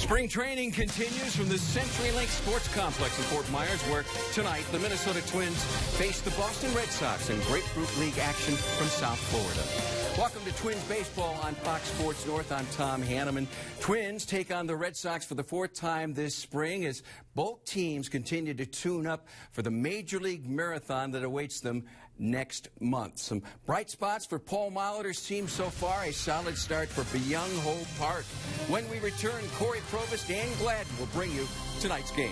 Spring training continues from the CenturyLink Sports Complex in Fort Myers, where tonight the Minnesota Twins face the Boston Red Sox in Grapefruit League action from South Florida. Welcome to Twins Baseball on Fox Sports North. I'm Tom Hanneman. Twins take on the Red Sox for the fourth time this spring as both teams continue to tune up for the Major League Marathon that awaits them next month. Some bright spots for Paul Molitor's team so far. A solid start for Byung-Ho Park. When we return, Corey Provost and Gladden will bring you tonight's game.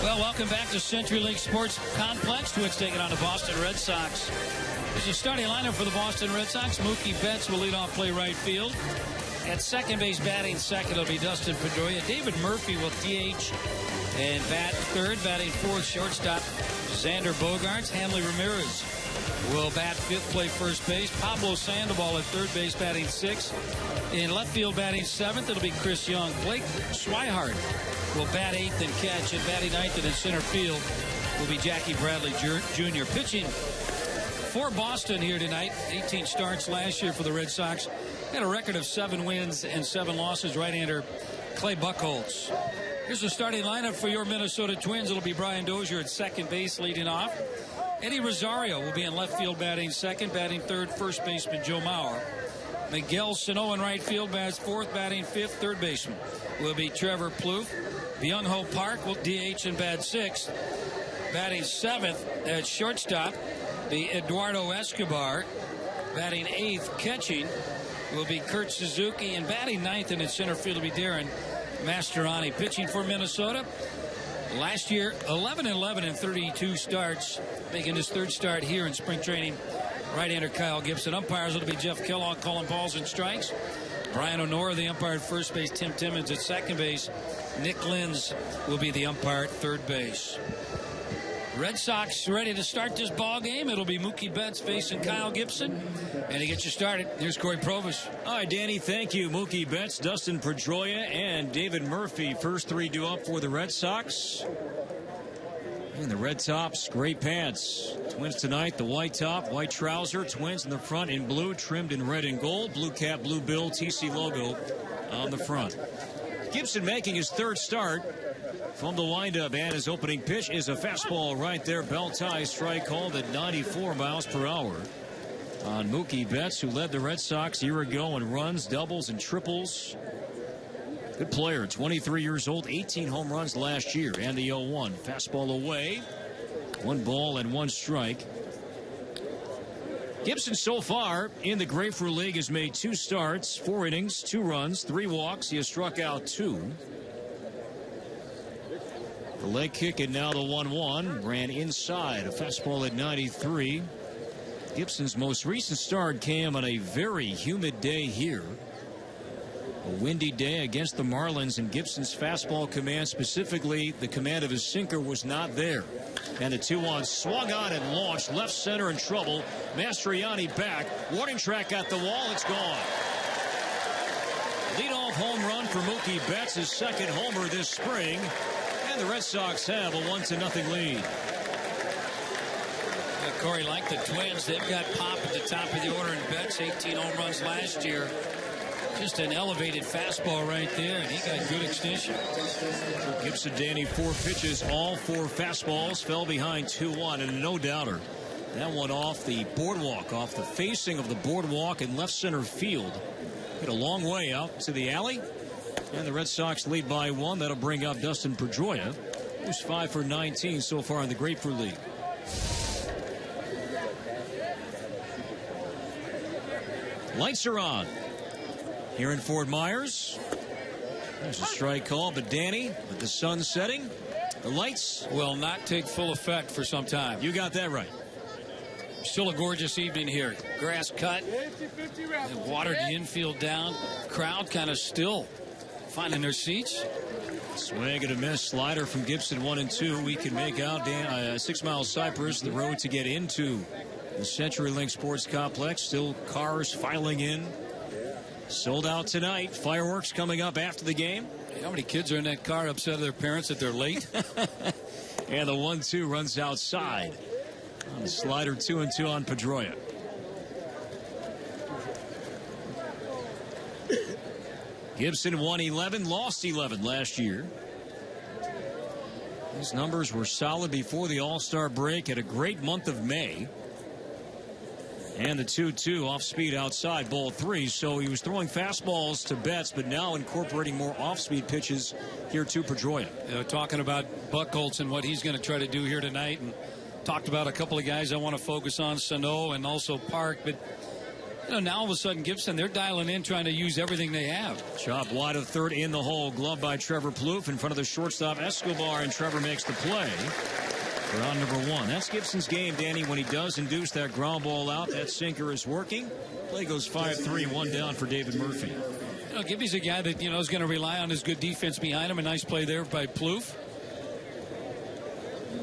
Well, welcome back to CenturyLink Sports Complex. Twins taking on the Boston Red Sox. There's a starting lineup for the Boston Red Sox. Mookie Betts will lead off, play right field. At second base, batting second, it'll be Dustin Pedroia. David Murphy will DH and bat third. Batting fourth, shortstop, Xander Bogaerts. Hanley Ramirez will bat fifth, play first base. Pablo Sandoval at third base, batting sixth. In left field, batting seventh, it'll be Chris Young. Blake Swihart will bat eighth and catch, and batting ninth and in center field will be Jackie Bradley Jr. Pitching for Boston here tonight. 18 starts last year for the Red Sox. Had a record of 7 wins and 7 losses. Right-hander Clay Buchholz. Here's the starting lineup for your Minnesota Twins. It'll be Brian Dozier at second base leading off. Eddie Rosario will be in left field batting second. Batting third, first baseman Joe Mauer. Miguel Sano in right field bats fourth. Batting fifth, third baseman will be Trevor Plouffe. Byung-Ho Park will DH and bat sixth. Batting seventh at shortstop, the Eduardo Escobar. Batting eighth, catching, will be Kurt Suzuki. And batting ninth and in center field will be Darren Mastroianni. Pitching for Minnesota. Last year, 11-11 in 32 starts, making his third start here in spring training. Right-hander Kyle Gibson. Umpires will be Jeff Kellogg calling balls and strikes. Brian O'Nora, the umpire at first base. Tim Timmons at second base. Nick Linz will be the umpire at third base. Red Sox ready to start this ball game. It'll be Mookie Betts facing Kyle Gibson. And to get you started, here's Corey Provost. All right, Danny, thank you. Mookie Betts, Dustin Pedroia, and David Murphy. First three due up for the Red Sox. And the red tops, gray pants. Twins tonight, the white top, white trouser. Twins in the front in blue, trimmed in red and gold. Blue cap, blue bill, TC logo on the front. Gibson making his third start from the windup, and his opening pitch is a fastball right there. Belt tie strike called at 94 miles per hour on Mookie Betts, who led the Red Sox a year ago in runs, doubles, and triples. Good player, 23 years old, 18 home runs last year, and the 0-1. Fastball away, 1 ball and 1 strike. Gibson so far in the Grapefruit League has made 2 starts, 4 innings, 2 runs, 3 walks. He has struck out 2. The leg kick and now the 1-1 ran inside. A fastball at 93. Gibson's most recent start came on a very humid day here. A windy day against the Marlins, and Gibson's fastball command, specifically the command of his sinker, was not there. And the 2-1 swung on and launched left center in trouble. Mastriani back. Warning track at the wall. It's gone. Leadoff home run for Mookie Betts, his second homer this spring. And the Red Sox have a 1-0 lead. Corey, like the Twins, they've got Pop at the top of the order, and Betts 18 home runs last year. Just an elevated fastball right there, and he got good extension. Gibson, Danny, 4 pitches, all 4 fastballs, fell behind 2-1, and a no-doubter. That one off the boardwalk, off the facing of the boardwalk in left center field. Hit a long way out to the alley, and the Red Sox lead by 1. That'll bring up Dustin Pedroia, who's 5 for 19 so far in the Grapefruit League. Lights are on here in Fort Myers. There's a strike call, but Danny, with the sun setting, the lights will not take full effect for some time. You got that right. Still a gorgeous evening here. Grass cut, watered the infield down. Crowd kind of still finding their seats. Swing and a miss. Slider from Gibson, 1-2. We can make out 6 Mile Cypress, the road to get into the CenturyLink Sports Complex. Still cars filing in. Sold out tonight. Fireworks coming up after the game. How many kids are in that car upset at their parents that they're late? And the 1-2 runs outside. On the slider, 2-2 on Pedroia. Gibson won 11, lost 11 last year. His numbers were solid before the All-Star break. Had a great month of May. And the 2-2 off speed outside, ball 3. So he was throwing fastballs to Betts, but now incorporating more off-speed pitches here to Pedroia. Talking about Buchholz and what he's going to try to do here tonight, and talked about a couple of guys I want to focus on, Sano and also Park. But now all of a sudden Gibson, they're dialing in, trying to use everything they have. Chop wide of third in the hole, glove by Trevor Plouffe in front of the shortstop Escobar, and Trevor makes the play. Round number 1. That's Gibson's game, Danny, when he does induce that ground ball out. That sinker is working. Play goes 5-3, 1 down for David Murphy. Gibby's a guy that, is going to rely on his good defense behind him. A nice play there by Plouffe.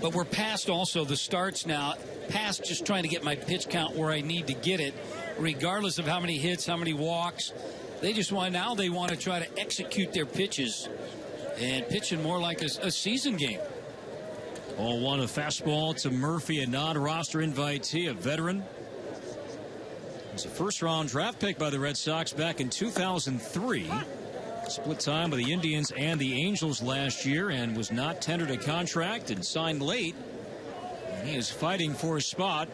But we're past also the starts now, past just trying to get my pitch count where I need to get it, regardless of how many hits, how many walks. They just want to try to execute their pitches and pitching more like a season game. Ball 1, a fastball to Murphy, a non-roster invitee, a veteran. He's a first-round draft pick by the Red Sox back in 2003. Split time with the Indians and the Angels last year, and was not tendered a contract and signed late. And he is fighting for a spot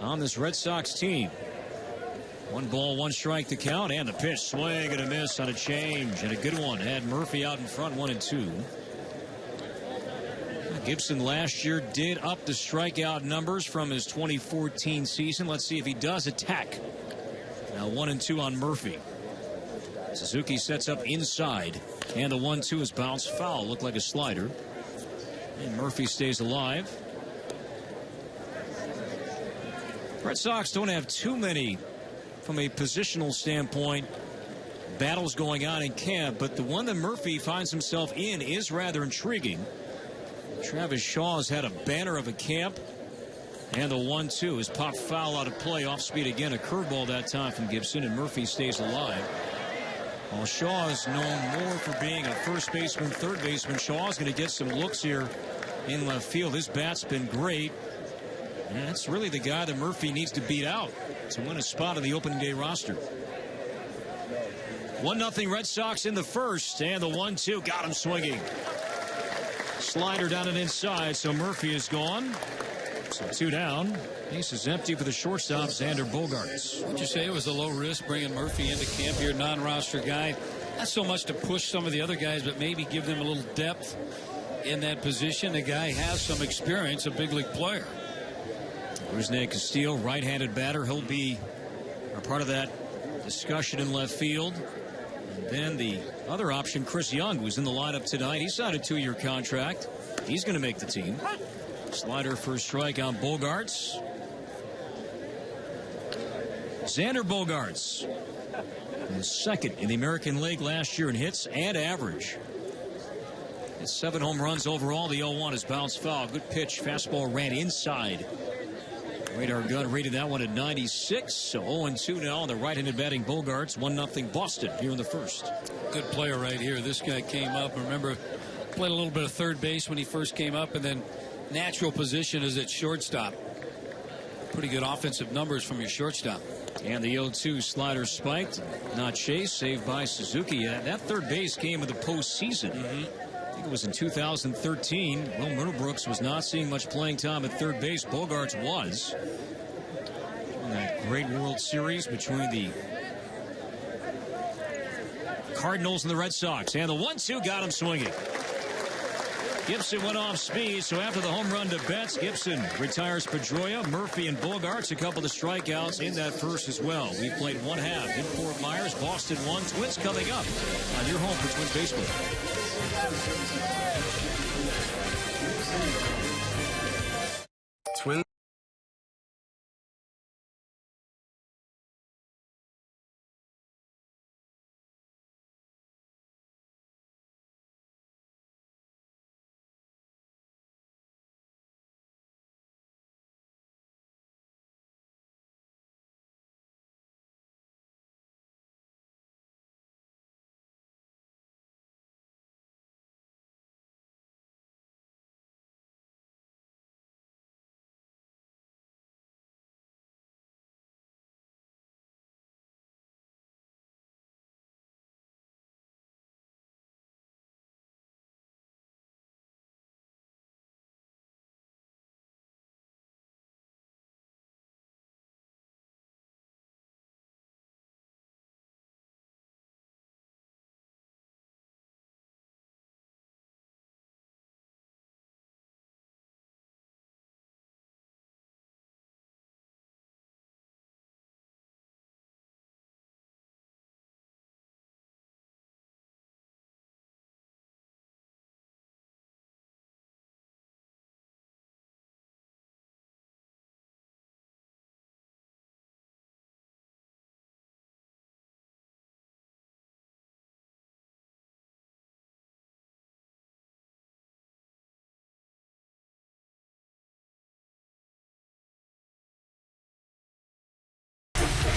on this Red Sox team. 1 ball, 1 strike to count, and the pitch, swing and a miss on a change, and a good one. Had Murphy out in front, 1-2. Gibson last year did up the strikeout numbers from his 2014 season. Let's see if he does attack. Now 1-2 on Murphy. Suzuki sets up inside, and the 1-2 is bounced foul. Looked like a slider. And Murphy stays alive. Red Sox don't have too many, from a positional standpoint, battles going on in camp, but the one that Murphy finds himself in is rather intriguing. Travis Shaw's had a banner of a camp, and the 1-2 is popped foul out of play, off speed again. A curveball that time from Gibson, and Murphy stays alive. While Shaw is known more for being a first baseman, third baseman, Shaw's going to get some looks here in left field. His bat's been great. And that's really the guy that Murphy needs to beat out to win a spot on the opening day roster. 1-0 Red Sox in the first, and the 1-2 got him swinging. Slider down and inside, so Murphy is gone. So 2 down. Base is empty for the shortstop, Xander Bogaerts. Would you say it was a low risk bringing Murphy into camp here, non-roster guy? Not so much to push some of the other guys, but maybe give them a little depth in that position. The guy has some experience, a big league player. Rusney Castillo, right-handed batter. He'll be a part of that discussion in left field. And then the other option, Chris Young, who's in the lineup tonight. He signed a 2-year contract. He's going to make the team. Slider for a strike on Bogaerts. Xander Bogaerts is second in the American League last year in hits and average. It's 7 home runs overall. The 0-1 is bounced foul. Good pitch. Fastball ran inside. Radar gun rated that one at 96. So 0-2 now on the right-handed batting Bogaerts. 1-0 Boston here in the first. Good player right here. This guy came up. Remember, played a little bit of third base when he first came up, and then natural position is at shortstop. Pretty good offensive numbers from your shortstop. And the 0-2 slider spiked. Not chased. Saved by Suzuki. That third base came in the postseason. I think it was in 2013. Will Middlebrooks was not seeing much playing time at third base. Bogaerts was. In that great World Series between the Cardinals and the Red Sox. And the 1-2 got him swinging. Gibson went off speed, so after the home run to Betts, Gibson retires Pedroia, Murphy, and Bogaerts. A couple of strikeouts in that first as well. We've played one half in Fort Myers. Boston 1. Twins coming up on your home for Twins baseball. Twins.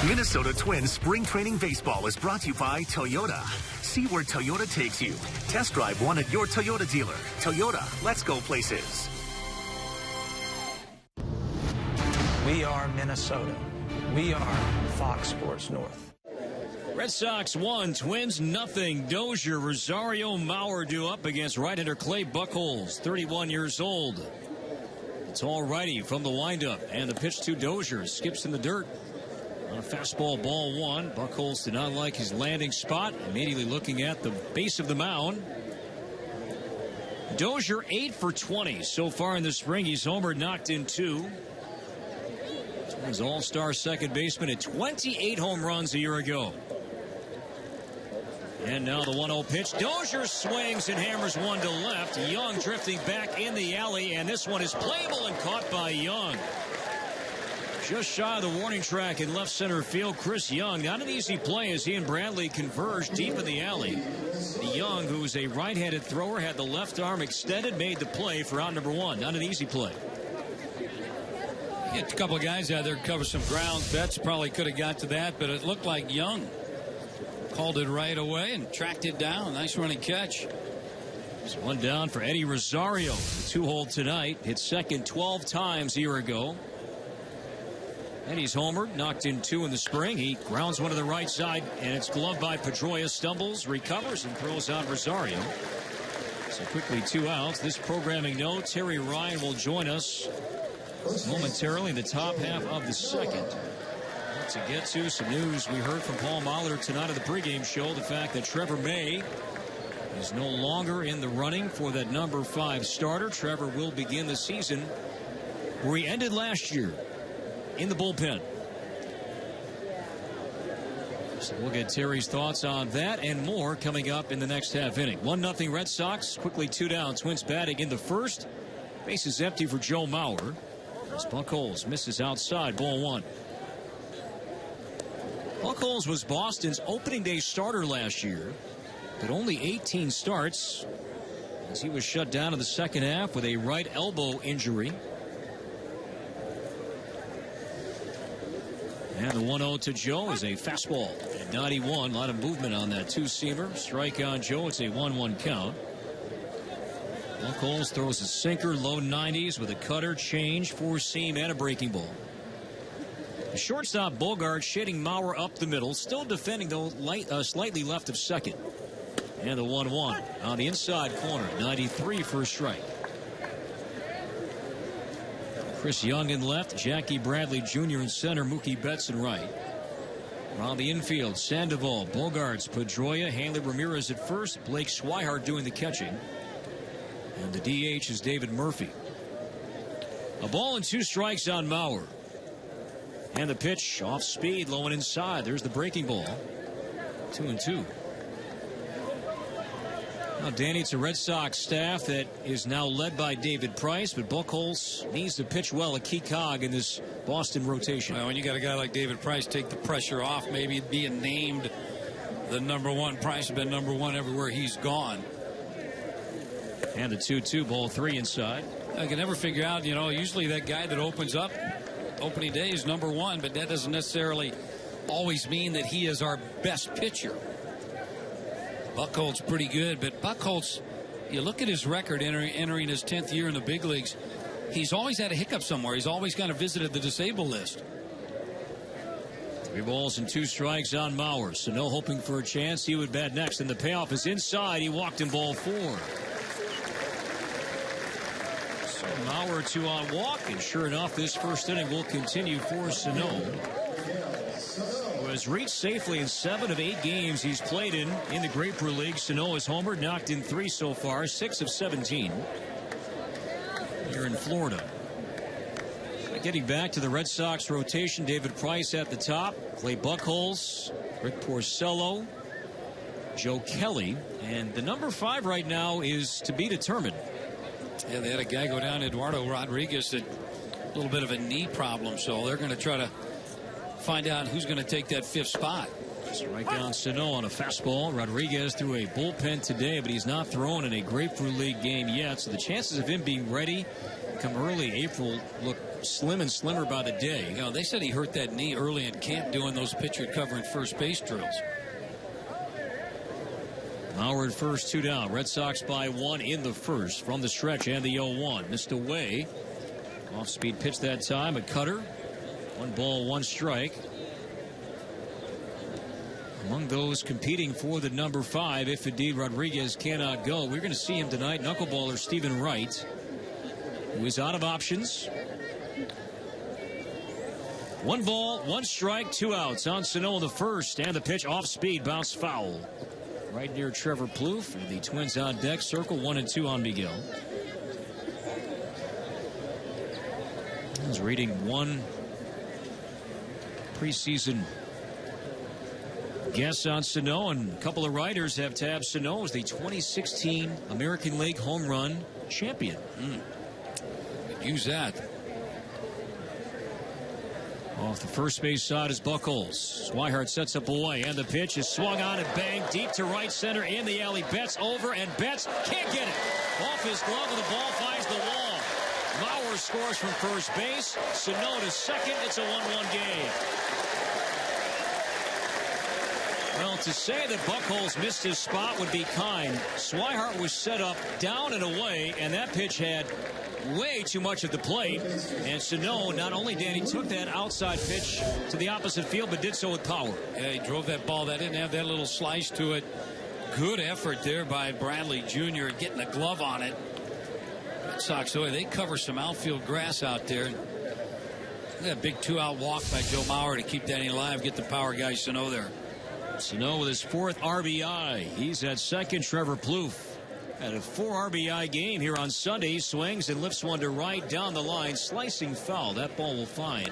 Minnesota Twins Spring Training Baseball is brought to you by Toyota. See where Toyota takes you. Test drive one at your Toyota dealer. Toyota, let's go places. We are Minnesota. We are Fox Sports North. Red Sox 1, Twins 0. Dozier, Rosario, Mauer due up against right-hander Clay Buchholz, 31 years old. It's all righty from the windup, and the pitch to Dozier skips in the dirt. On a fastball, ball 1. Buchholz did not like his landing spot. Immediately looking at the base of the mound. Dozier 8 for 20 so far in the spring. He's homered, knocked in 2. Twins all-star second baseman at 28 home runs a year ago. And now the 1-0 pitch. Dozier swings and hammers one to left. Young drifting back in the alley, and this one is playable and caught by Young. Just shy of the warning track in left center field. Chris Young, not an easy play as he and Bradley converged deep in the alley. The Young, who's a right-handed thrower, had the left arm extended, made the play for out number 1. Not an easy play. Hit a couple of guys out there to cover some ground. Betts probably could have got to that, but it looked like Young called it right away and tracked it down. Nice running catch. So one down for Eddie Rosario. The two-hole tonight. Hit second 12 times a year ago. Eddie's homered, knocked in 2 in the spring. He grounds one to the right side, and it's gloved by Pedroia. Stumbles, recovers, and throws out Rosario. So quickly 2 outs. This programming note, Terry Ryan will join us momentarily in the top half of the second. To get to some news we heard from Paul Mahler tonight at the pregame show, the fact that Trevor May is no longer in the running for that number 5 starter. Trevor will begin the season where he ended last year, in the bullpen. So we'll get Terry's thoughts on that and more coming up in the next half inning. 1-0 Red Sox, quickly 2 down. Twins batting in the first. Base is empty for Joe Mauer. As Buchholz misses outside, ball 1. Buchholz was Boston's opening day starter last year, but only 18 starts as he was shut down in the second half with a right elbow injury. And the 1-0 to Joe is a fastball at 91. A lot of movement on that two-seamer. Strike on Joe. It's a 1-1 count. Buchholz throws a sinker, low 90s with a cutter, change, 4-seam, and a breaking ball. The shortstop Bogart shading Mauer up the middle, still defending though slightly left of second. And the 1-1 on the inside corner, 93 for a strike. Chris Young in left, Jackie Bradley Jr. in center, Mookie Betts in right. Around the infield, Sandoval, Bogarts, Pedroia, Hanley Ramirez at first, Blake Swihart doing the catching. And the DH is David Murphy. A ball and 2 strikes on Mauer. And the pitch off speed, low and inside. There's the breaking ball. 2-2. Now, Danny, it's a Red Sox staff that is now led by David Price, but Buchholz needs to pitch well, a key cog in this Boston rotation. Well, when you got a guy like David Price, take the pressure off, maybe being named the number 1. Price has been number 1 everywhere he's gone. And the 2-2, ball 3 inside. I can never figure out, usually that guy that opens up opening day is number 1, but that doesn't necessarily always mean that he is our best pitcher. Buchholz pretty good, but Buchholz, you look at his record entering his 10th year in the big leagues, he's always had a hiccup somewhere. He's always kind of visited the disabled list. 3 balls and 2 strikes on Mauer. So no hoping for a chance. He would bat next, and the payoff is inside. He walked in ball 4. So Mauer 2 on walk, and sure enough, this first inning will continue for Sano, who has reached safely in 7 of 8 games he's played in the Grapefruit League. Sano has homered, knocked in 3 so far, 6 of 17 here in Florida. Getting back to the Red Sox rotation, David Price at the top, Clay Buchholz, Rick Porcello, Joe Kelly, and the number 5 right now is to be determined. Yeah, they had a guy go down, Eduardo Rodriguez, that a little bit of a knee problem, so they're going to try to find out who's going to take that 5th spot. Strike on Sano on a fastball. Rodriguez threw a bullpen today, but he's not thrown in a Grapefruit League game yet, so the chances of him being ready come early April look slim and slimmer by the day. They said he hurt that knee early in camp doing those pitcher covering first base drills. Mauer at first, 2 down. Red Sox by 1 in the first from the stretch, and the 0-1. Missed away. Off-speed pitch that time. A cutter. 1 ball, 1 strike. Among those competing for the number 5, if indeed Rodriguez cannot go, we're going to see him tonight. Knuckleballer Stephen Wright, who is out of options. 1 ball, 1 strike, 2 outs on Sano in the first, and the pitch off speed, bounce foul. Right near Trevor Plouffe, and the Twins on deck, circle 1 and 2 on Miguel. I was reading one preseason guess on Sano, and a couple of writers have tabbed Sano as the 2016 American League home run champion. Use that. Off the first base side is Buchholz. Swihart sets up away, and the pitch is swung on and banged deep to right center in the alley. Betts over, and Betts can't get it. Off his glove, and the ball finds the wall. Mauer scores from first base. Sano to second. It's a 1-1 game. Well, to say that Buchholz missed his spot would be kind. Swihart was set up down and away, and that pitch had way too much at the plate. And Sano, not only, Danny, took that outside pitch to the opposite field, but did so with power. Yeah, he drove that ball. That didn't have that little slice to it. Good effort there by Bradley Jr. getting a glove on it. Red Sox, they cover some outfield grass out there. That big 2-out walk by Joe Mauer to keep Danny alive. Get the power guy Sano there. Sano with his 4th RBI. He's at second. Trevor Plouffe had a 4 RBI game here on Sunday. Swings and lifts one to right down the line. Slicing foul. That ball will find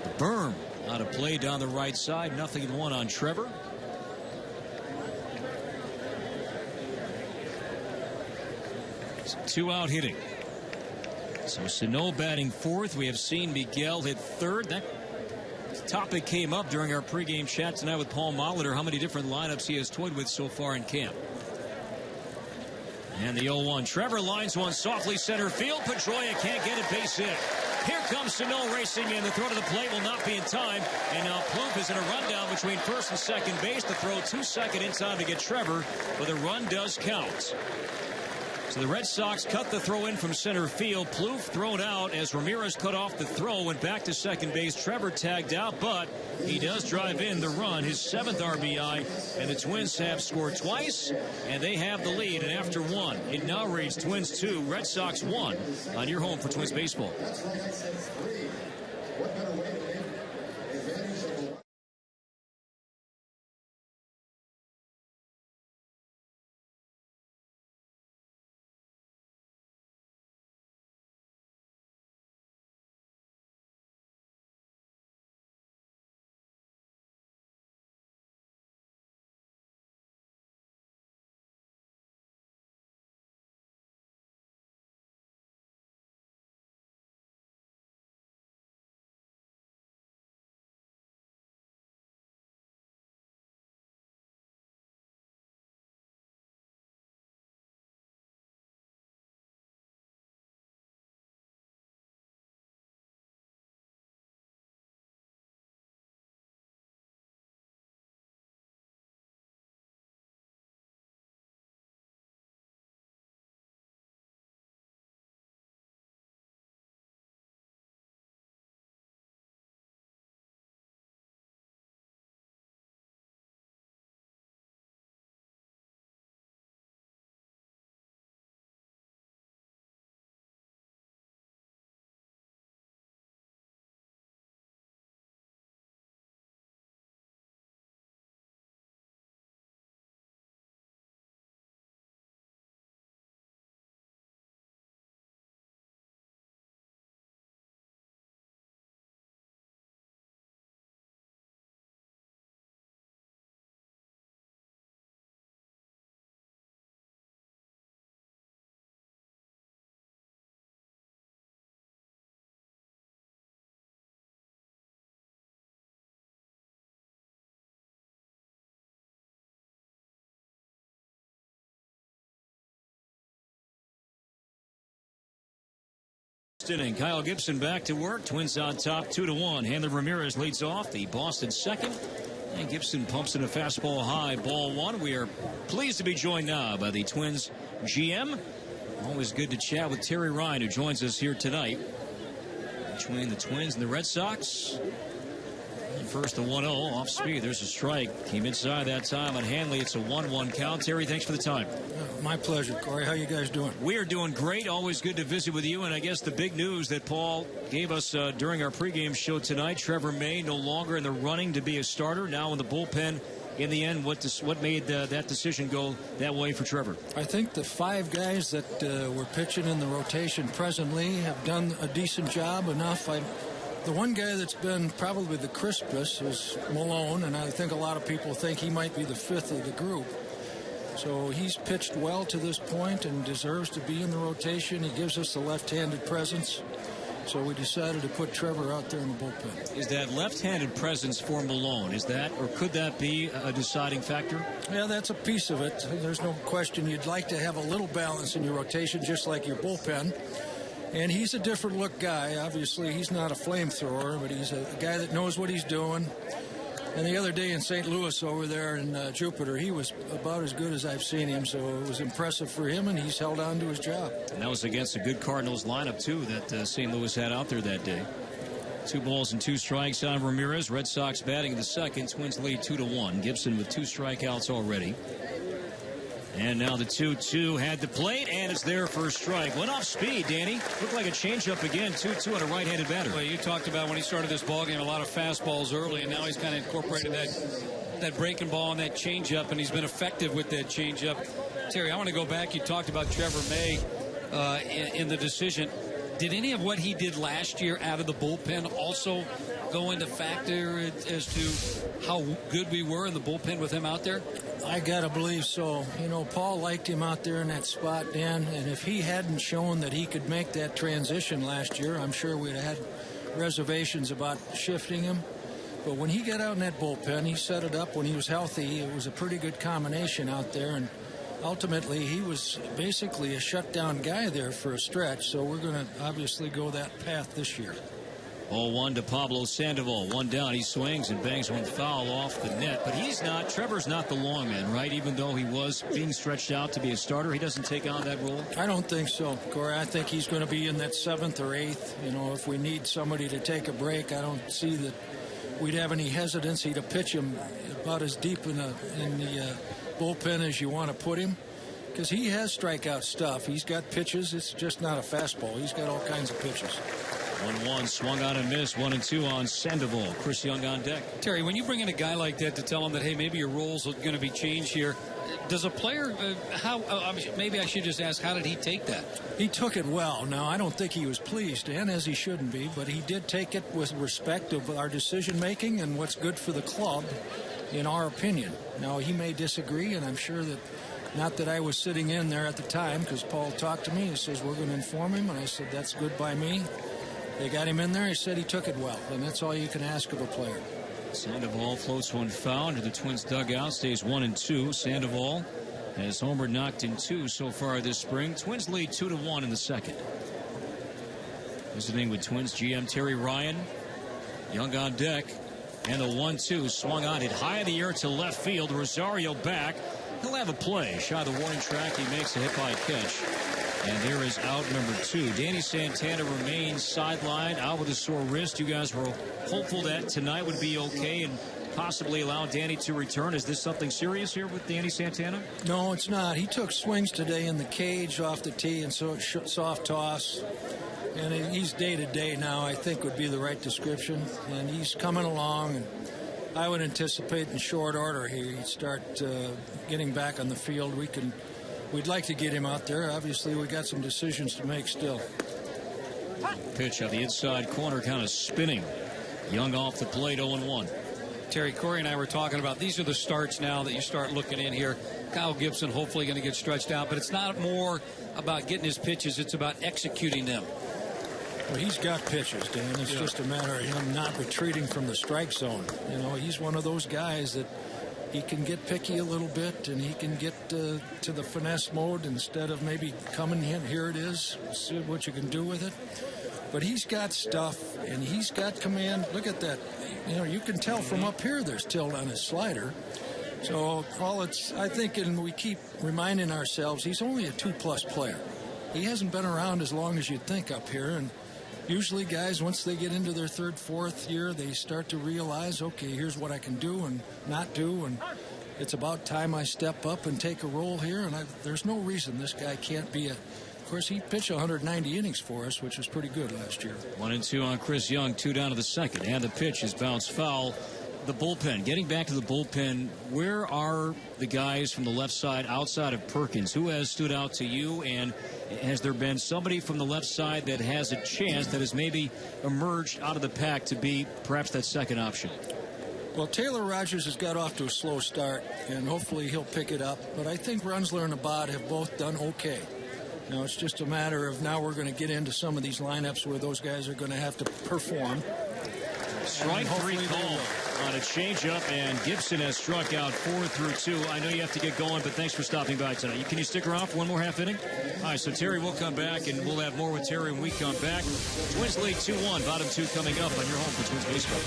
the berm. Out of play down the right side. 0-1 on Trevor. It's 2-out hitting. So Sano batting 4th. We have seen Miguel hit 3rd. That topic came up during our pregame chat tonight with Paul Molitor. How many different lineups he has toyed with so far in camp. And the 0-1. Trevor lines one softly center field. Pedroia can't get it. Base hit. Here comes Sano racing in. The throw to the plate will not be in time. And now Plouffe is in a rundown between first and second base. The throw 2-second in time to get Trevor. But the run does count. So the Red Sox cut the throw in from center field. Plouffe thrown out as Ramirez cut off the throw. Went back to second base. Trevor tagged out, but he does drive in the run. His 7th RBI. And the Twins have scored twice. And they have the lead. And after 1, it now reads Twins 2, Red Sox 1 on your home for Twins baseball. Inning. Kyle Gibson back to work. Twins on top 2-1. Hanley Ramirez leads off. The Boston second. And Gibson pumps in a fastball high. Ball 1. We are pleased to be joined now by the Twins GM. Always good to chat with Terry Ryan, who joins us here tonight. Between the Twins and the Red Sox. And first the 1-0 off speed. There's a strike. Came inside that time on Hanley. It's a 1-1 count. Terry, thanks for the time. My pleasure, Corey. How you guys doing? We are doing great. Always good to visit with you. And I guess the big news that Paul gave us during our pregame show tonight, Trevor May no longer in the running to be a starter, now in the bullpen. In the end, what made that decision go that way for Trevor? I think the 5 guys that were pitching in the rotation presently have done a decent job enough. The one guy that's been probably the crispest is Malone, and I think a lot of people think he might be the 5th of the group. So he's pitched well to this point and deserves to be in the rotation. He gives us the left-handed presence. So we decided to put Trevor out there in the bullpen. Is that left-handed presence for Malone, is that, or could that be a deciding factor? Yeah, that's a piece of it. There's no question you'd like to have a little balance in your rotation, just like your bullpen. And he's a different look guy. Obviously, he's not a flamethrower, but he's a guy that knows what he's doing. And the other day in St. Louis over there in Jupiter, he was about as good as I've seen him, so it was impressive for him, and he's held on to his job. And that was against a good Cardinals lineup, too, that St. Louis had out there that day. 2 balls and 2 strikes on Ramirez. Red Sox batting in the second. Twins lead 2-1. Gibson with 2 strikeouts already. And now the 2-2 had the plate, and it's there for a strike. Went off speed, Danny. Looked like a changeup again. 2-2 on a right-handed batter. Well, you talked about when he started this ballgame, a lot of fastballs early, and now he's kind of incorporated that breaking ball and that changeup, and he's been effective with that changeup. Terry, I want to go back. You talked about Trevor May in the decision. Did any of what he did last year out of the bullpen also go into factor as to how good we were in the bullpen with him out there? I got to believe so. You know, Paul liked him out there in that spot, Dan, and if he hadn't shown that he could make that transition last year, I'm sure we'd have had reservations about shifting him. But when he got out in that bullpen, he set it up when he was healthy. It was a pretty good combination out there, and ultimately he was basically a shutdown guy there for a stretch, so we're going to obviously go that path this year. 0-1 to Pablo Sandoval. 1 down. He swings and bangs one foul off the net. But Trevor's not the long man, right? Even though he was being stretched out to be a starter, he doesn't take on that role? I don't think so, Corey. I think he's going to be in that 7th or 8th. You know, if we need somebody to take a break, I don't see that we'd have any hesitancy to pitch him about as deep in the bullpen as you want to put him. Because he has strikeout stuff. He's got pitches. It's just not a fastball. He's got all kinds of pitches. 1-1, swung on and missed. 1-2 on Sandoval. Chris Young on deck. Terry, when you bring in a guy like that to tell him that, hey, maybe your roles are going to be changed here, does a player, maybe I should just ask, how did he take that? He took it well. Now, I don't think he was pleased, and as he shouldn't be, but he did take it with respect of our decision-making and what's good for the club, in our opinion. Now, he may disagree, and I'm sure that, not that I was sitting in there at the time, because Paul talked to me. He says, we're going to inform him, and I said, that's good by me. They got him in there. He said he took it well, and that's all you can ask of a player. Sandoval floats one foul into the Twins dugout, stays 1-2. Sandoval has homered, knocked in 2 so far this spring. Twins lead 2-1 in the second. Visiting with Twins GM Terry Ryan. Young on deck. And the 1-2 swung on, hit high in the air to left field. Rosario back. He'll have a play. Shot of the warning track. He makes a hit by catch. And there is out number 2. Danny Santana remains sidelined, out with a sore wrist. You guys were hopeful that tonight would be okay and possibly allow Danny to return. Is this something serious here with Danny Santana? No, it's not. He took swings today in the cage off the tee and so soft toss. And he's day-to-day now, I think would be the right description. And he's coming along. And I would anticipate in short order here he'd start getting back on the field. We'd like to get him out there. Obviously, we got some decisions to make still. Pitch on the inside corner, kind of spinning. Young off the plate, 0-1. Terry, Corey and I were talking about these are the starts now that you start looking in here. Kyle Gibson hopefully going to get stretched out, but it's not more about getting his pitches. It's about executing them. Well, he's got pitches, Dan. It's just a matter of him not retreating from the strike zone. You know, he's one of those guys that he can get picky a little bit, and he can get to the finesse mode instead of maybe coming in, here it is, see what you can do with it. But he's got stuff, and he's got command. Look at that. You know, you can tell from up here there's tilt on his slider. So I think, and we keep reminding ourselves, he's only a 2+ player. He hasn't been around as long as you'd think up here, and usually guys, once they get into their 3rd, 4th year, they start to realize, okay, here's what I can do and not do, and it's about time I step up and take a role here, and there's no reason this guy can't be of course, he pitched 190 innings for us, which was pretty good last year. 1-2 on Chris Young, 2 down to the second, and the pitch is bounced foul. The bullpen, getting back to the bullpen, where are the guys from the left side outside of Perkins? Who has stood out to you, and has there been somebody from the left side that has a chance that has maybe emerged out of the pack to be perhaps that second option? Well, Taylor Rogers has got off to a slow start, and hopefully he'll pick it up. But I think Runsler and Abad have both done okay. Now, it's just a matter of now we're going to get into some of these lineups where those guys are going to have to perform. Strike 3 call on a changeup, and Gibson has struck out 4 through 2. I know you have to get going, but thanks for stopping by tonight. Can you stick around for one more half inning? All right, so Terry will come back, and we'll have more with Terry when we come back. Twins lead 2-1. Bottom 2 coming up on your home for Twins baseball.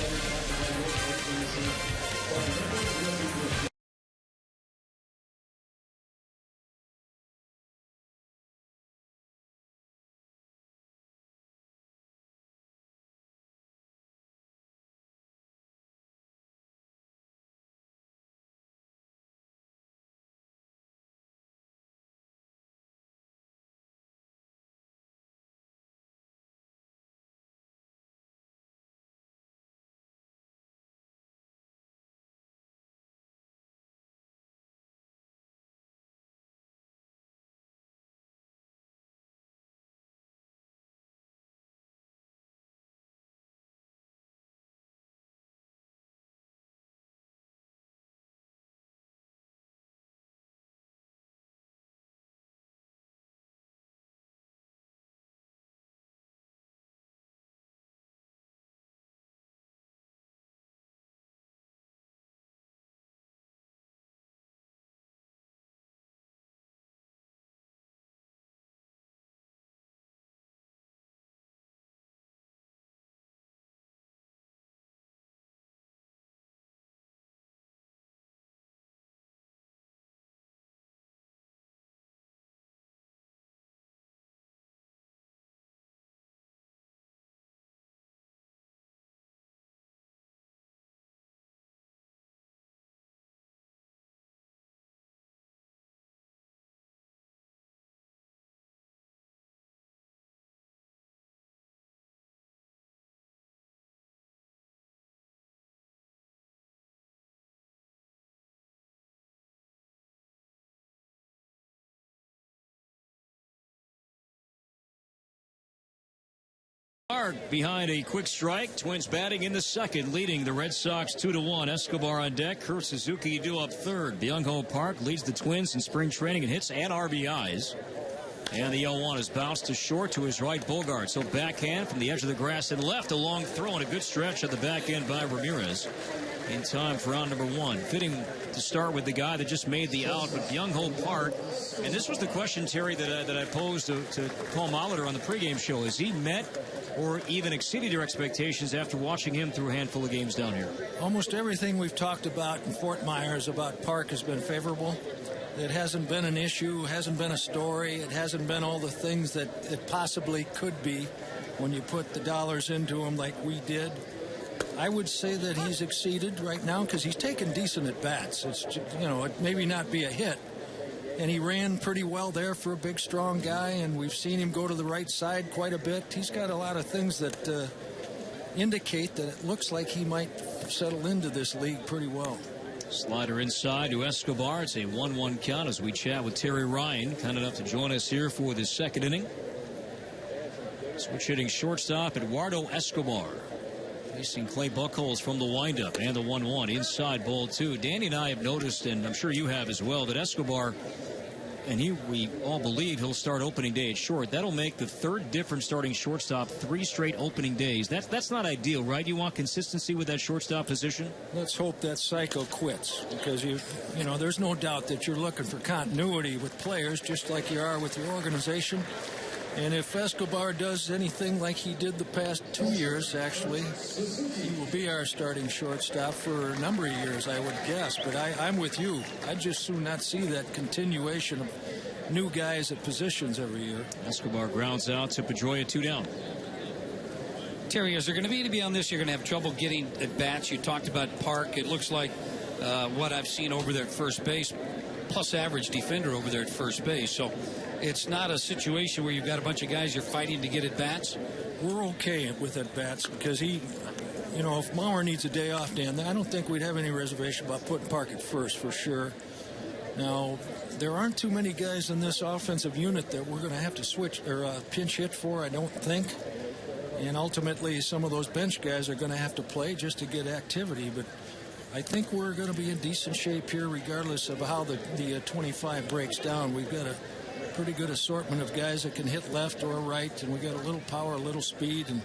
Behind a quick strike, Twins batting in the second, leading the Red Sox 2-1. Escobar on deck, Kurt Suzuki due up third. Byung-ho Park leads the Twins in spring training in hits and RBIs. And the 0-1 is bounced to short to his right. Bogart. So backhand from the edge of the grass and left. A long throw and a good stretch at the back end by Ramirez. In time for round number one. Fitting to start with the guy that just made the out, but Byung-ho Park. And this was the question, Terry, that I posed to Paul Molitor on the pregame show. Has he met or even exceeded your expectations after watching him through a handful of games down here? Almost everything we've talked about in Fort Myers about Park has been favorable. It hasn't been an issue, hasn't been a story. It hasn't been all the things that it possibly could be when you put the dollars into him like we did. I would say that he's exceeded right now because he's taken decent at-bats. It's, it maybe not be a hit. And he ran pretty well there for a big, strong guy, and we've seen him go to the right side quite a bit. He's got a lot of things that indicate that it looks like he might settle into this league pretty well. Slider inside to Escobar. It's a 1-1 count as we chat with Terry Ryan, kind enough to join us here for the second inning. Switch hitting shortstop Eduardo Escobar. Facing Clay Buchholz from the windup and the 1-1 inside ball two. Danny and I have noticed, and I'm sure you have as well, that Escobar, and we all believe he'll start opening day at short. That'll make the third different starting shortstop 3 straight opening days. That's not ideal, right? You want consistency with that shortstop position? Let's hope that cycle quits, because there's no doubt that you're looking for continuity with players, just like you are with your organization. And if Escobar does anything like he did the past 2 years, actually, he will be our starting shortstop for a number of years, I would guess. But I'm with you. I'd just soon not see that continuation of new guys at positions every year. Escobar grounds out to Pedroia, 2 down. Terry, is there going to be on this? You're going to have trouble getting at bats. You talked about Park. It looks like what I've seen over there at first base, plus average defender over there at first base. So it's not a situation where you've got a bunch of guys you're fighting to get at bats. We're okay with at bats because if Mauer needs a day off, Dan, I don't think we'd have any reservation about putting Park at first for sure. Now, there aren't too many guys in this offensive unit that we're going to have to switch or pinch hit for, I don't think. And ultimately, some of those bench guys are going to have to play just to get activity. But I think we're going to be in decent shape here regardless of how the 25 breaks down. We've got a pretty good assortment of guys that can hit left or right, and we got a little power, a little speed, and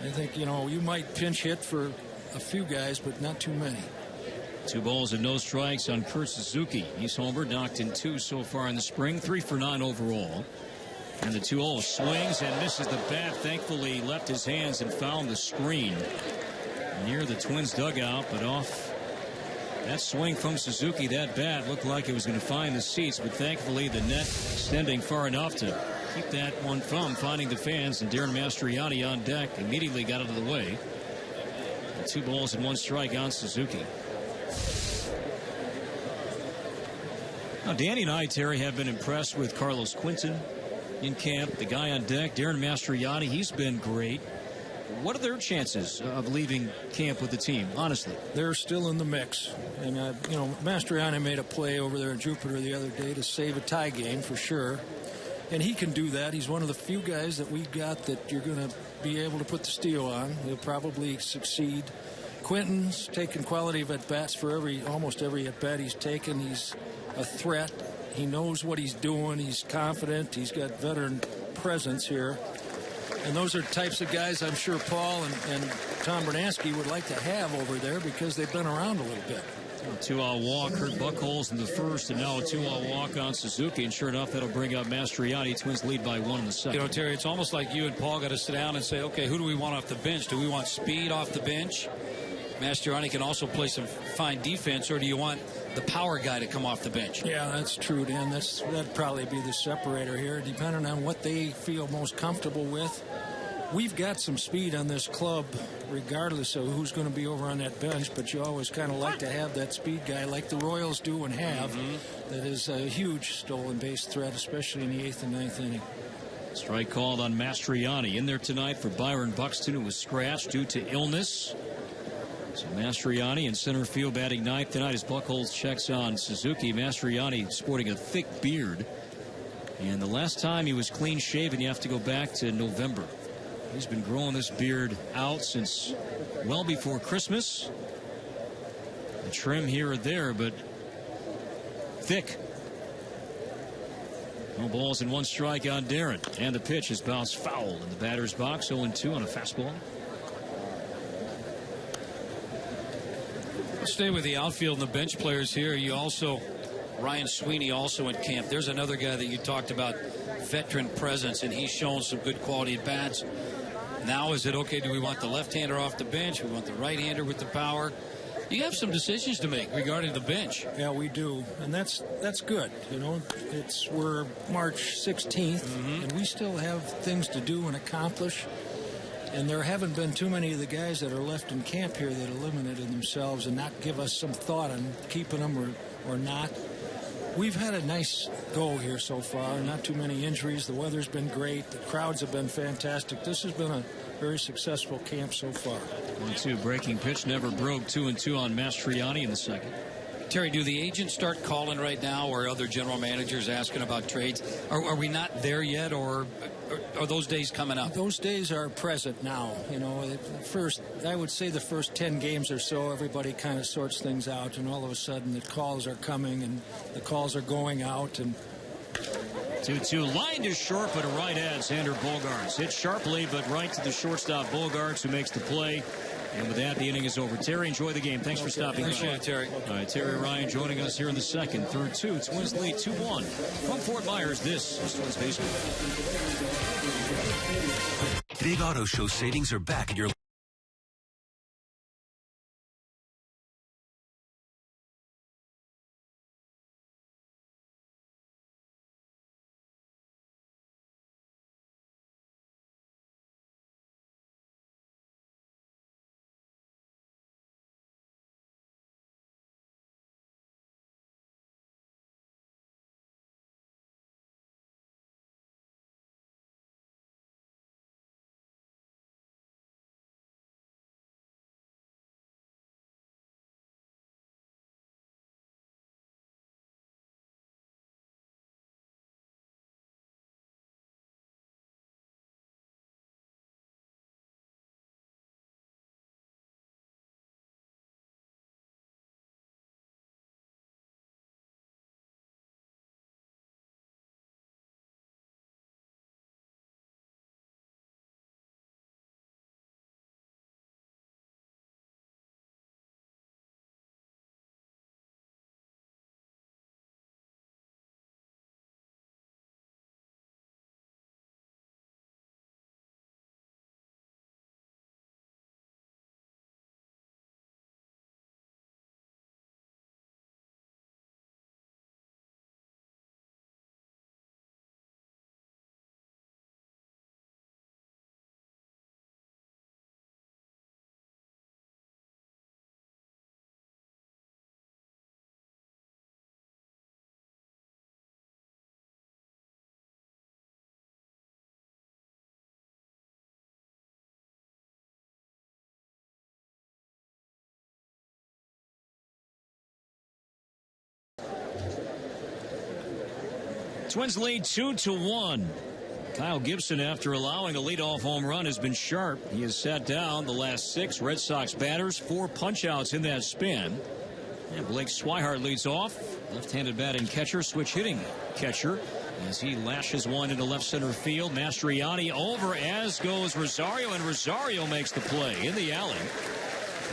I think you might pinch hit for a few guys, but not too many. 2 balls and no strikes on Kurt Suzuki. He's homered, knocked in 2 so far in the spring, 3 for 9 overall. And the 2-0 swings and misses the bat. Thankfully left his hands and found the screen near the Twins dugout, but off that swing from Suzuki, that bat looked like it was going to find the seats, but thankfully the net extending far enough to keep that one from finding the fans, and Darren Mastriani on deck immediately got out of the way. 2 balls and 1 strike on Suzuki. Now, Danny and I, Terry, have been impressed with Carlos Quinton in camp. The guy on deck, Darren Mastriani, he's been great. What are their chances of leaving camp with the team, honestly? They're still in the mix. And, Mastriani made a play over there in Jupiter the other day to save a tie game for sure. And he can do that. He's one of the few guys that we've got that you're going to be able to put the steel on. He'll probably succeed. Quinton's taken quality of at-bats for almost every at-bat he's taken. He's a threat. He knows what he's doing. He's confident. He's got veteran presence here. And those are types of guys I'm sure Paul and Tom Bernansky would like to have over there because they've been around a little bit. A 2-out walk, Kurt Buchholz in the first, and now a 2-out walk on Suzuki. And sure enough, that'll bring up Mastriani. Twins lead by 1 in the second. Terry, it's almost like you and Paul got to sit down and say, okay, who do we want off the bench? Do we want speed off the bench? Mastriani can also play some fine defense, or do you want the power guy to come off the bench? Yeah, that's true, Dan. That'd probably be the separator here, depending on what they feel most comfortable with. We've got some speed on this club, regardless of who's going to be over on that bench, but you always kind of like to have that speed guy like the Royals do and have. That is a huge stolen base threat, especially in the 8th and 9th inning. Strike called on Mastriani. In there tonight for Byron Buxton, who was scratched due to illness. So Mastriani in center field batting 9th tonight as Buchholz checks on Suzuki. Mastriani sporting a thick beard. And the last time he was clean shaven, you have to go back to November. He's been growing this beard out since well before Christmas. A trim here or there, but thick. No balls and 1 strike on Darren. And the pitch is bounced foul in the batter's box. 0-2 on a fastball. Let's stay with the outfield and the bench players here. You also, Ryan Sweeney also in camp. There's another guy that you talked about, veteran presence, and he's shown some good quality at bats. Now is it okay, do we want the left-hander off the bench? We want the right-hander with the power? You have some decisions to make regarding the bench. Yeah, we do, and that's good. You know, we're March 16th, and we still have things to do and accomplish. And there haven't been too many of the guys that are left in camp here that eliminated themselves and not give us some thought on keeping them or not. We've had a nice go here so far. Not too many injuries. The weather's been great. The crowds have been fantastic. This has been a very successful camp so far. 1-2 breaking pitch never broke. 2-2 on Mastriani in the second. Terry, do the agents start calling right now, or other general managers asking about trades? Are we not there yet, or are those days coming up? Those days are present now. You know, I would say the first 10 games or so, everybody kind of sorts things out, and all of a sudden the calls are coming and the calls are going out. And 2-2 line to short, but a right ad. Xander Bogaerts hit sharply, but right to the shortstop Bogaerts, who makes the play. And with that, the inning is over. Terry, enjoy the game. Thanks for stopping by. Appreciate it, Terry. All right, Terry Ryan joining us here in the second. Third 2. Twins lead 2-1. From Fort Myers, this is Twins Baseball. Big Auto Show savings are back at your Twins lead 2-1. Kyle Gibson, after allowing a leadoff home run, has been sharp. He has sat down the last 6 Red Sox batters, 4 punch-outs in that span. And Blake Swihart leads off. Left-handed batting catcher, switch hitting catcher, as he lashes one into left center field. Mastriani over, as goes Rosario, and Rosario makes the play in the alley.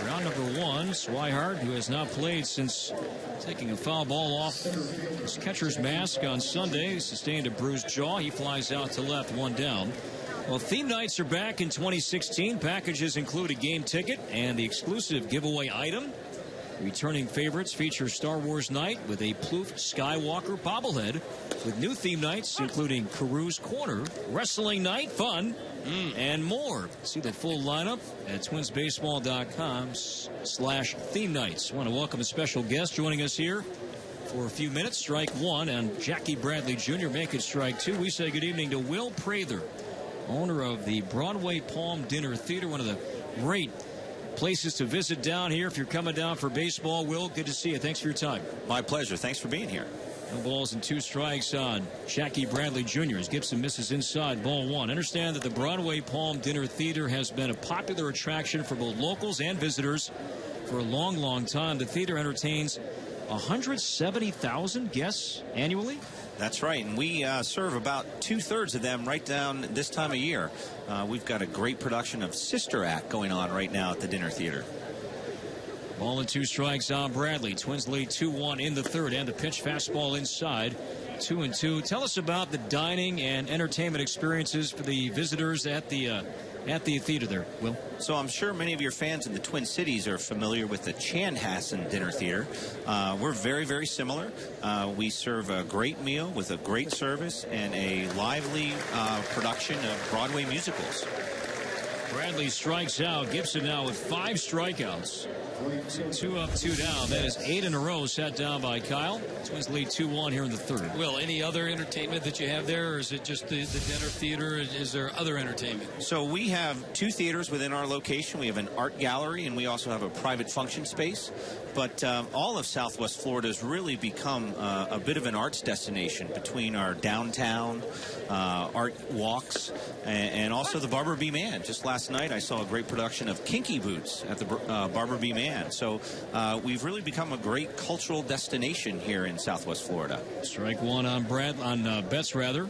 Round number 1, Swihart, who has not played since taking a foul ball off his catcher's mask on Sunday, sustained a bruised jaw. He flies out to left, 1 down. Well, theme nights are back in 2016. Packages include a game ticket and the exclusive giveaway item. Returning favorites feature Star Wars Night with a Plouffe Skywalker bobblehead, with new theme nights including Caru's Corner, Wrestling Night, fun, and more. See the full lineup at twinsbaseball.com/theme nights. I want to welcome a special guest joining us here for a few minutes. Strike 1, and Jackie Bradley Jr. making strike 2. We say good evening to Will Prather, owner of the Broadway Palm Dinner Theater, one of the great places to visit down here if you're coming down for baseball. Will, good to see you. Thanks for your time. My pleasure. Thanks for being here. No balls and 2 strikes on Jackie Bradley Jr. as Gibson misses inside, ball 1. Understand that the Broadway Palm Dinner Theater has been a popular attraction for both locals and visitors for a long, long time. The theater entertains 170,000 guests annually. That's right, and we serve about 2/3 of them right down this time of year. We've got a great production of Sister Act going on right now at the Dinner Theater. Ball and 2 strikes on Bradley. Twins lead 2-1 in the 3rd, and the pitch fastball inside, 2-2. Tell us about the dining and entertainment experiences for the visitors at the theater there, Will. So I'm sure many of your fans in the Twin Cities are familiar with the Chanhassen Dinner Theater. We're very, very similar. We serve a great meal with a great service and a lively production of Broadway musicals. Bradley strikes out. Gibson now with 5 strikeouts. So 2 up, 2 down. That is 8 in a row set down by Kyle. Twins lead 2-1 here in the 3rd. Will, any other entertainment that you have there, or is it just the dinner theater? Is there other entertainment? So we have 2 theaters within our location. We have an art gallery, and we also have a private function space. But all of Southwest Florida has really become a bit of an arts destination between our downtown art walks and also the Barbara B. Mann. Just last night I saw a great production of Kinky Boots at the Barbara B. Mann. So we've really become a great cultural destination here in Southwest Florida. Strike 1 on Betts rather.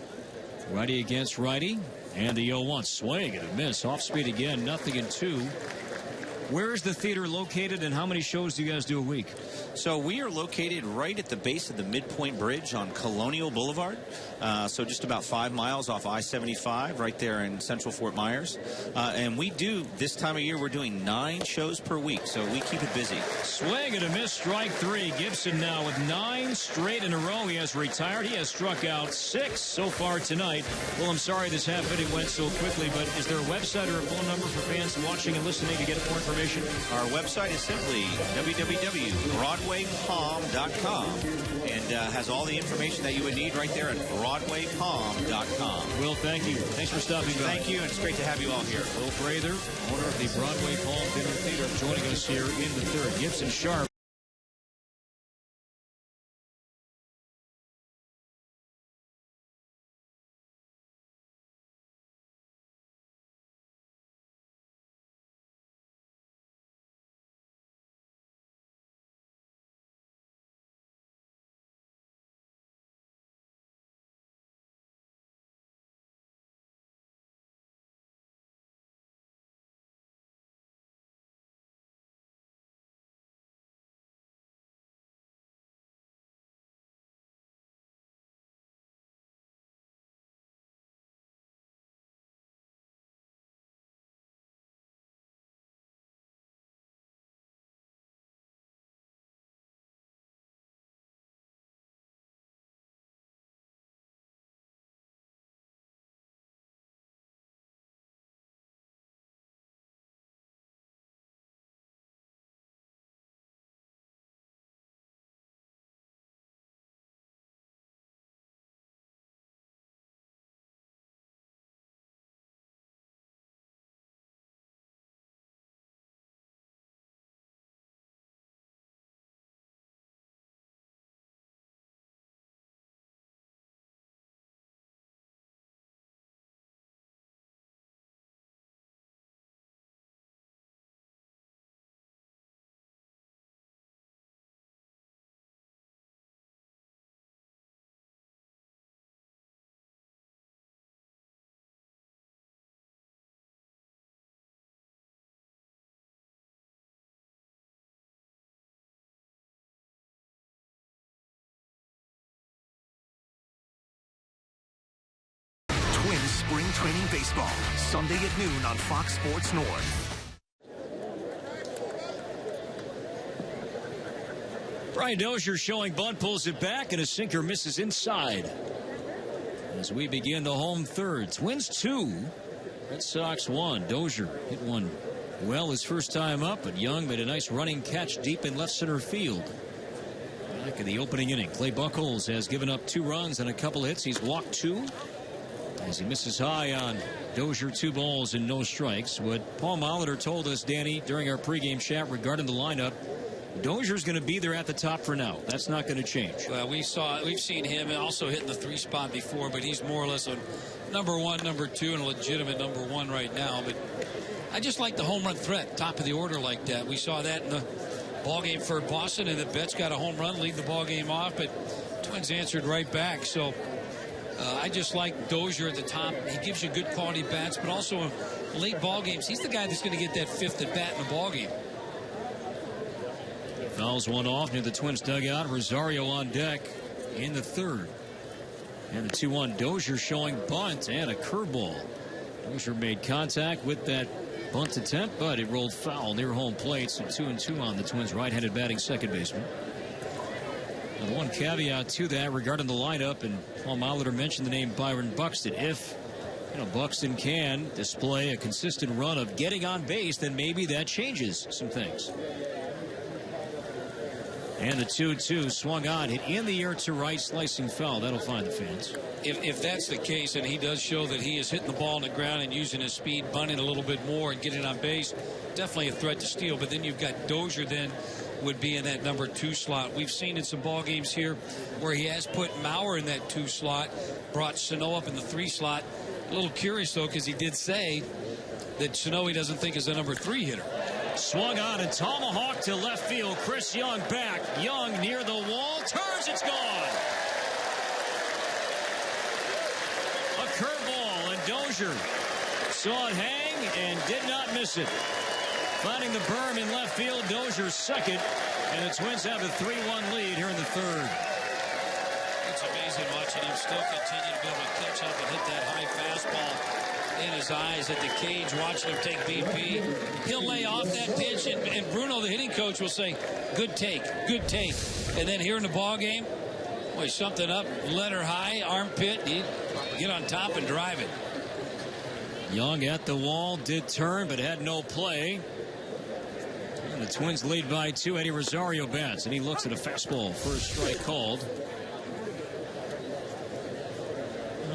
Righty against righty. And the 0-1 swing and a miss. Off speed again. 0-2. Where is the theater located, and how many shows do you guys do a week? So we are located right at the base of the Midpoint Bridge on Colonial Boulevard. So just about 5 miles off I-75 right there in Central Fort Myers. And we do, this time of year, we're doing 9 shows per week. So we keep it busy. Swing and a miss, strike 3. Gibson now with 9 straight in a row. He has retired. He has struck out 6 so far tonight. Well, I'm sorry this half inning went so quickly, but is there a website or a phone number for fans watching and listening to get more information? Our website is simply www.broadwaypalm.com and has all the information that you would need right there at broadwaypalm.com. Will, thank you. Thanks for stopping by. Thank you, and it's great to have you all here. Will Prather, owner of the Broadway Palm Dinner Theater, joining us here in the 3rd. Gibson sharp. Spring training baseball, Sunday at noon on Fox Sports North. Brian Dozier showing bunt, pulls it back, and a sinker misses inside. As we begin the home 3rd. Twins 2, Red Sox 1. Dozier hit one well his first time up, but Young made a nice running catch deep in left center field. Back in the opening inning, Clay Buchholz has given up 2 runs and a couple hits. He's walked 2. As he misses high on Dozier, 2 balls and no strikes. What Paul Molitor told us, Danny, during our pregame chat regarding the lineup, Dozier's going to be there at the top for now. That's not going to change. Well, we've seen him also hitting the 3 spot before, but he's more or less a number 1, number 2, and a legitimate number 1 right now. But I just like the home run threat, top of the order like that. We saw that in the ball game for Boston, and the Betts got a home run, lead the ball game off, but Twins answered right back. So I just like Dozier at the top. He gives you good quality bats, but also in late ball games, he's the guy that's going to get that 5th at bat in the ball game. Fouls one off near the Twins dugout. Rosario on deck in the 3rd. And the 2-1 Dozier showing bunt and a curveball. Dozier made contact with that bunt attempt, but it rolled foul near home plate. So 2-2 on the Twins right-handed batting second baseman. And one caveat to that regarding the lineup, and Paul Molitor mentioned the name Byron Buxton. If Buxton can display a consistent run of getting on base, then maybe that changes some things. And the 2-2 swung on, hit in the air to right, slicing foul. That'll find the fans. If that's the case, and he does show that he is hitting the ball on the ground and using his speed, bunting a little bit more and getting on base, definitely a threat to steal. But then you've got Dozier then would be in that number 2 slot. We've seen in some ball games here where he has put Mauer in that 2 slot, brought Sano up in the 3 slot. A little curious, though, because he did say that Sano he doesn't think is a number 3 hitter. Swung on and tomahawk to left field. Chris Young back. Young near the wall. Turns. It's gone. A curveball, and Dozier saw it hang and did not miss it. Finding the berm in left field. Dozier's second. And the Twins have a 3-1 lead here in the 3rd. It's amazing watching him still continue to be able to catch up and hit that high fastball in his eyes at the cage, watching him take BP. He'll lay off that pitch, and Bruno, the hitting coach, will say, good take, good take. And then here in the ball game, boy, something up, let her high, armpit, he'd get on top and drive it. Young at the wall, did turn, but had no play. And the Twins lead by 2. Eddie Rosario bats, and he looks at a fastball. First strike called.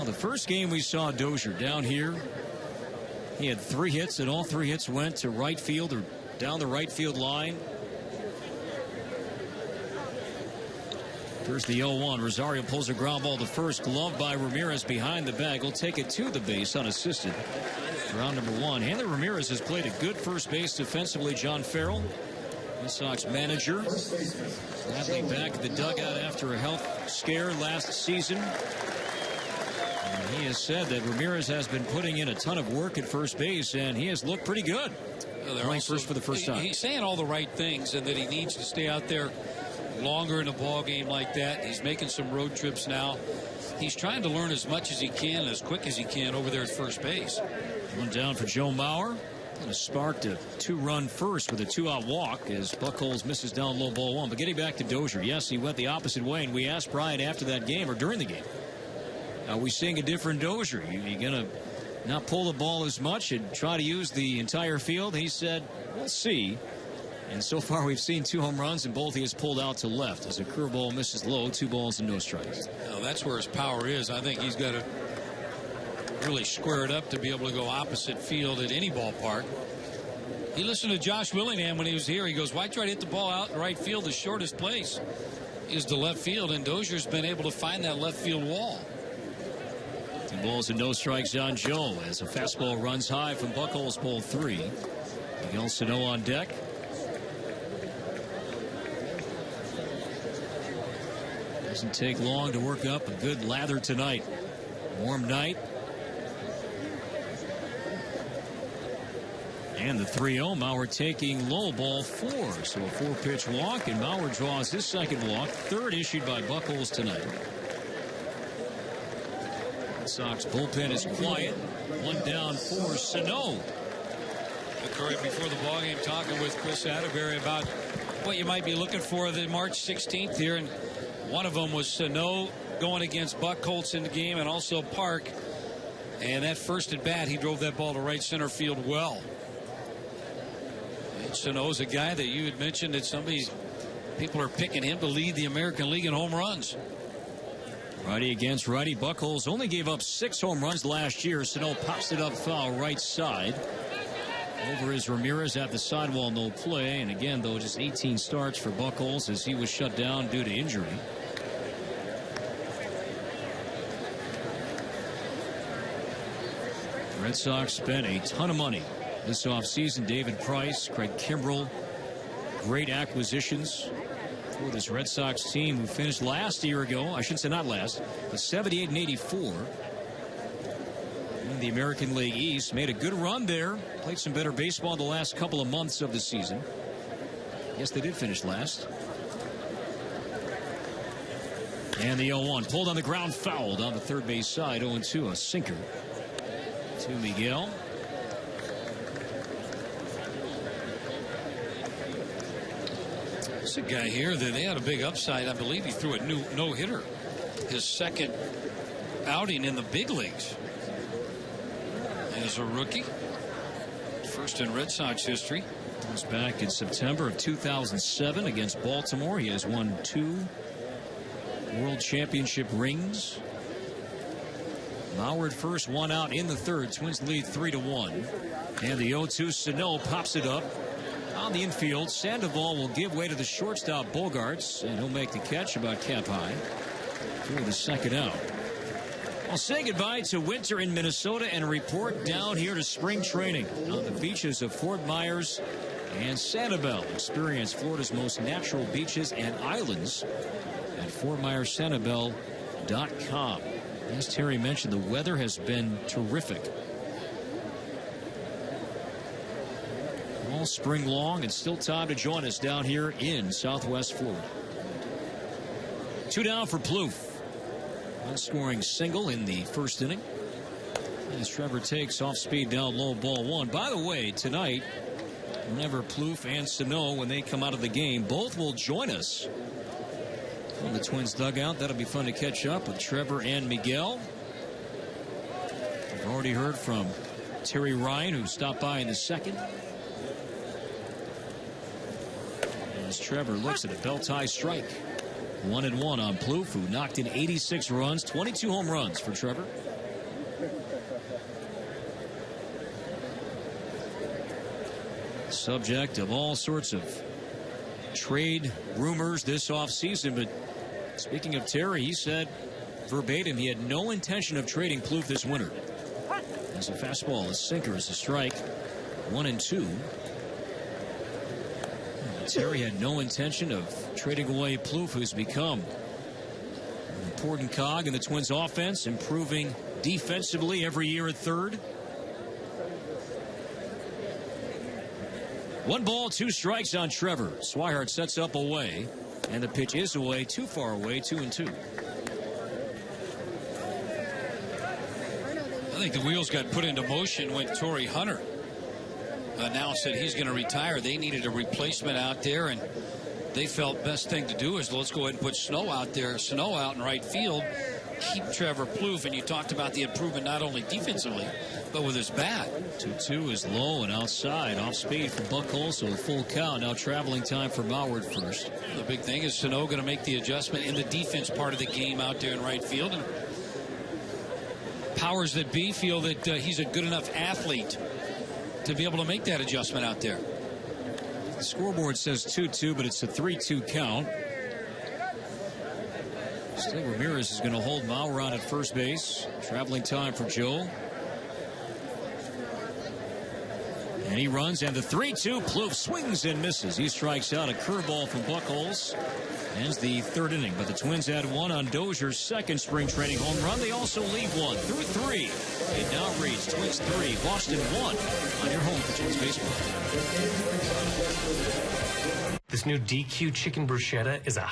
The first game we saw Dozier down here, he had 3 hits, and all 3 hits went to right field or down the right field line. Here's the 0-1. Rosario pulls a ground ball to first. Glove by Ramirez behind the bag. He'll take it to the base unassisted. Round number 1. Hanley Ramirez has played a good first base defensively. John Farrell, Red Sox manager, sadly back at the dugout after a health scare last season. He has said that Ramirez has been putting in a ton of work at first base, and he has looked pretty good. Playing first for the first time. He's saying all the right things, and that he needs to stay out there longer in a ball game like that. He's making some road trips now. He's trying to learn as much as he can and as quick as he can over there at first base. One down for Joe Mauer. And sparked a 2-run first with a 2-out walk as Buchholz misses down low ball 1. But getting back to Dozier, yes, he went the opposite way, and we asked Brian after that game or during the game, are we seeing a different Dozier? You going to not pull the ball as much and try to use the entire field? He said, we'll see. And so far we've seen 2 home runs, and both he has pulled out to left as a curveball misses low. 2 balls and no strikes. Well, that's where his power is. I think he's got to really square it up to be able to go opposite field at any ballpark. He listened to Josh Willingham when he was here. He goes, why try to hit the ball out in right field? The shortest place is the left field, and Dozier's been able to find that left field wall. 2 balls and no strikes on Joe as a fastball runs high from Buchholz, ball 3. Miguel Sano on deck. Doesn't take long to work up a good lather tonight. Warm night. And the 3-0, Mauer taking low, ball 4. So a 4-pitch walk, and Mauer draws his second walk, 3rd issued by Buchholz tonight. Sox bullpen is quiet. 1 down for Sano. Curry, before the ballgame, talking with Chris Atterbury about what you might be looking for the March 16th here, and one of them was Sano going against Buchholz in the game, and also Park. And that first at bat, he drove that ball to right center field well. And Sano's a guy that you had mentioned that people are picking him to lead the American League in home runs. Righty against righty. Buchholz only gave up 6 home runs last year. Sano pops it up foul right side. Over is Ramirez at the sidewall, no play. And again, though, just 18 starts for Buchholz as he was shut down due to injury. Red Sox spent a ton of money this offseason. David Price, Craig Kimbrell, great acquisitions for this Red Sox team who finished last year ago. I shouldn't say not last, but 78 and 84 in the American League East. Made a good run there. Played some better baseball the last couple of months of the season. Yes, they did finish last. And the 0-1 pulled on the ground, fouled on the third base side. 0-2, a sinker to Miguel. There's a guy here that they had a big upside. I believe he threw a no-hitter. His second outing in the big leagues. As a rookie. First in Red Sox history. It was back in September of 2007 against Baltimore. He has won 2 World Championship rings. Mauer first, 1 out in the third. Twins lead 3-1. And the 0-2 Sano pops it up on the infield. Sandoval will give way to the shortstop Bogarts, and he'll make the catch about cap high for the second out. I'll say goodbye to winter in Minnesota and report down here to spring training on the beaches of Fort Myers and Sanibel. Experience Florida's most natural beaches and islands at FortMyersSanibel.com. As Terry mentioned, the weather has been terrific all spring long, and still time to join us down here in Southwest Florida. 2 down for Plouffe. Unscoring single in the first inning as Trevor takes off speed down low, ball 1. By the way, tonight, whenever Plouffe and Sano, when they come out of the game, both will join us on the Twins dugout. That'll be fun to catch up with Trevor and Miguel. We've already heard from Terry Ryan, who stopped by in the second. As Trevor looks at a belt-high strike. 1-1 on Plouffe, who knocked in 86 runs, 22 home runs for Trevor. Subject of all sorts of trade rumors this offseason, but speaking of Terry, he said verbatim he had no intention of trading Plouffe this winter. As a fastball, a sinker is a strike. 1-2. Terry had no intention of trading away Plouffe, who's become an important cog in the Twins offense, improving defensively every year at third. 1 ball, 2 strikes on Trevor. Swihart sets up away, and the pitch is away, too far away, 2-2. I think the wheels got put into motion when Torrey Hunter announced that he's going to retire. They needed a replacement out there, and they felt best thing to do is let's go ahead and put Sano out there. Sano out in right field. Keep Trevor Plouffe, and you talked about the improvement not only defensively, but with his bat. 2-2 is low and outside. Off speed for Buchholz, so a full count. Now traveling time for Mauer first. The big thing is Sano going to make the adjustment in the defense part of the game out there in right field. And powers that be feel that he's a good enough athlete to be able to make that adjustment out there. The scoreboard says 2-2, but it's a 3-2 count. Still, Ramirez is going to hold Mauer on at first base. Traveling time for Joe. And he runs, and the 3-2, Plouffe swings and misses. He strikes out. A curveball from Buchholz. Ends the third inning, but the Twins had 1 on Dozier's second spring training home run. They also leave 1 through 3. It now reads Twins 3, Boston 1 on your home for Twins baseball. This new DQ chicken bruschetta is a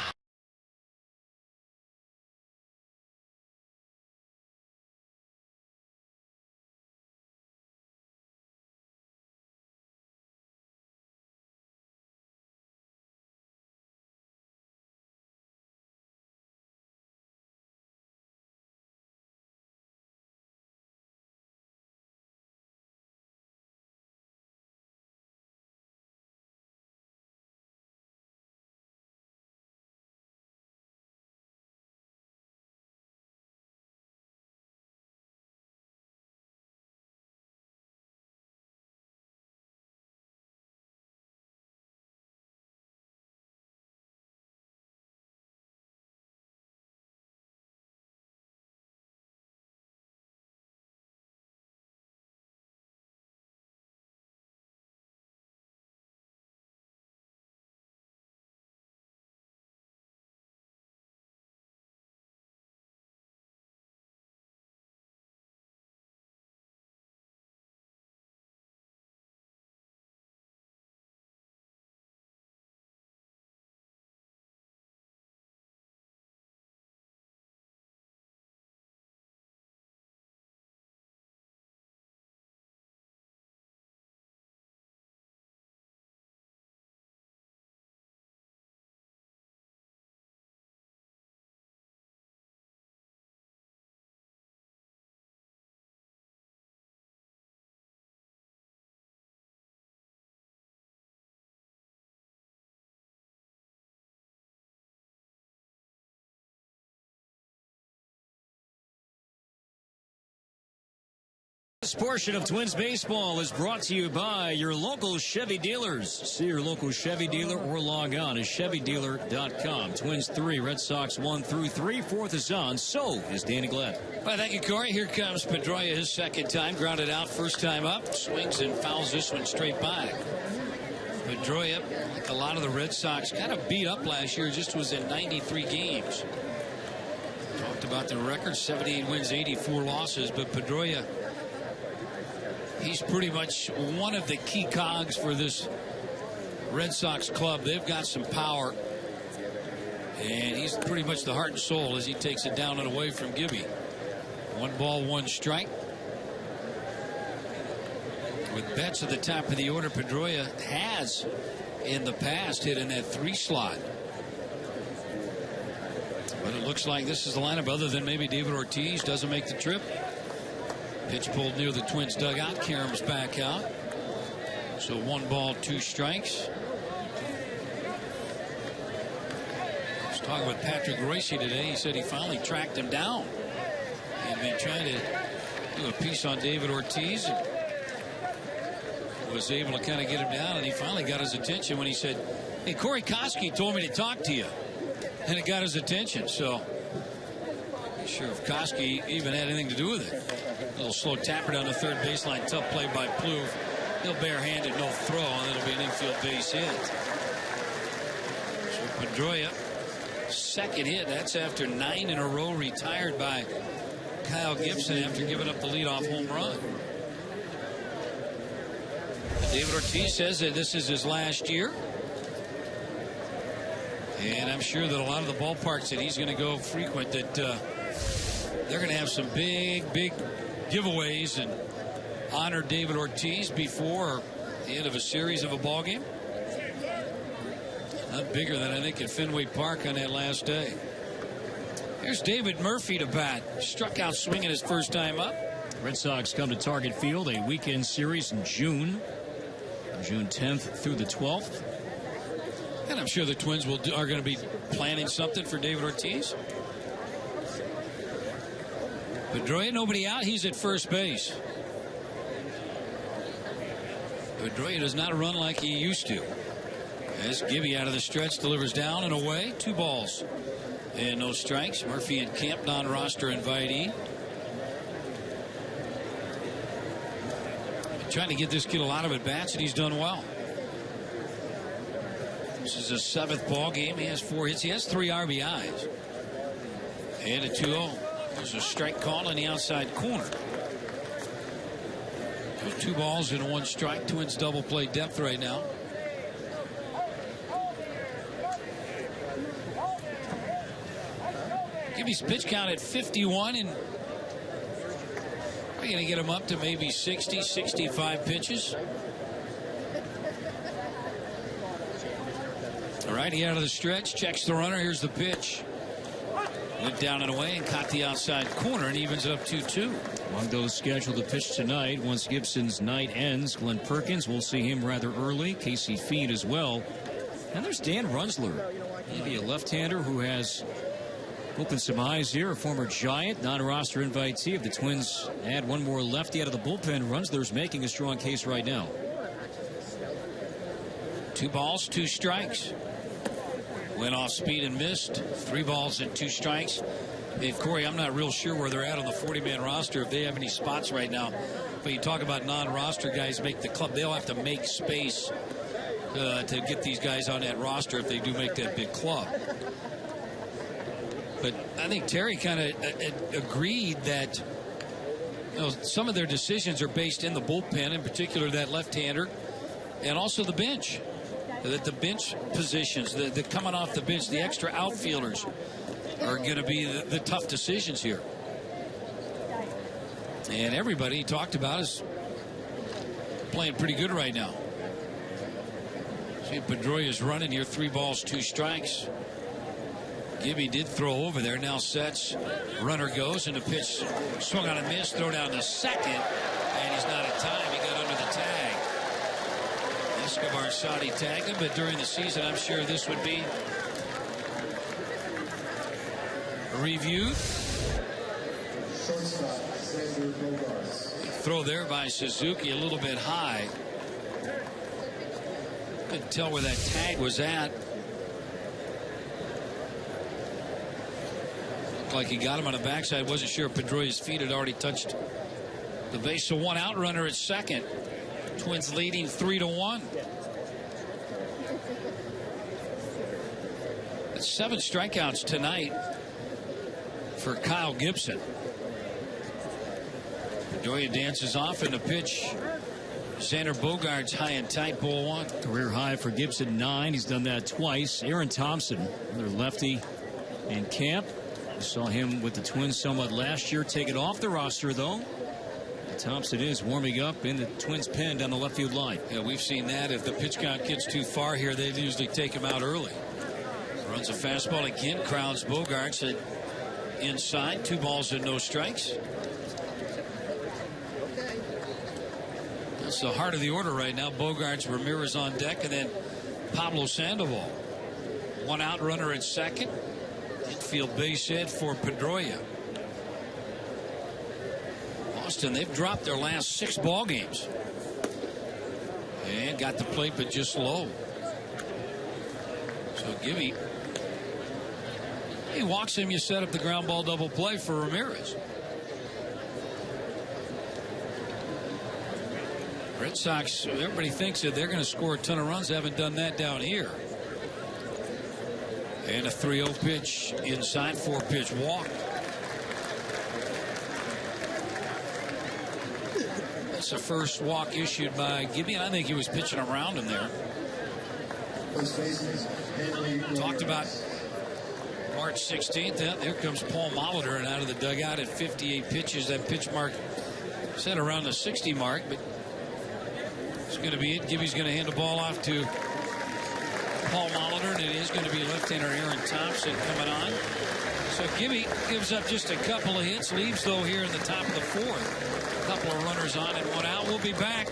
This portion of Twins baseball is brought to you by your local Chevy dealers. See your local Chevy dealer or log on to ChevyDealer.com. Twins 3, Red Sox 1-3. Fourth is on. So is Danny Glad. Well, thank you, Corey. Here comes Pedroia, his second time. Grounded out, first time up. Swings and fouls this one straight by. Pedroia, like a lot of the Red Sox, kind of beat up last year. Just was in 93 games. Talked about the record, 78 wins, 84 losses. But Pedroia, he's pretty much one of the key cogs for this Red Sox club. They've got some power. And he's pretty much the heart and soul as he takes it down and away from Gibby. 1 ball, 1 strike. With Betts at the top of the order, Pedroia has in the past hit in that 3 slot. But it looks like this is the lineup, other than maybe David Ortiz doesn't make the trip. Pitch pulled near the Twins dugout. Karam's back out. So 1 ball, 2 strikes. I was talking with Patrick Royce today. He said he finally tracked him down. He'd been trying to do a piece on David Ortiz and was able to kind of get him down, and he finally got his attention when he said, "Hey, Corey Koski told me to talk to you," and it got his attention. So not sure if Koski even had anything to do with it. A little slow tapper down the third baseline. Tough play by Plouffe. He'll barehanded, no throw, and it'll be an infield base hit. So Pedroia, second hit. That's after 9 in a row, retired by Kyle Gibson after giving up the leadoff home run. David Ortiz says that this is his last year. And I'm sure that a lot of the ballparks that he's going to go frequent, that they're going to have some big giveaways and honor David Ortiz before the end of a series of a ball game. Not bigger than I think at Fenway Park on that last day. Here's David Murphy to bat. Struck out swinging his first time up. Red Sox come to Target Field, a weekend series in June 10th through the 12th. And I'm sure the Twins are going to be planning something for David Ortiz. Pedroia, nobody out. He's at first base. Pedroia does not run like he used to. As Gibby out of the stretch delivers down and away. 2 balls and no strikes. Murphy and Camp, non-roster invitee. Trying to get this kid a lot of at-bats, and he's done well. This is his 7th ball game. He has 4 hits. He has 3 RBIs. And a 2-0. There's a strike call in the outside corner. So 2 balls and 1 strike. Twins double play depth right now. Gibby's pitch count at 51, and we're going to get him up to maybe 60, 65 pitches. All right, he out of the stretch, checks the runner. Here's the pitch. Went down and away and caught the outside corner and evens it up 2-2. Among those scheduled to pitch tonight, once Gibson's night ends, Glenn Perkins, we'll see him rather early. Casey Feed as well. And there's Dan Runsler, maybe a left-hander who has opened some eyes here. A former Giant, non-roster invitee. If the Twins add 1 more lefty out of the bullpen, Runsler's making a strong case right now. 2 balls, 2 strikes. Went off speed and missed. 3 balls and 2 strikes. Hey, Corey, I'm not real sure where they're at on the 40-man roster, if they have any spots right now. But you talk about non-roster guys make the club. They'll have to make space to get these guys on that roster if they do make that big club. But I think Terry kind of agreed that some of their decisions are based in the bullpen, in particular that left-hander, and also the bench. That the bench positions, the coming off the bench, the extra outfielders are going to be the tough decisions here. And everybody he talked about is playing pretty good right now. See, Pedroia's running here, 3 balls, 2 strikes. Gibby did throw over there, now sets. Runner goes, and the pitch swung on a miss, throw down to second, and he's not in time. He got under the tag. Escobar Sadi tagged him, but during the season, I'm sure this would be reviewed. Throw there by Suzuki a little bit high. Couldn't tell where that tag was at. Looked like he got him on the backside. Wasn't sure if Pedroia's feet had already touched the base. So one out runner at second. Twins leading 3-1. That's 7 strikeouts tonight for Kyle Gibson. Pedroia dances off in the pitch. Xander Bogaerts high and tight, ball 1. Career high for Gibson, 9. He's done that twice. Aaron Thompson, another lefty in camp. We saw him with the Twins somewhat last year. Take it off the roster, though. Thompson is warming up in the Twins' pen down the left field line. Yeah, we've seen that. If the pitch count gets too far here, they usually take him out early. Runs a fastball again. Crowds Bogaerts at inside. 2 balls and no strikes. That's the heart of the order right now. Bogaerts, Ramirez on deck, and then Pablo Sandoval. 1 out runner at second. Infield base hit for Pedroia. Boston, they've dropped their last 6 ball games. And got the plate, but just low. So Gibby. He walks him. You set up the ground ball double play for Ramirez. Red Sox, everybody thinks that they're going to score a ton of runs. They haven't done that down here. And a 3-0 pitch inside, 4-pitch walk. That's the first walk issued by Gibby, and I think he was pitching around him there. Talked about March 16th. There comes Paul Molitor, and out of the dugout at 58 pitches. That pitch mark set around the 60 mark, but it's going to be it. Gibby's going to hand the ball off to Paul Molitor, and it is going to be left-hander Aaron Thompson coming on. So Gibby gives up just a couple of hits, leaves though here in the top of the 4th. A couple of runners on and 1 out. We'll be back.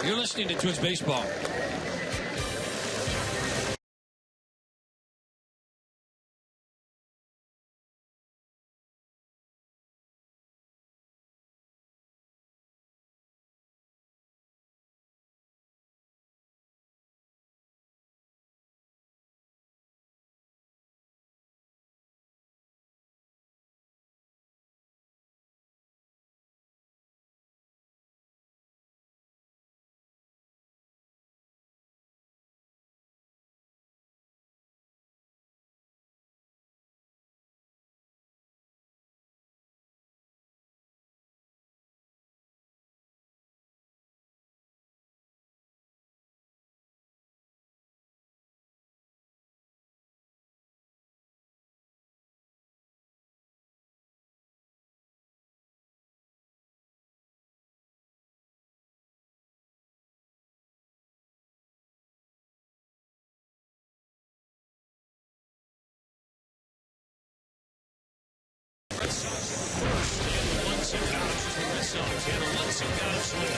You're listening to Twins Baseball.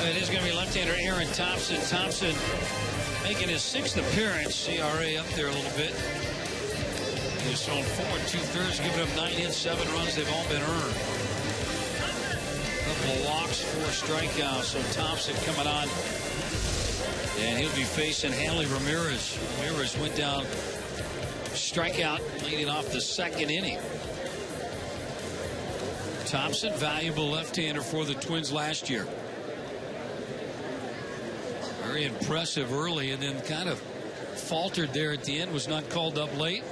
It is going to be left-hander Aaron Thompson. Thompson making his 6th appearance. CRA up there a little bit. He was thrown 4 2/3, giving up 9 hits, 7 runs. They've all been earned. A couple of walks, 4 strikeouts. So Thompson coming on. And he'll be facing Hanley Ramirez. Ramirez went down strikeout leading off the 2nd inning. Thompson, valuable left-hander for the Twins last year. Very impressive early, and then kind of faltered there at the end. Was not called up late.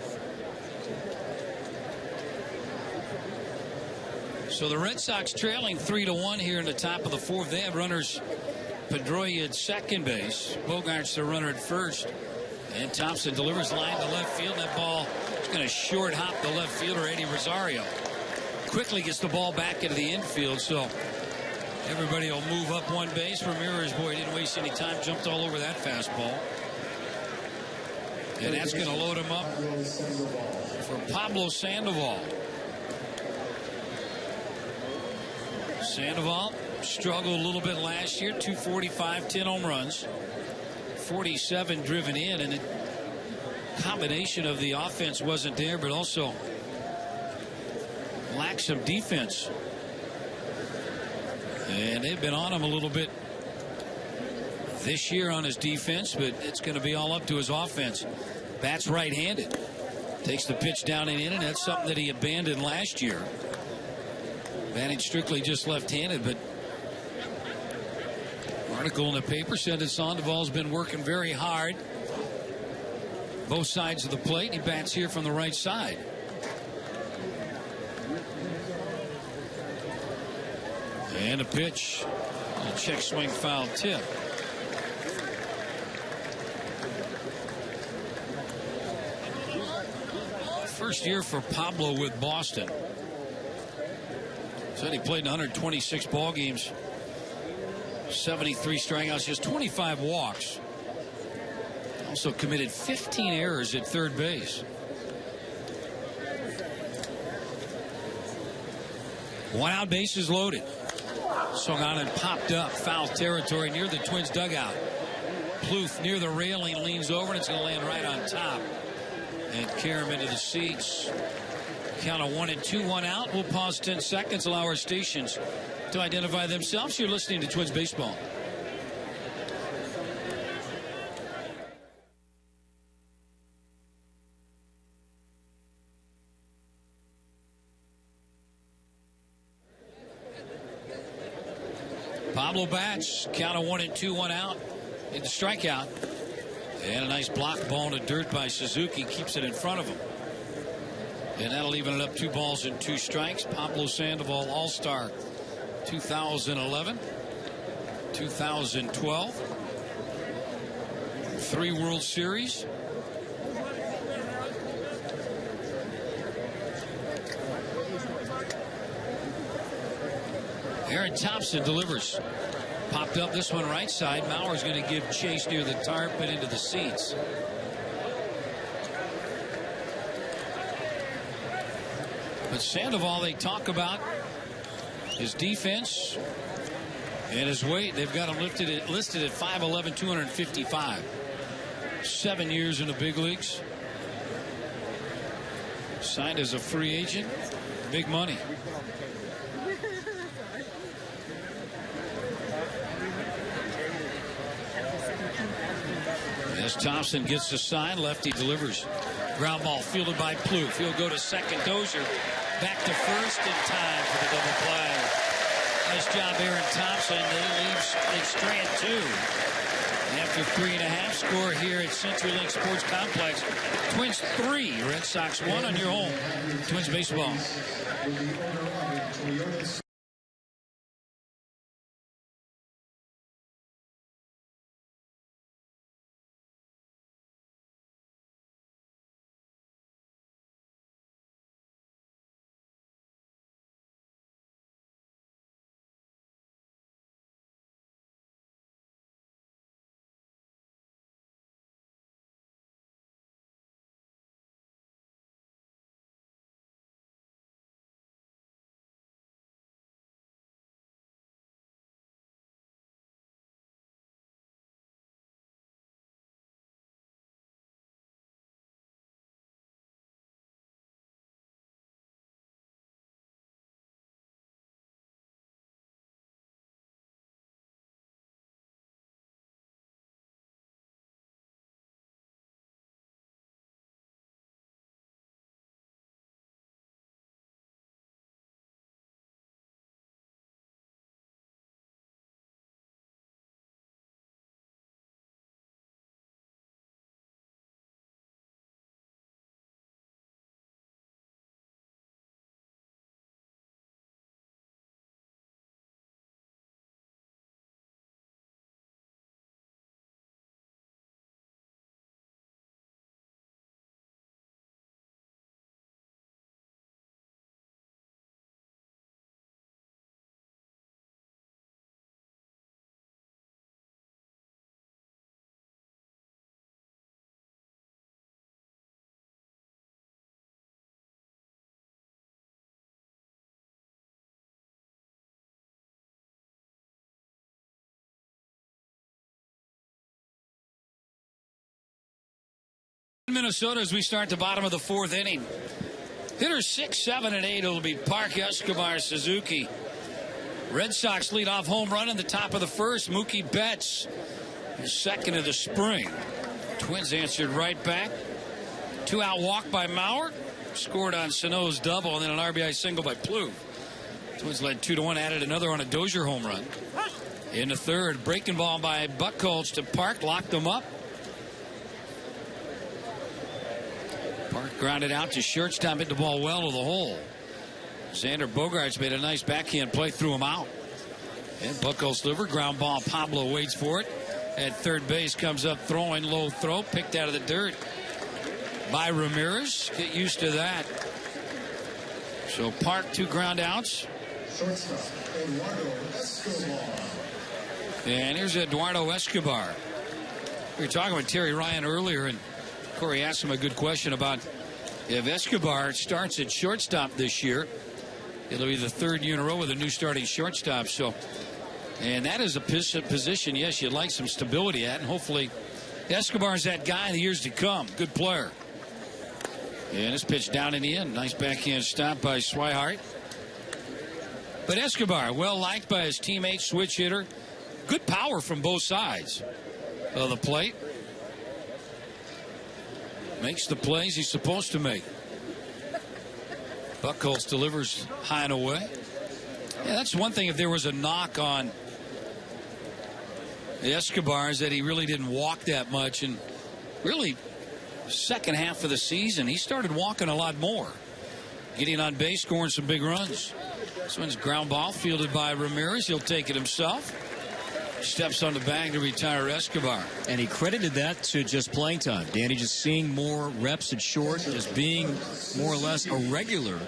So the Red Sox trailing 3-1 here in the top of the 4th. They have runners Pedroia at second base. Bogaerts the runner at first. And Thompson delivers line to left field. That ball is going to short hop the left fielder, Eddie Rosario. Quickly gets the ball back into the infield, so everybody will move up 1 base. Ramirez, boy, didn't waste any time, jumped all over that fastball. And that's going to load him up for Pablo Sandoval. Sandoval struggled a little bit last year, 245, 10 home runs, 47 driven in, and the combination of the offense wasn't there, but also lacked some defense. And they've been on him a little bit this year on his defense, but it's going to be all up to his offense. Bats right-handed. Takes the pitch down and in, and that's something that he abandoned last year. Batting strictly just left-handed, but article in the paper said that Sandoval's been working very hard both sides of the plate. He bats here from the right side. And a pitch. A check swing foul tip. First year for Pablo with Boston. Said he played in 126 ball games, 73 strikeouts, just 25 walks. Also committed 15 errors at third base. One out, bases loaded. Swung on and popped up. Foul territory near the Twins dugout. Plouffe near the railing, leans over, and it's going to land right on top. And carry him into the seats. Count of 1-2, 1 out. We'll pause 10 seconds, allow our stations to identify themselves. You're listening to Twins Baseball. Pablo bats. Count of 1-2, 1 out. Need the strikeout. And a nice block ball to dirt by Suzuki. Keeps it in front of him. And that'll even it up 2 balls and 2 strikes. Pablo Sandoval, All-Star 2011, 2012, 3 World Series. Aaron Thompson delivers. Popped up this one right side. Mauer's going to give chase near the tarp and into the seats. But Sandoval, they talk about his defense and his weight. They've got him listed at 5'11", 255. 7 years in the big leagues. Signed as a free agent. Big money. As Thompson gets the sign, lefty delivers. Ground ball fielded by Plouffe. He'll go to second. Dozier back to first in time for the double play. Nice job, Aaron Thompson. They strand 2. After 3.5, score here at CenturyLink Sports Complex. Twins 3, Red Sox 1 on your home. Twins Baseball. Minnesota as we start the bottom of the 4th inning. Hitters 6, 7, and 8 will be Park, Escobar, Suzuki. Red Sox lead off home run in the top of the first. Mookie Betts, his second of the spring. Twins answered right back. 2-out walk by Mauer. Scored on Sano's double, and then an RBI single by Plouffe. Twins led 2-1, added another on a Dozier home run. In the third, breaking ball by Buchholz to Park, locked them up. Park grounded out to shortstop, hit the ball well to the hole. Xander Bogaerts made a nice backhand play, threw him out. And Buchholz deliver, ground ball. Pablo waits for it. At third base, comes up throwing, low throw, picked out of the dirt by Ramirez. Get used to that. So Park, 2 ground outs. And here's Eduardo Escobar. We were talking with Terry Ryan earlier, and Corey asked him a good question about if Escobar starts at shortstop this year, it'll be the 3rd year in a row with a new starting shortstop. So, and that is a position, yes, you'd like some stability at, and hopefully Escobar's that guy in the years to come. Good player. And this pitch down in the end. Nice backhand stop by Swihart. But Escobar, well liked by his teammates, switch hitter. Good power from both sides of the plate. Makes the plays he's supposed to make. Buchholz delivers high and away. Yeah, that's one thing. If there was a knock on Escobar, is that he really didn't walk that much. And really, second half of the season, he started walking a lot more. Getting on base, scoring some big runs. This one's ground ball fielded by Ramirez. He'll take it himself. Steps on the bag to retire Escobar. And he credited that to just playing time. Danny just seeing more reps at short, just being more or less a regular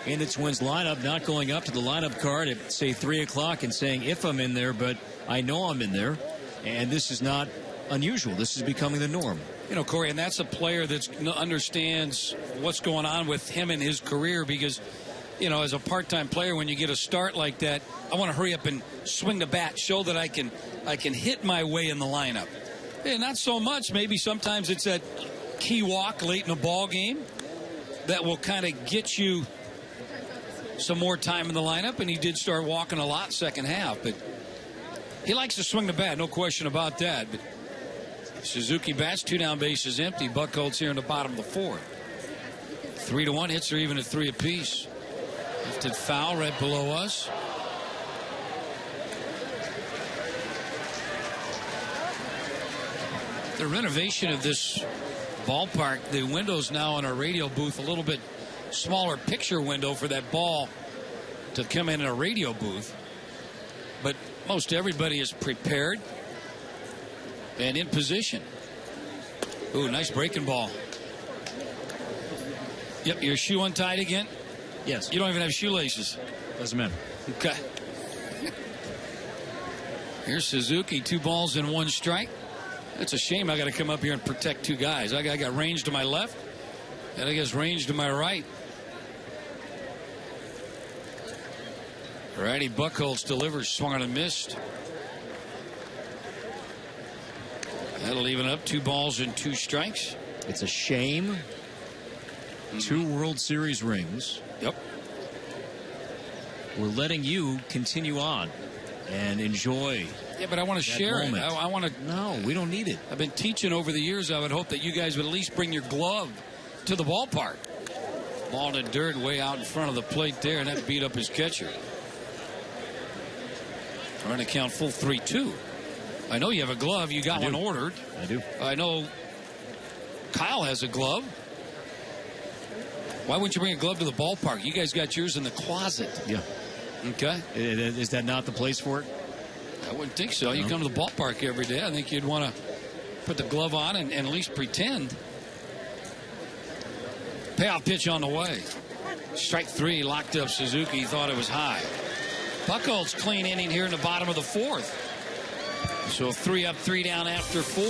in the Twins lineup, not going up to the lineup card at, say, 3 o'clock and saying, if I'm in there, but I know I'm in there. And this is not unusual. This is becoming the norm. You know, Corey, and that's a player that understands what's going on with him in his career because, you know, as a part-time player, when you get a start like that, I want to hurry up and swing the bat, show that I can hit my way in the lineup. And not so much. Maybe sometimes it's that key walk late in a ball game that will kind of get you some more time in the lineup. And he did start walking a lot second half, but he likes to swing the bat, no question about that. But Suzuki bats, 2 down, bases empty. Buchholz here in the bottom of the 4th. 3-1, hits are even at 3 apiece. Lifted foul right below us. The renovation of this ballpark, the windows now in our radio booth, a little bit smaller picture window for that ball to come in a radio booth. But most everybody is prepared and in position. Ooh, nice breaking ball. Yep, your shoe untied again? Yes. You don't even have shoelaces. Doesn't matter. Okay. Here's Suzuki, 2 balls and 1 strike. It's a shame I got to come up here and protect 2 guys. I got range to my left, and I guess range to my right. Righty Buchholz delivers, swung on and missed. That'll even up, 2 balls and 2 strikes. It's a shame. 2 World Series rings. Yep. We're letting you continue on and enjoy. Yeah, but I want to share moment. it. I want to. No, we don't need it. I've been teaching over the years. I would hope that you guys would at least bring your glove to the ballpark. Ball to dirt way out in front of the plate there, and that beat up his catcher. Trying to count full 3-2. I know you have a glove. You got one ordered. I do. I know Kyle has a glove. Why wouldn't you bring a glove to the ballpark? You guys got yours in the closet. Yeah. Okay. Is that not the place for it? I wouldn't think so. You come to the ballpark every day. I think you'd want to put the glove on and at least pretend. Payoff pitch on the way. Strike 3, locked up Suzuki. Thought it was high. Buchholz clean inning here in the bottom of the 4th. So 3 up, 3 down after 4.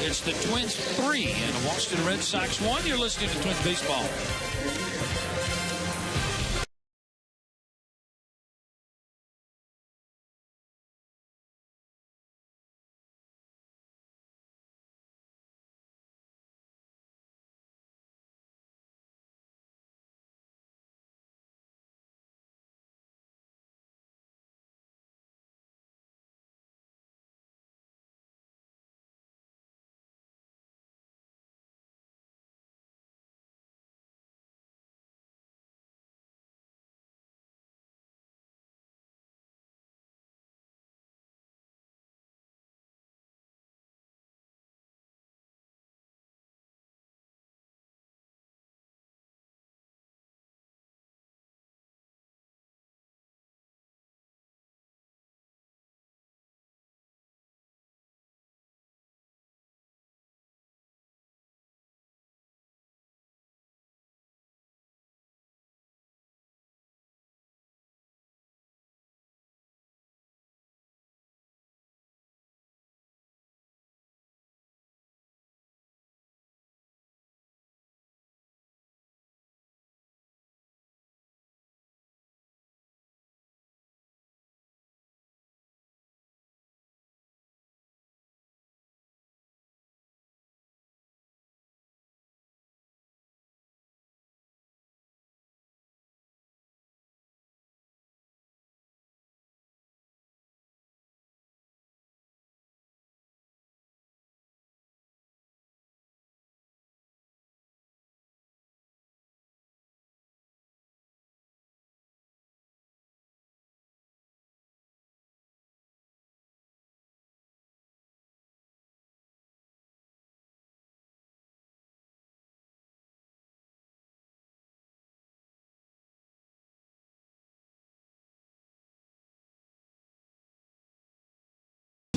It's the Twins 3 and the Boston Red Sox 1. You're listening to Twins Baseball.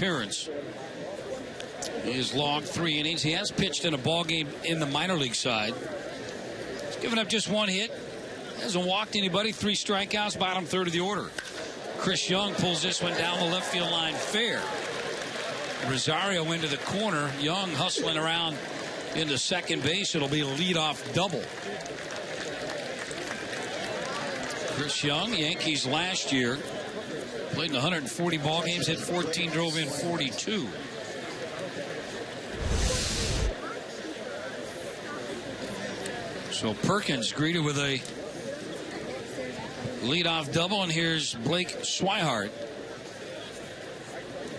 appearance. He has logged 3 innings. He has pitched in a ball game in the minor league side. He's given up just 1 hit. Hasn't walked anybody. 3 strikeouts, bottom third of the order. Chris Young pulls this one down the left field line fair. Rosario into the corner. Young hustling around into second base. It'll be a leadoff double. Chris Young, Yankees last year, played in 140 ball games, hit 14, drove in 42. So Perkins greeted with a leadoff double, and here's Blake Swihart.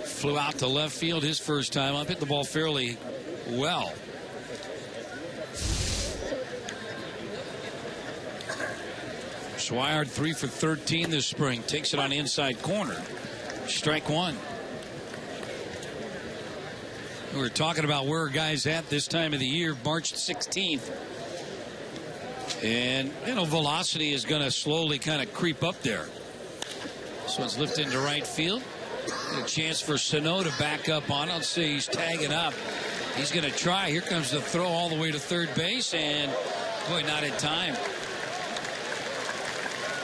Flew out to left field his first time up, hit the ball fairly well. Swihart 3 for 13 this spring. Takes it on the inside corner. Strike 1. We were talking about where guys at this time of the year, March 16th. And, you know, velocity is going to slowly kind of creep up there. So it's lifted into right field. A chance for Sano to back up on it. Let's see, he's tagging up. He's going to try. Here comes the throw all the way to third base, and boy, not in time.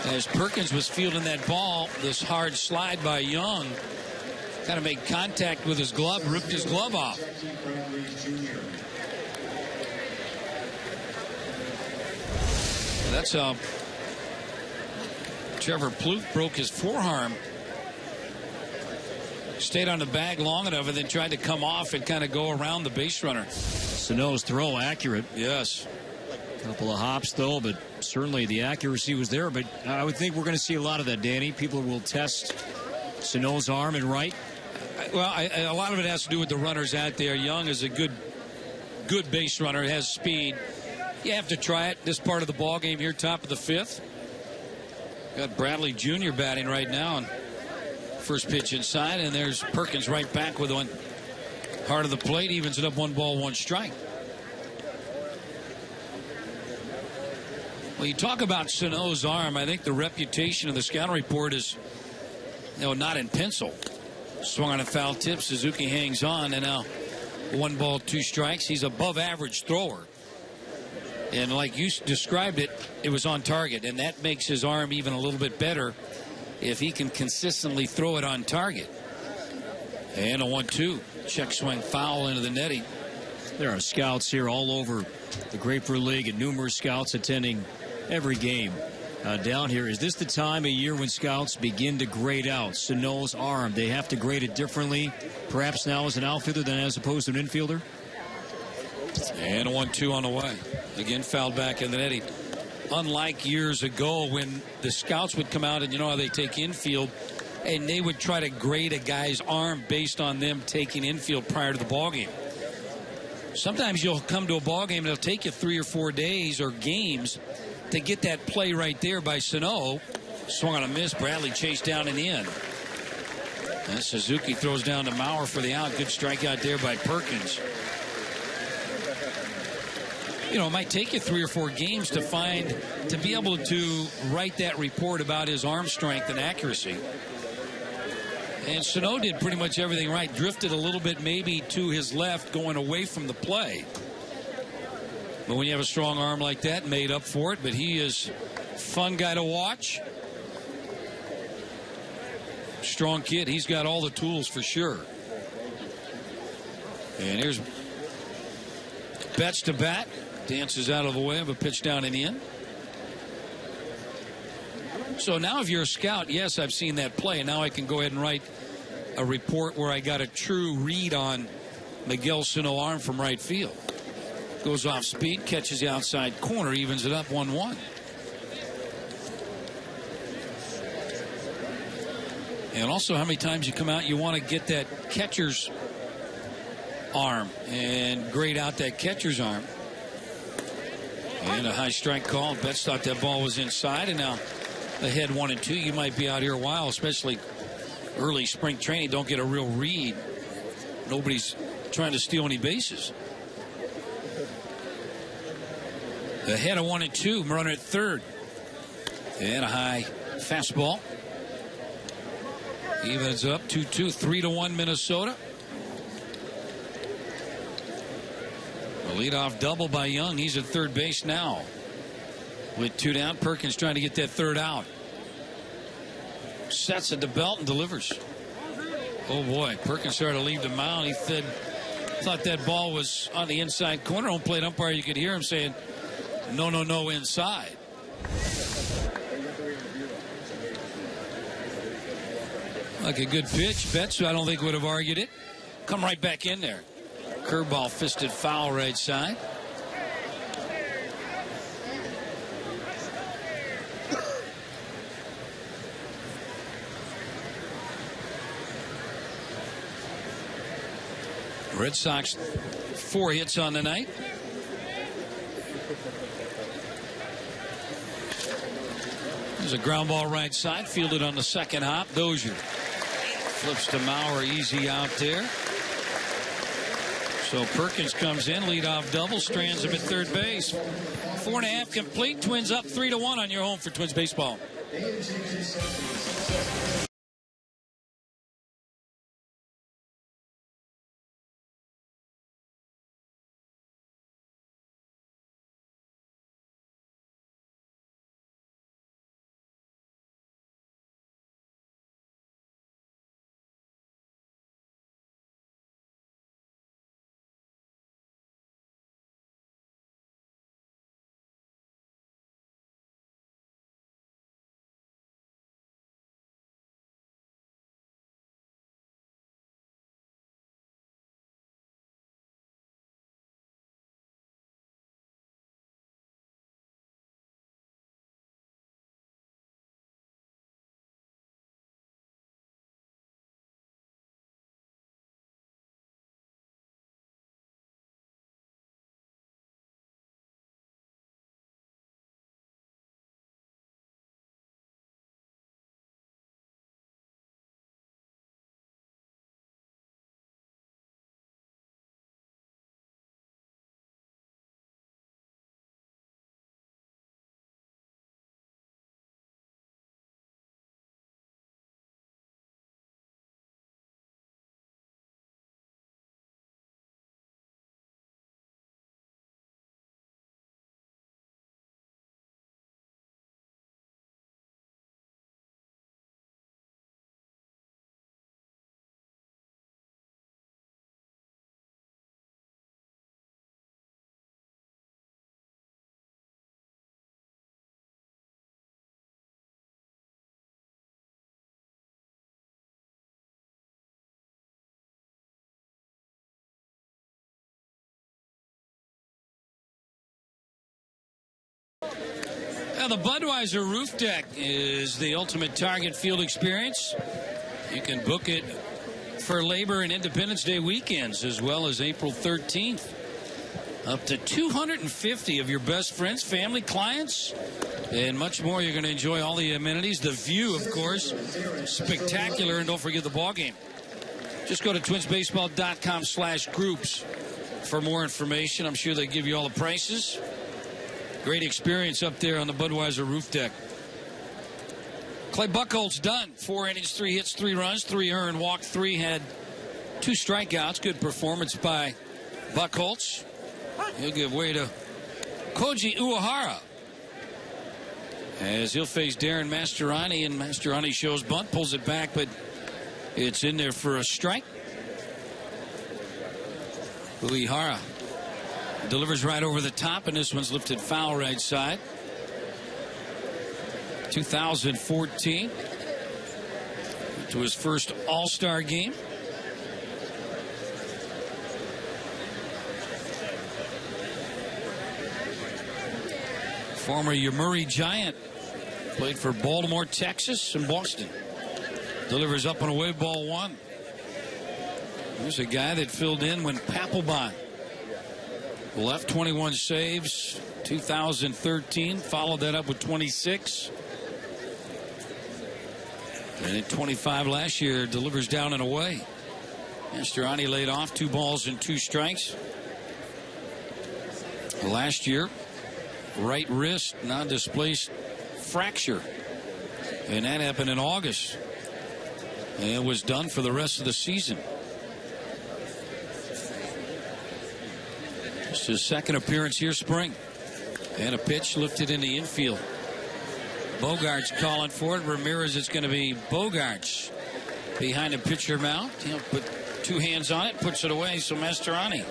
As Perkins was fielding that ball, this hard slide by Young kind of made contact with his glove, ripped his glove off. That's Trevor Plouffe broke his forearm. Stayed on the bag long enough and then tried to come off and kind of go around the base runner. Sano's throw accurate. Yes. Couple of hops, though, but certainly the accuracy was there. But I would think we're going to see a lot of that, Danny. People will test Sano's arm and right. Well, a lot of it has to do with the runners out there. Young is a good base runner, has speed. You have to try it. This part of the ball game here, top of the 5th. Got Bradley Jr. batting right now. And first pitch inside, and there's Perkins right back with one. Heart of the plate, evens it up 1 ball, 1 strike. Well, you talk about Sano's arm. I think the reputation of the scouting report is, not in pencil. Swung on a foul tip. Suzuki hangs on, and now 1 ball, 2 strikes. He's above average thrower. And like you described it, it was on target, and that makes his arm even a little bit better if he can consistently throw it on target. And a 1-2. Check swing foul into the netting. There are scouts here all over the Grapefruit League and numerous scouts attending every game down here. Is this the time of year when scouts begin to grade out Sano's arm? They have to grade it differently, perhaps now as an outfielder than as opposed to an infielder? And a 1-2 on the way. Again, fouled back in the netting. Unlike years ago when the scouts would come out and you know how they take infield, and they would try to grade a guy's arm based on them taking infield prior to the ball game. Sometimes you'll come to a ball game and it'll take you 3 or 4 days or games to get that play right there by Sano. Swung on a miss. Bradley chased down and in. And Suzuki throws down to Maurer for the out. Good strikeout there by Perkins. It might take you 3 or 4 games to be able to write that report about his arm strength and accuracy. And Sano did pretty much everything right. Drifted a little bit maybe to his left going away from the play. But when you have a strong arm like that, made up for it. But he is a fun guy to watch. Strong kid. He's got all the tools for sure. And here's Betts to bat. Dances out of the way of a pitch down and in. So now if you're a scout, yes, I've seen that play. And now I can go ahead and write a report where I got a true read on Miguel Sano arm from right field. Goes off speed, catches the outside corner, evens it up 1-1. And also how many times you come out, you want to get that catcher's arm and grade out that catcher's arm. And a high strike call. Betts thought that ball was inside, and now ahead 1-2. You might be out here a while, especially early spring training. Don't get a real read. Nobody's trying to steal any bases. Ahead of 1-2. Runner at third. And a high fastball. Evens up 2-2, 3-1 Minnesota. A leadoff double by Young. He's at third base now. With 2 down, Perkins trying to get that third out. Sets at the belt and delivers. Oh boy, Perkins started to leave the mound. He thought that ball was on the inside corner. Home plate umpire, you could hear him saying, no, no, no, inside. Like a good pitch. Betts, I don't think would have argued it. Come right back in there. Curveball fisted foul right side. Red Sox 4 hits on the night. There's a ground ball right side, fielded on the second hop. Dozier flips to Maurer, easy out there. So Perkins comes in, leadoff double, strands him at third base. 4.5 complete. Twins up 3-1 on your home for Twins baseball. Now, the Budweiser roof deck is the ultimate Target Field experience. You can book it for Labor and Independence Day weekends, as well as April 13th. Up to 250 of your best friends, family, clients, and much more. You're going to enjoy all the amenities. The view, of course, spectacular. And don't forget the ball game. Just go to twinsbaseball.com/groups for more information. I'm sure they give you all the prices. Great experience up there on the Budweiser roof deck. Clay Buchholz done. 4 innings, 3 hits, 3 runs, 3 earned, walked 3, had 2 strikeouts. Good performance by Buchholz. He'll give way to Koji Uehara as he'll face Darren Mastroianni, and Mastroianni shows bunt, pulls it back, but it's in there for a strike. Uehara delivers right over the top, and this one's lifted foul right side. 2014 to his first All-Star game. Former Yomiuri Giant, played for Baltimore, Texas, and Boston. Delivers up and away, ball 1. Here's a guy that filled in when Papelbon left. 21 saves, 2013. Followed that up with 26. And at 25 last year, delivers down and away. Mastroianni laid off 2 balls and 2 strikes. Last year, right wrist non-displaced fracture. And that happened in August. and was done for the rest of the season. It's his second appearance here spring. And a pitch lifted in the infield. Bogarts calling for it. Ramirez, it's going to be Bogarts behind the pitcher mound. He'll put two hands on it, puts it away. So Mastroianni.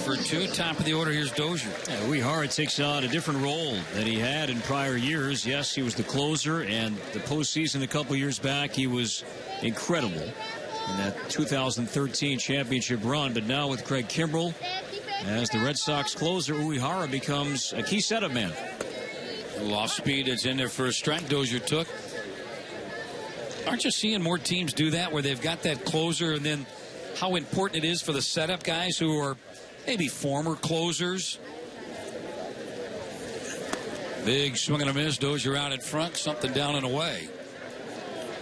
For two, top of the order, here's Dozier. Yeah, Uehara takes on a different role than he had in prior years. Yes, he was the closer, and the postseason a couple years back, he was incredible in that 2013 championship run. But now with Craig Kimbrell as the Red Sox closer, Uehara becomes a key setup man. A little off speed, it's in there for a strike. Dozier took. Aren't you seeing more teams do that, where they've got that closer, and then how important it is for the setup guys who are maybe former closers? Big swing and a miss. Dozier out in front, something down and away.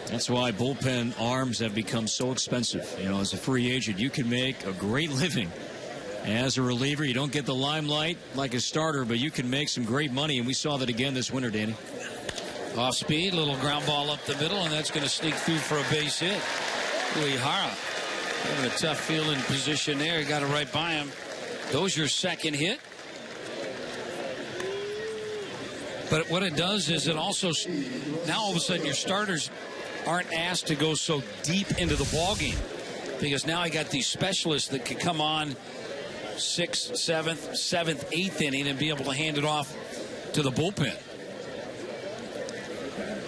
That's why bullpen arms have become so expensive. You know, as a free agent, you can make a great living as a reliever. You don't get the limelight like a starter, but you can make some great money, and we saw that again this winter, Danny. Off speed, little ground ball up the middle, and that's going to sneak through for a base hit. Uehara having a tough fielding position there. He got it right by him. Dozier's second hit. But what it does is it also, now all of a sudden your starters aren't asked to go so deep into the ballgame, because now I got these specialists that can come on 6th, 7th, 7th, 8th inning and be able to hand it off to the bullpen.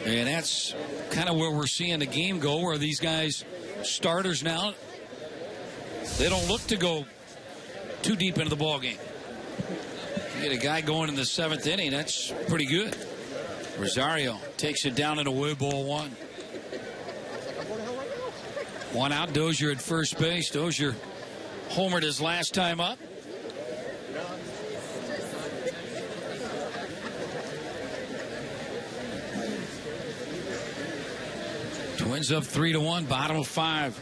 And that's kind of where we're seeing the game go, where these guys, starters now, they don't look to go too deep into the ballgame. You get a guy going in the 7th inning, that's pretty good. Rosario takes it down and away, ball one. One out, Dozier at first base. Dozier homered his last time up. Twins up 3-1, bottom of 5.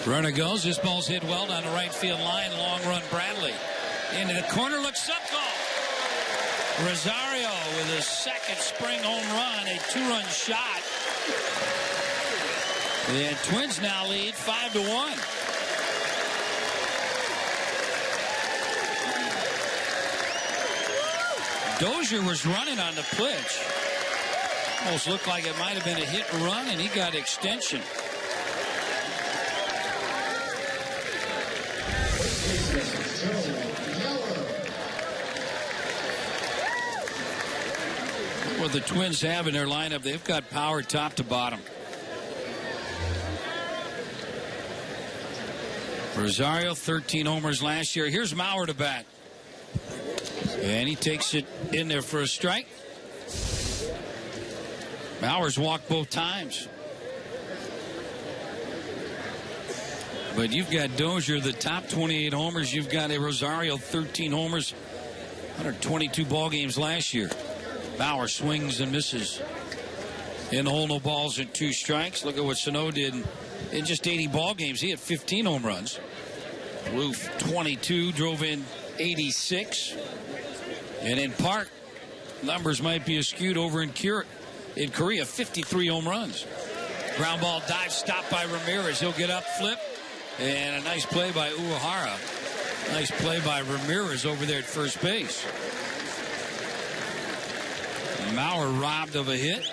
Runner goes. This ball's hit well down the right field line. Long run, Bradley. Into the corner, looks up, goal. Rosario with his second spring home run, a 2-run shot. The Twins now lead 5-1. Dozier was running on the pitch. Almost looked like it might have been a hit and run, and he got extension. What the Twins have in their lineup, they've got power top to bottom. Rosario, 13 homers last year. Here's Mauer to bat. And he takes it in there for a strike. Mauer's walked both times. But you've got Dozier, the top 28 homers. You've got a Rosario, 13 homers, 122 ball games last year. Mauer swings and misses. In the hole, no balls and 2 strikes. Look at what Sano did in just 80 ball games. He had 15 home runs. Blew 22, drove in 86. And in Park, numbers might be skewed over in Korea, 53 home runs. Ground ball dive, stopped by Ramirez. He'll get up, flip. And a nice play by Uehara. Nice play by Ramirez over there at first base. Mauer robbed of a hit.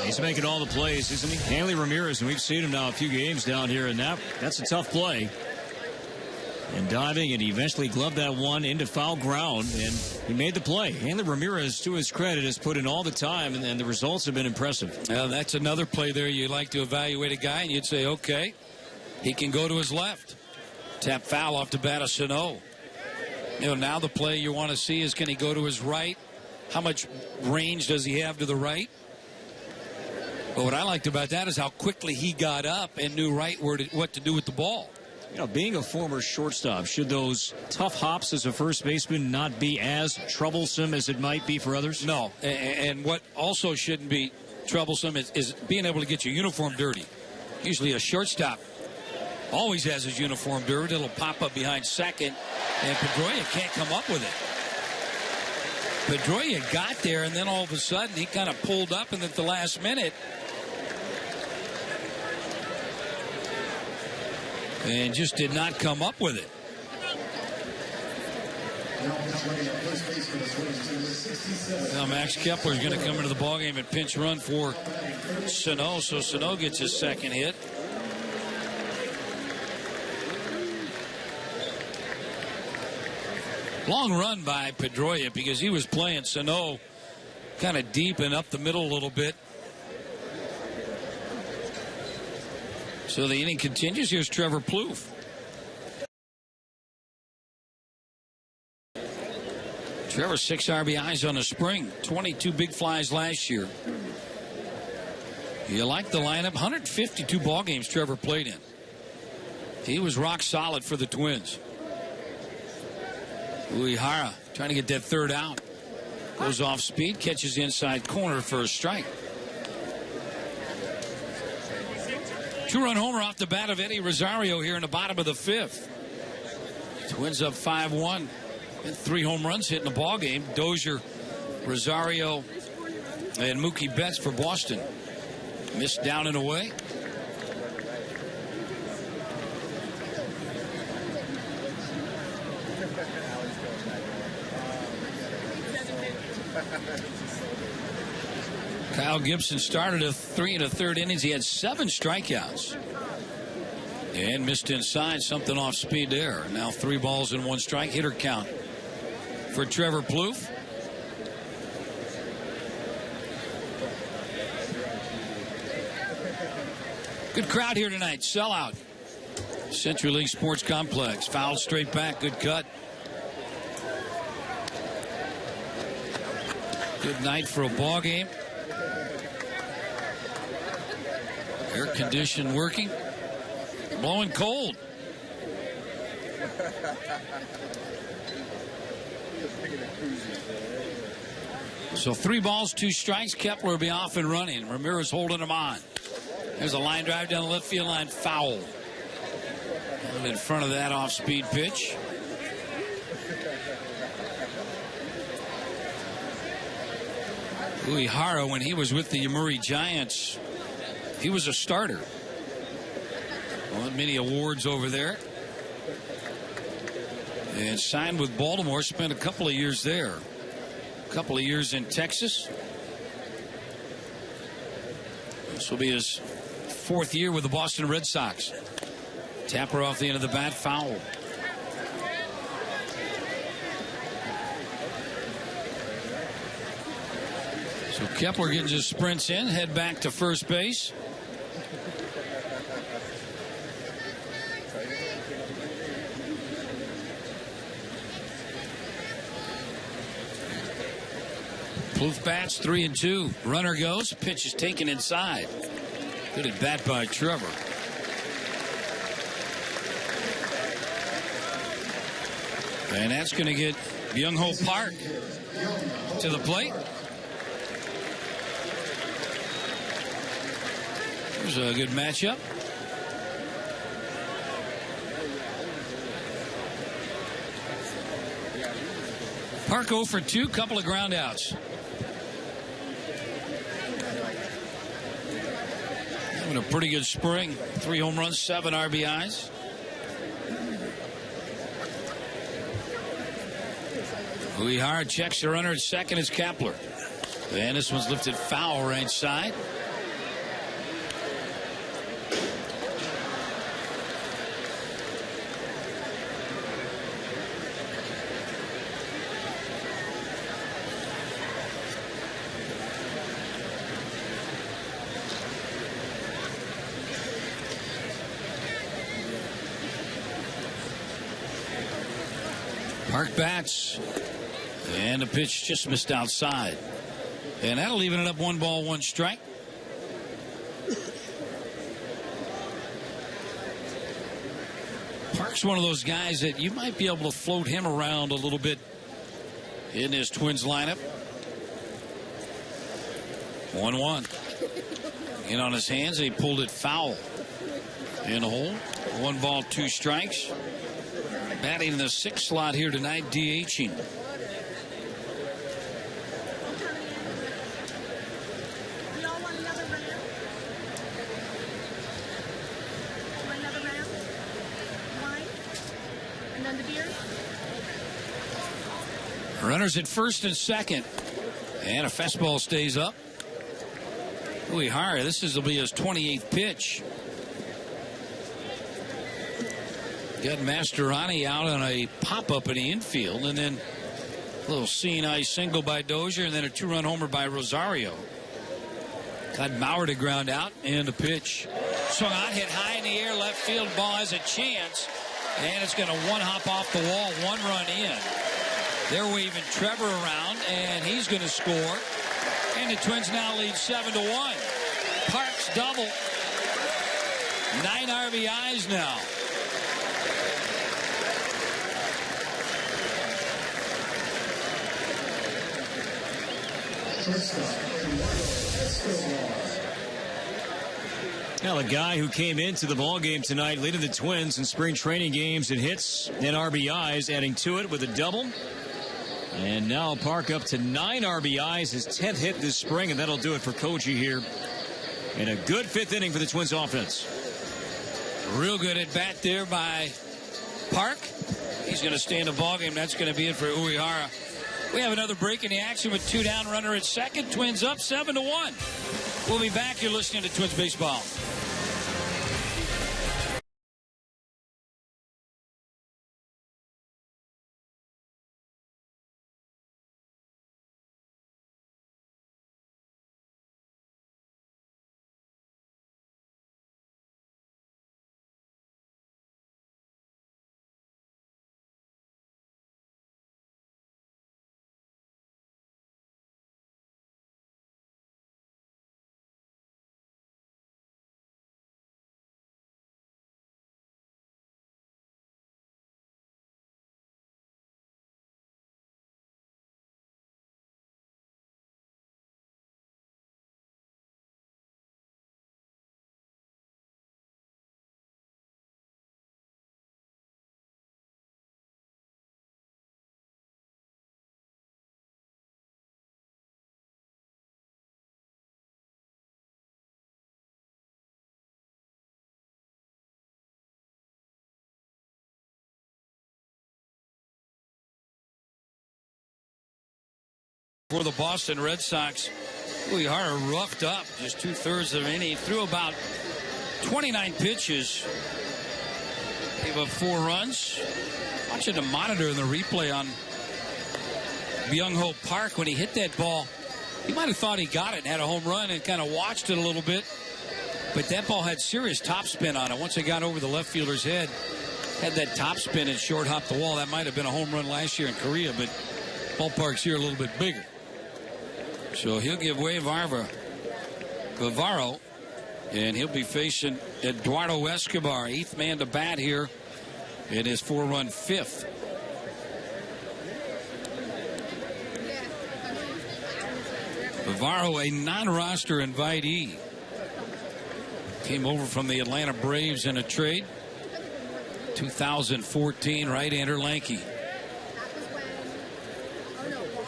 He's making all the plays, isn't he? Hanley Ramirez, and we've seen him now a few games down here, and that's a tough play. And diving, and he eventually gloved that one into foul ground, and he made the play. Hanley Ramirez, to his credit, has put in all the time, and the results have been impressive. Well, that's another play there. You like to evaluate a guy, and you'd say, okay, he can go to his left. Tap foul off the bat of Sano. You know, now the play you want to see is, can he go to his right? How much range does he have to the right? But what I liked about that is how quickly he got up and knew what to do with the ball. You know, being a former shortstop, should those tough hops as a first baseman not be as troublesome as it might be for others? No. And what also shouldn't be troublesome is being able to get your uniform dirty. Usually a shortstop always has his uniform dirty. It'll pop up behind second, and Pedroia can't come up with it. Pedroia got there, and then all of a sudden he kind of pulled up, and at the last minute, and just did not come up with it. Now Max Kepler's going to come into the ballgame and pinch run for Sano, so Sano gets his second hit. Long run by Pedroia because he was playing Sano kind of deep and up the middle a little bit. So the inning continues. Here's Trevor Plouffe. Trevor 6 RBIs on the spring, 22 big flies last year. You like the lineup? 152 ball games Trevor played in. He was rock solid for the Twins. Uehara trying to get that third out. Goes off speed, catches the inside corner for a strike. 2-run homer off the bat of Eddie Rosario here in the bottom of the 5th. Twins up 5-1. And 3 home runs hit in the ball game. Dozier, Rosario, and Mookie Betts for Boston. Missed down and away. Kyle Gibson started a 3 1/3 innings. He had 7 strikeouts. And missed inside, something off speed there. Now 3 balls and 1 strike. Hitter count for Trevor Plouffe. Good crowd here tonight. Sellout. Century Link Sports Complex. Foul straight back. Good cut. Good night for a ball game. Air condition working. Blowing cold. So 3 balls, 2 strikes. Kepler will be off and running. Ramirez holding him on. There's a line drive down the left field line. Foul. And in front of that off-speed pitch. Uehara, when he was with the Yomiuri Giants, he was a starter. Won many awards over there. And signed with Baltimore. Spent a couple of years there. A couple of years in Texas. This will be his 4th year with the Boston Red Sox. Tapper off the end of the bat. Foul. So Kepler getting his sprints in. Head back to first base. Plouffe bats 3-2. Runner goes. Pitch is taken inside. Good at bat by Trevor. And that's going to get Byung-Ho Park to the plate. There's a good matchup. Park 0 for 2, couple of ground outs. Having a pretty good spring. 3 home runs, 7 RBIs. Uehara checks the runner at second is Kepler. And this one's lifted foul right side. Park bats. And the pitch just missed outside. And that'll even it up 1 ball, 1 strike. Park's one of those guys that you might be able to float him around a little bit in his Twins lineup. 1-1. In on his hands, and he pulled it foul in the hole. 1 ball, 2 strikes. Batting in the 6th slot here tonight, DHing. Runners at first and second. And a fastball stays up. Uehara, this will be his 28th pitch. Got Mastroianni out on a pop-up in the infield, and then a little seeing-eye single by Dozier, and then a 2-run homer by Rosario. Got Mauer to ground out, and a pitch. Swung on, hit high in the air, left field. Ball has a chance, and it's going to one-hop off the wall, 1 run in. They're waving Trevor around, and he's going to score. And the Twins now lead 7-1. Parks double. 9 RBIs now. Now the guy who came into the ballgame tonight leading the Twins in spring training games in hits and RBIs, adding to it with a double. And now Park up to 9 RBIs, his 10th hit this spring, and that'll do it for Koji here. And a good 5th inning for the Twins offense. Real good at bat there by Park. He's going to stay in the ballgame. That's going to be it for Uehara. We have another break in the action with 2 down, runner at second. Twins up 7-1. We'll be back. You're listening to Twins Baseball. For the Boston Red Sox, Uehara roughed up just 2/3 of an inning. Threw about 29 pitches. Gave up 4 runs. Watching the monitor and the replay on Byung-Ho Park when he hit that ball. He might have thought he got it and had a home run and kind of watched it a little bit. But that ball had serious topspin on it. Once it got over the left fielder's head, had that topspin and short hopped the wall. That might have been a home run last year in Korea, but ballpark's here a little bit bigger. So he'll give way Bavaro, and he'll be facing Eduardo Escobar, 8th man to bat here in his 4-run 5th. Bavaro, a non-roster invitee, came over from the Atlanta Braves in a trade. 2014, right-hander lanky.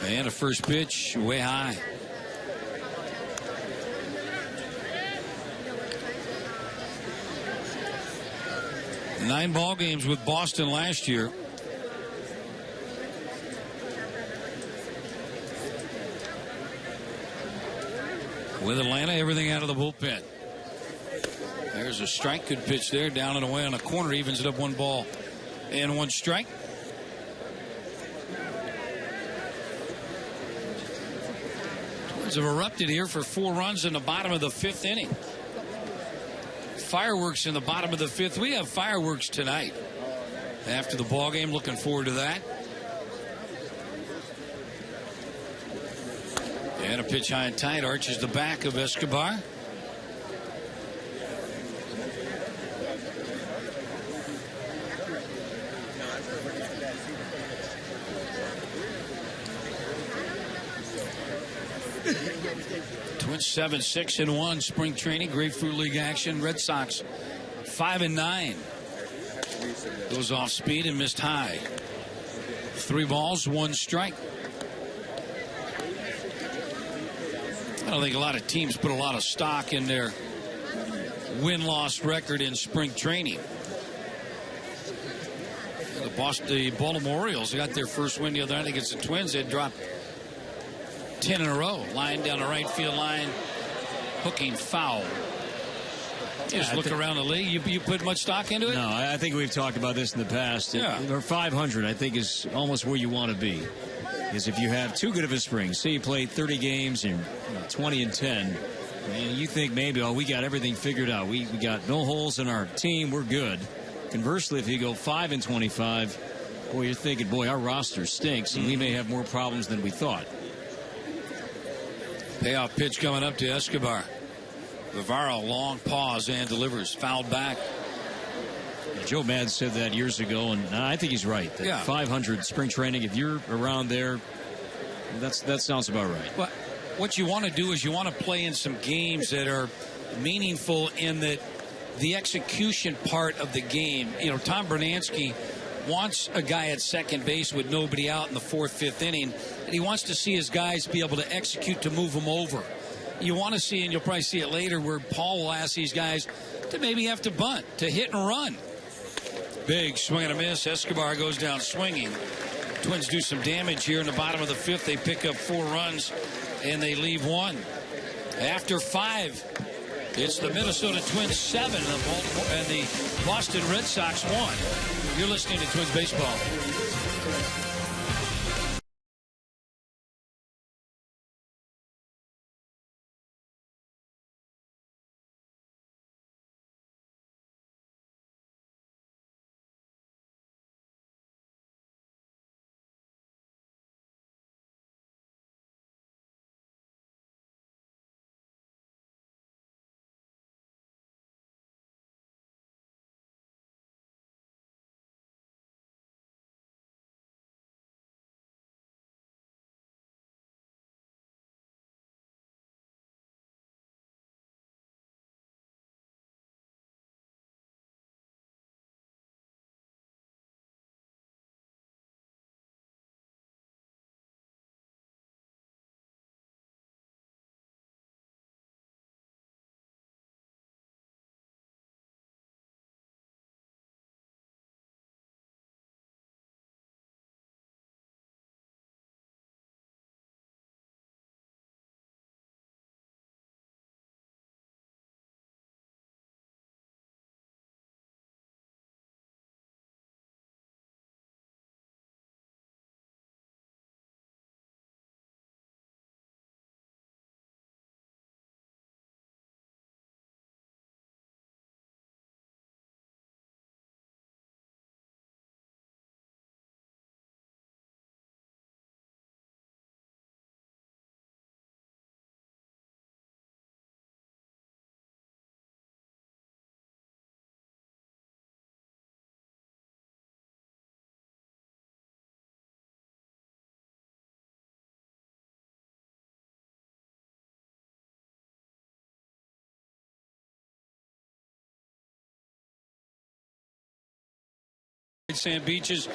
And a first pitch way high. Nine ball games with Boston last year. With Atlanta, everything out of the bullpen. There's a strike. Good pitch there. Down and away on a corner. Evens it up 1 ball and 1 strike. Twins have erupted here for 4 runs in the bottom of the 5th inning. Fireworks in the bottom of the 5th. We have fireworks tonight after the ball game. Looking forward to that. And a pitch high and tight arches the back of Escobar. Twins 7-6-1 spring training, Grapefruit League action. Red Sox 5-9. Goes off speed and missed high. 3 balls, 1 strike. I don't think a lot of teams put a lot of stock in their win-loss record in spring training. The Baltimore Orioles got their first win the other night against the Twins. They dropped 10 in a row. Line down the right field line. Hooking foul. Just look around the league. You put much stock into it? No, I think we've talked about this in the past. Yeah. Or 500, I think, is almost where you want to be. Is if you have too good of a spring. Say you play 30 games and 20 and 10. And you think maybe, oh, we got everything figured out. We got no holes in our team. We're good. Conversely, if you go 5 and 25, boy, you're thinking, boy, our roster stinks, and we may have more problems than we thought. Payoff pitch coming up to Escobar. Rivera, long pause and delivers. Fouled back. Joe Maddon said that years ago, and I think he's right. That 500 spring training, if you're around there, that sounds about right. But what you want to do is you want to play in some games that are meaningful in that the execution part of the game. You know, Tom Bernansky wants a guy at second base with nobody out in the 4th, 5th inning, and he wants to see his guys be able to execute to move them over. You want to see, and you'll probably see it later, where Paul will ask these guys to maybe have to bunt, to hit and run. Big swing and a miss. Escobar goes down swinging. Twins do some damage here in the bottom of the 5th. They pick up 4 runs, and they leave 1. After 5, it's the Minnesota Twins 7 and the Boston Red Sox 1. You're listening to Twins Baseball. Sand beaches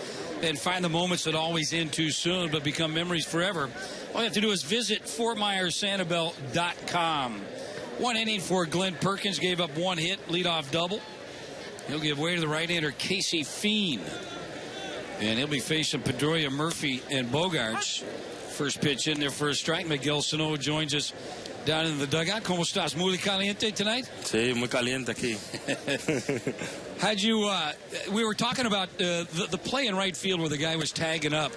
and find the moments that always end too soon but become memories forever. All you have to do is visit FortMyerSanibel.com. 1 inning for Glenn Perkins, gave up 1 hit, leadoff double. He'll give way to the right-hander Casey Fiend, and he'll be facing Pedroia, Murphy, and Bogarts. First pitch in there for a strike. Miguel Sano joins us down in the dugout. ¿Cómo estás? Muy caliente tonight? Sí, muy caliente aquí. How'd you, we were talking about the play in right field where the guy was tagging up.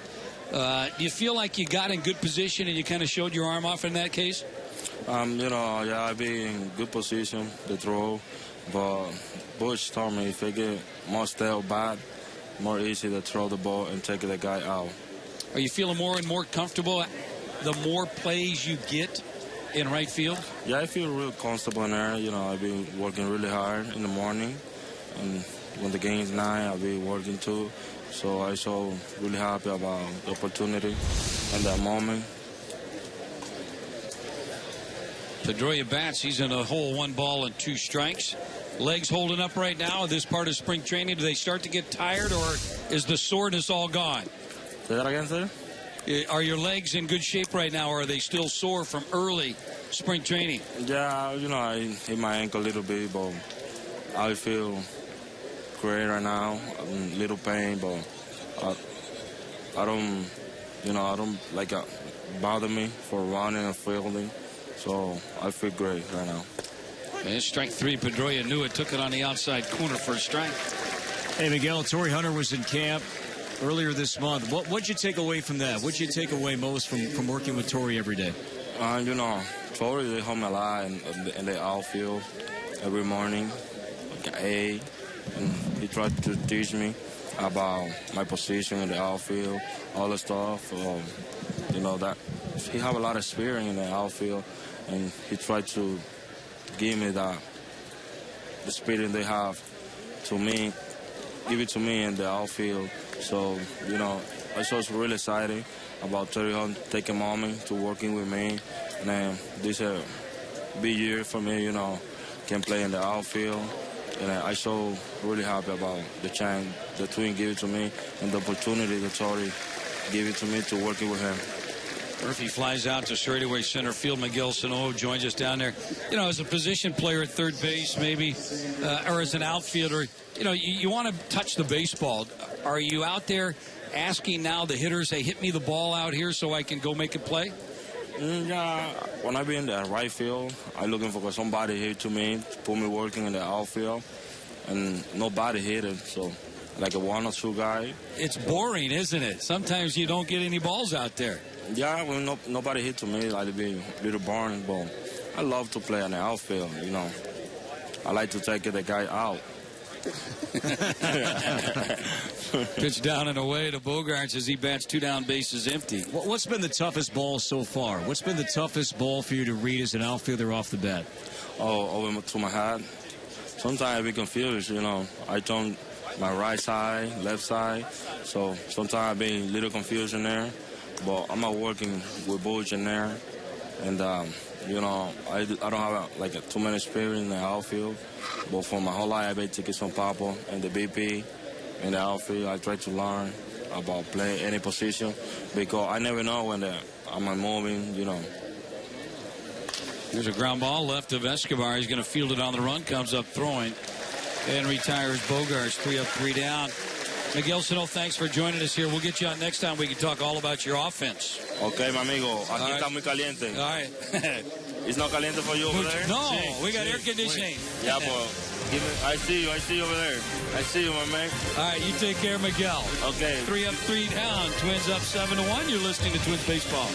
Do you feel like you got in good position and you kind of showed your arm off in that case? Yeah, I be in good position to throw, but Bush told me if I get more stale bat, more easy to throw the ball and take the guy out. Are you feeling more and more comfortable the more plays you get in right field? Yeah, I feel real comfortable in there. I've been working really hard in the morning, and when the game's 9, I'll be working too. So I'm so really happy about the opportunity and that moment. Pedroia bats. He's in a hole, 1 ball and 2 strikes. Legs holding up right now this part of spring training. Do they start to get tired, or is the soreness all gone? Say that again, sir? Are your legs in good shape right now, or are they still sore from early spring training? Yeah, you know, I hit my ankle a little bit, but I feel great right now. I'm in little pain, but I don't, you know, I don't like it bother me for running and fielding. So I feel great right now. And strike three, Pedroia knew it, took it on the outside corner for a strike. Hey, Miguel, Torrey Hunter was in camp earlier this month. What'd you take away from that? What'd you take away most from working with Torrey every day? You know, Torrey, they help me a lot in the outfield every morning, like and he tried to teach me about my position in the outfield, all the stuff. You know, that he have a lot of experience in the outfield, and he tried to give me the spirit they have to me, give it to me in the outfield. So, you know, I was really excited about Torrey Hunter taking a moment to working with me. And then this is a big year for me, you know, can play in the outfield. And I so really happy about the chance the Twin gave it to me and the opportunity that Torrey gave it to me to working with him. Murphy flies out to straightaway center field. Miguel Sano joins us down there. You know, as a position player at third base, maybe, or as an outfielder, you know, you want to touch the baseball. Are you out there asking now the hitters, hey, hit me the ball out here so I can go make a play? Yeah, when I be in the right field, I'm looking for somebody here to me, to put me working in the outfield, and nobody hit it, so like a one or two guy. It's boring, isn't it? Sometimes you don't get any balls out there. Yeah, when nobody hit to me, like be a little boring, but I love to play in the outfield, you know. I like to take the guy out. Pitch down and away to Bogaerts as he bats 2 down, bases empty. What's been the toughest ball so far? What's been the toughest ball for you to read as an outfielder off the bat? Oh, over to my head. Sometimes I be confused, you know. I turn my right side, left side, so sometimes I be a little confused in there. But I'm not working with Butch in there, and you know, I don't have like too many experience in the outfield. But for my whole life, I've been taking some papa and the BP in the outfield. I try to learn about playing any position because I never know when I'm moving, you know. Here's a ground ball left of Escobar. He's going to field it on the run. Comes up throwing and retires Bogaerts. 3 up, 3 down. Miguel Sano, thanks for joining us here. We'll get you out next time. We can talk all about your offense. Okay, mi amigo. Aquí está muy caliente. All right. It's not caliente for you over there? No, we got air conditioning. Yeah, but I see you over there. I see you, my man. All right, you take care, Miguel. Okay. 3 up, 3 down. Twins up 7-1. You're listening to Twins Baseball.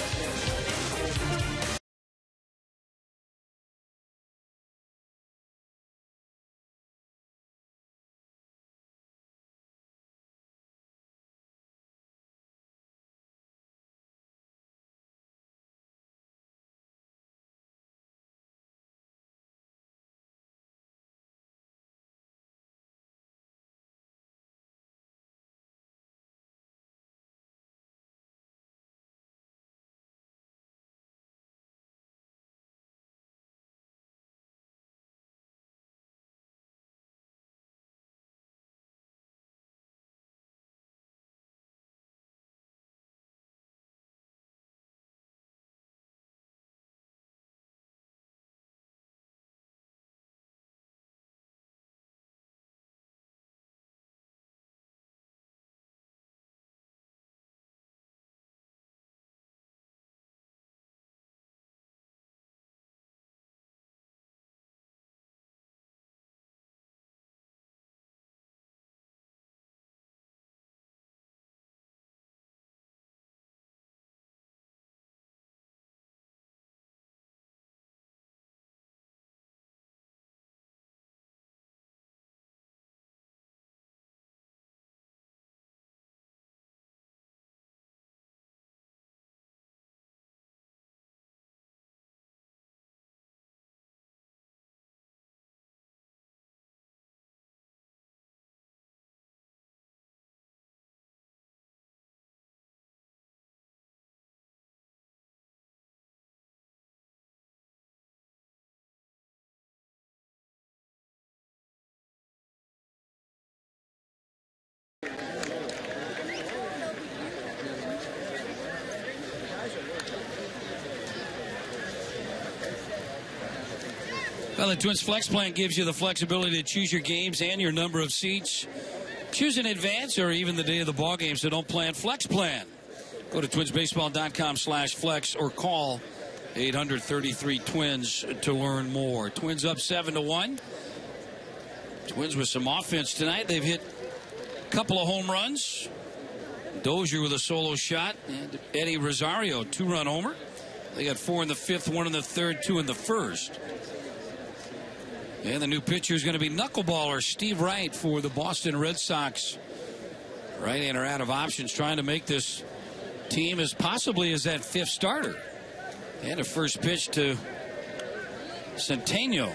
Well, the Twins Flex Plan gives you the flexibility to choose your games and your number of seats. Choose in advance or even the day of the ball game, so don't plan Flex Plan. Go to twinsbaseball.com/flex or call 833-TWINS to learn more. Twins up 7-1. Twins with some offense tonight. They've hit a couple of home runs. Dozier with a solo shot, and Eddie Rosario, 2-run homer. They got 4 in the 5th, 1 in the 3rd, 2 in the 1st. And the new pitcher is going to be knuckleballer Steve Wright for the Boston Red Sox. Right-hander out of options, trying to make this team as possibly as that 5th starter. And a first pitch to Centennial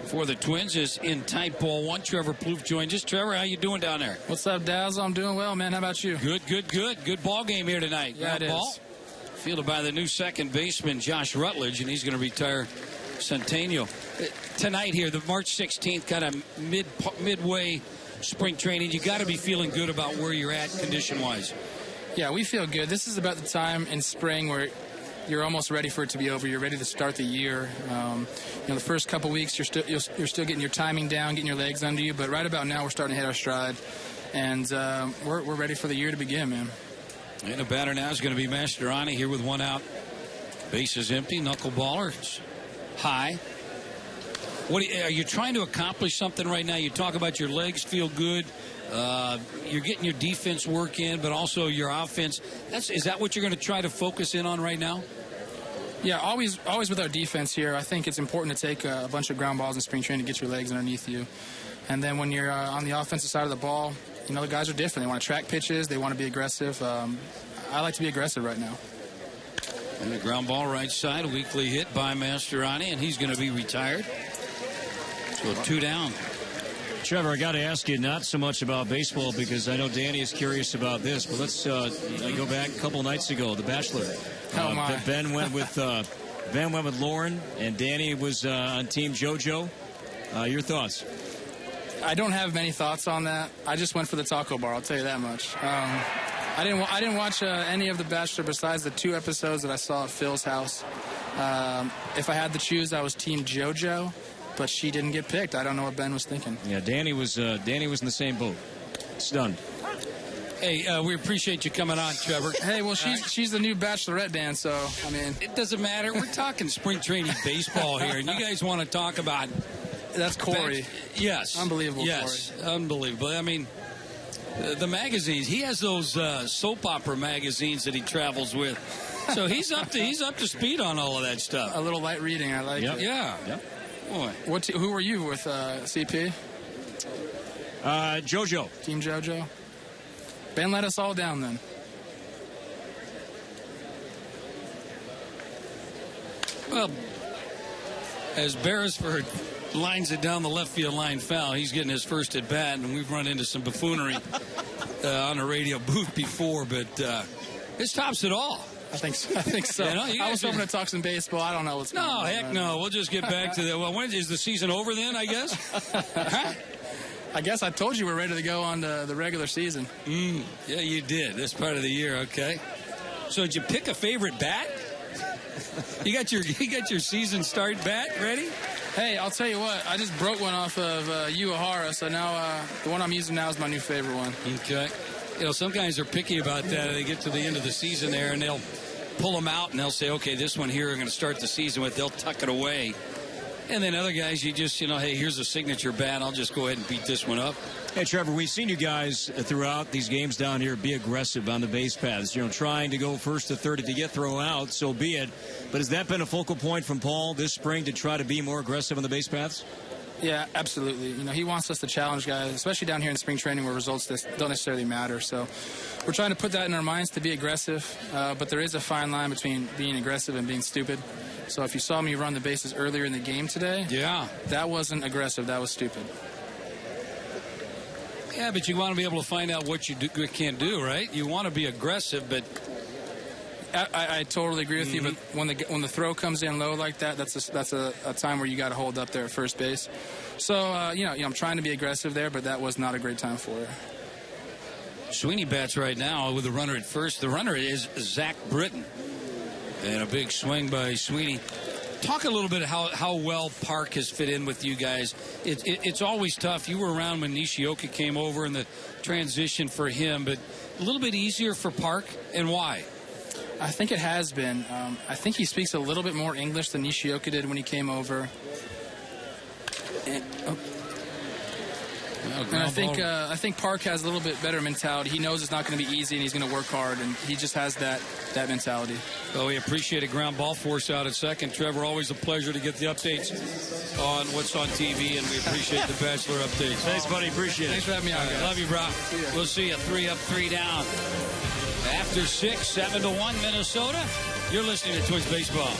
for the Twins is in tight ball 1. Trevor Plouffe joins us. Trevor, how you doing down there? What's up, Daz? I'm doing well, man. How about you? Good. Good ball game here tonight. Yeah, it is. Ball fielded by the new second baseman, Josh Rutledge, and he's going to retire Centennial. Tonight here, the March 16th, kind of midway spring training, you got to be feeling good about where you're at condition-wise. Yeah, we feel good. This is about the time in spring where you're almost ready for it to be over. You're ready to start the year. The first couple weeks, you're still getting your timing down, getting your legs under you. But right about now, we're starting to hit our stride, and we're ready for the year to begin, man. And the batter now is going to be Mastroianni here with 1 out. Bases empty. Knuckleballer high. Are you trying to accomplish something right now? You talk about your legs feel good. You're getting your defense work in, but also your offense. Is that what you're going to try to focus in on right now? Yeah, always with our defense here, I think it's important to take a bunch of ground balls in spring training to get your legs underneath you. And then when you're on the offensive side of the ball, the guys are different. They want to track pitches. They want to be aggressive. I like to be aggressive right now. And the ground ball right side, a weekly hit by Mastroianni, and he's going to be retired. So 2 down. Trevor, I got to ask you not so much about baseball because I know Danny is curious about this, but let's go back a couple nights ago, The Bachelor. Ben went with Lauren, and Danny was on Team JoJo. Your thoughts? I don't have many thoughts on that. I just went for the taco bar, I'll tell you that much. I didn't watch any of The Bachelor besides the 2 episodes that I saw at Phil's house. If I had to choose, I was Team JoJo. But she didn't get picked. I don't know what Ben was thinking. Yeah, Danny was in the same boat. Stunned. Hey, we appreciate you coming on, Trevor. Hey, well, she's the new Bachelorette, Dan, so, I mean. It doesn't matter. We're talking spring training baseball here, and you guys want to talk about. That's Corey. Yes. Unbelievable, yes, Corey. Unbelievable. I mean, the magazines, he has those soap opera magazines that he travels with. So he's up to speed on all of that stuff. A little light reading, I like it. Yeah. Yep. Boy. Who were you with, CP? JoJo. Team JoJo. Ben let us all down then. Well, as Beresford lines it down the left field line foul, he's getting his first at bat, and we've run into some buffoonery on a radio booth before, but this tops it all. I think so. I was hoping to talk some baseball. I don't know what's going on. No, heck no. We'll just get back to that. Well, when is the season over then, I guess? I guess I told you we're ready to go on to the regular season. Yeah, you did. This part of the year, okay. So did you pick a favorite bat? You got your season start bat ready? Hey, I'll tell you what. I just broke one off of Uehara, so now the one I'm using now is my new favorite one. Okay. Some guys are picky about that. They get to the end of the season there, and they'll pull them out, and they'll say, okay, this one here I'm going to start the season with. They'll tuck it away. And then other guys, you just, hey, here's a signature bat. I'll just go ahead and beat this one up. Hey, Trevor, we've seen you guys throughout these games down here be aggressive on the base paths, trying to go first to third. If you get thrown out, so be it. But has that been a focal point from Paul this spring to try to be more aggressive on the base paths? Yeah, absolutely. He wants us to challenge guys, especially down here in spring training where results don't necessarily matter. So we're trying to put that in our minds to be aggressive, but there is a fine line between being aggressive and being stupid. So if you saw me run the bases earlier in the game today, that wasn't aggressive. That was stupid. Yeah, but you want to be able to find out what you can't do, right? You want to be aggressive, but I totally agree with you, but when the throw comes in low like that, that's a time where you got to hold up there at first base. So I'm trying to be aggressive there, but that was not a great time for it. Sweeney bats right now with the runner at first. The runner is Zach Britton, and a big swing by Sweeney Talk a little bit how well Park has fit in with you guys. It's always tough. You were around when Nishioka came over and the transition for him, but a little bit easier for Park, and why? I think it has been. I think he speaks a little bit more English than Nishioka did when he came over. And I think Park has a little bit better mentality. He knows it's not going to be easy, and he's going to work hard, and he just has that mentality. Well, we appreciate a ground ball force out at second. Trevor, always a pleasure to get the updates on what's on TV, and we appreciate the Bachelor updates. Thanks, buddy. Appreciate it. Thanks for having me on, guys. Love you, bro. We'll see you 3 up, 3 down. After 6, 7-1 Minnesota. You're listening to Twins Baseball.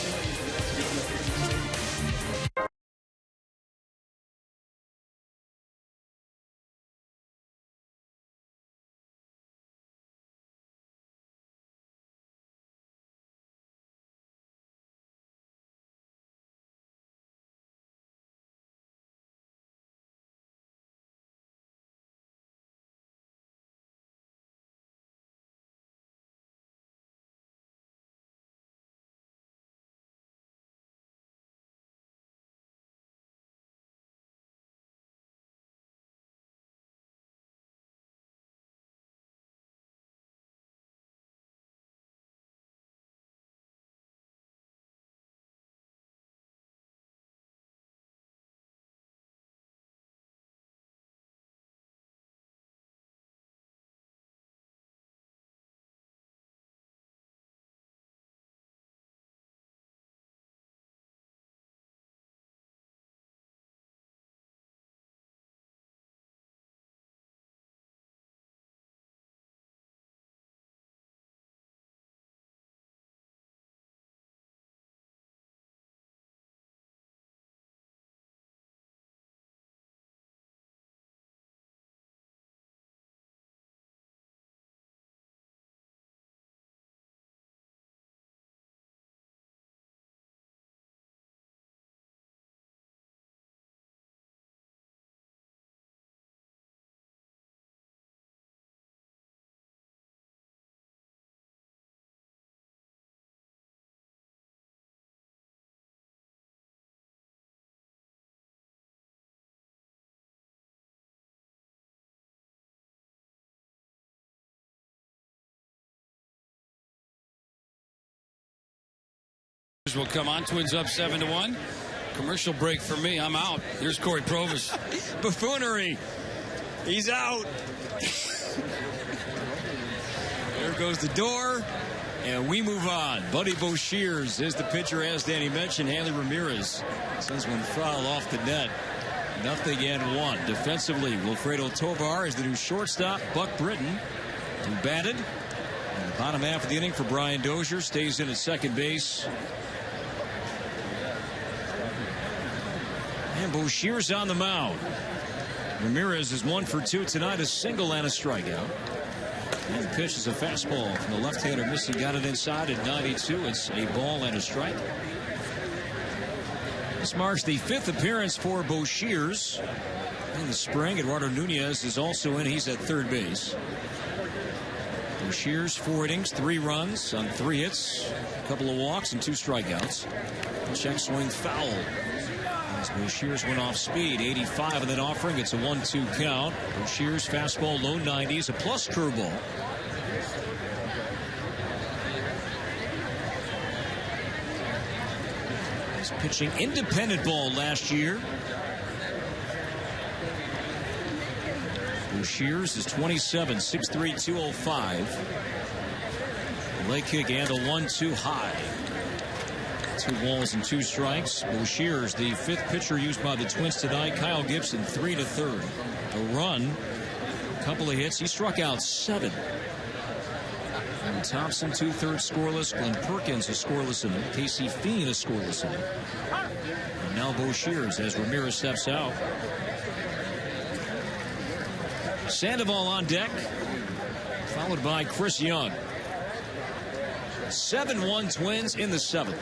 Will come on. Twins up 7-1. Commercial break for me. I'm out. Here's Corey Provis. Buffoonery. He's out. There goes the door. And we move on. Buddy Boshears is the pitcher, as Danny mentioned. Hanley Ramirez sends one foul off the net. 0-1. Defensively, Wilfredo Tovar is the new shortstop. Buck Britton, who batted. In the bottom half of the inning for Brian Dozier, stays in at second base. And Boshears on the mound. Ramirez is 1 for 2 tonight, a single and a strikeout. And the pitch is a fastball from the left-hander. Missy got it inside at 92. It's a ball and a strike. This marks the 5th appearance for Boshears. In the spring, Eduardo Nunez is also in. He's at third base. Boshears, 4 innings, 3 runs on 3 hits, a couple of walks and 2 strikeouts. Check swing foul. As Boshears went off speed, 85 in that offering. It's a 1-2 count. Boshears fastball low 90s, a plus curveball. He's pitching independent ball last year. Boshears is 27, 6'3", 205. Leg kick and a 1-2 high. 2 balls and 2 strikes. Boshears, the 5th pitcher used by the Twins tonight. Kyle Gibson, 3 to 3rd. A run, a couple of hits. He struck out 7. And Thompson, 2/3 scoreless. Glenn Perkins, a scoreless inning. Casey Fiend, a scoreless inning. And now Boshears as Ramirez steps out. Sandoval on deck, followed by Chris Young. 7-1 Twins in the 7th.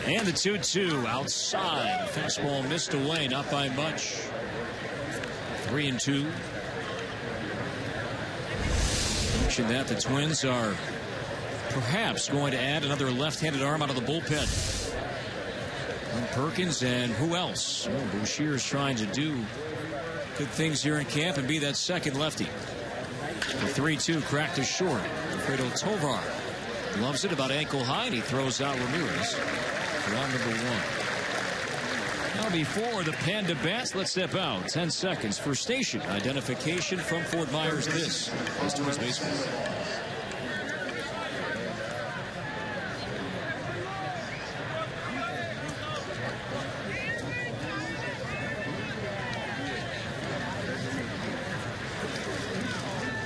And the 2-2 outside. Fastball missed away, not by much. 3-2. Mentioned that the Twins are perhaps going to add another left-handed arm out of the bullpen. And Perkins and who else? Oh, Boucher is trying to do good things here in camp and be that second lefty. The 3-2 cracked to short. Alfredo Tovar loves it about ankle high, and he throws out Ramirez for out number 1. Now before the Panda Bats, let's step out. 10 seconds for station identification from Fort Myers. This is Twins Baseball.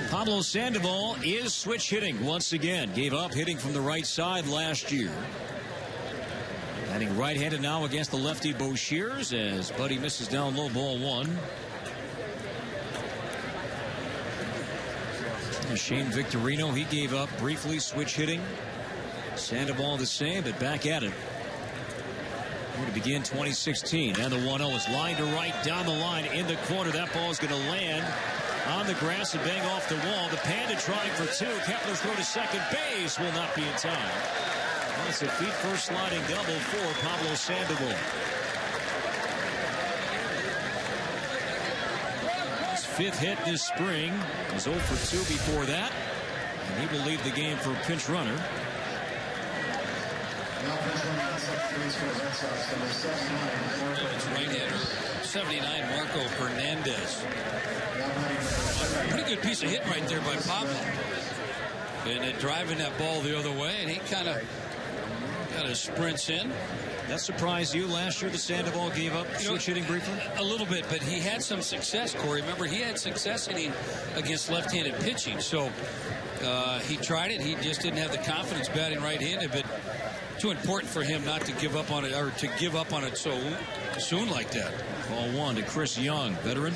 Pablo Sandoval is switch hitting once again. Gave up hitting from the right side last year. Batting right-handed now against the lefty Bouchers as Buddy misses down low, ball 1. And Shane Victorino, he gave up briefly switch hitting. Sandoval the same, but back at it. Going to begin 2016. And the 1-0 is lined to right down the line in the corner. That ball is going to land on the grass and bang off the wall. The Panda trying for 2. Kepler's throw to second base will not be in time. Well, it's a feet-first sliding double for Pablo Sandoval. His 5th hit this spring. He was 0 for 2 before that. And he will leave the game for a pinch runner. It's right-hander, 79, Marco Hernandez. Pretty good piece of hitting right there by Pablo. And then driving that ball the other way, and he kind of sprints in. That surprised you last year that Sandoval gave up switch hitting briefly? A little bit, but he had some success, Corey. Remember, he had success hitting against left-handed pitching. So he tried it. He just didn't have the confidence batting right-handed, but too important for him not to give up on it, or to give up on it so soon like that. Ball 1 to Chris Young, veteran.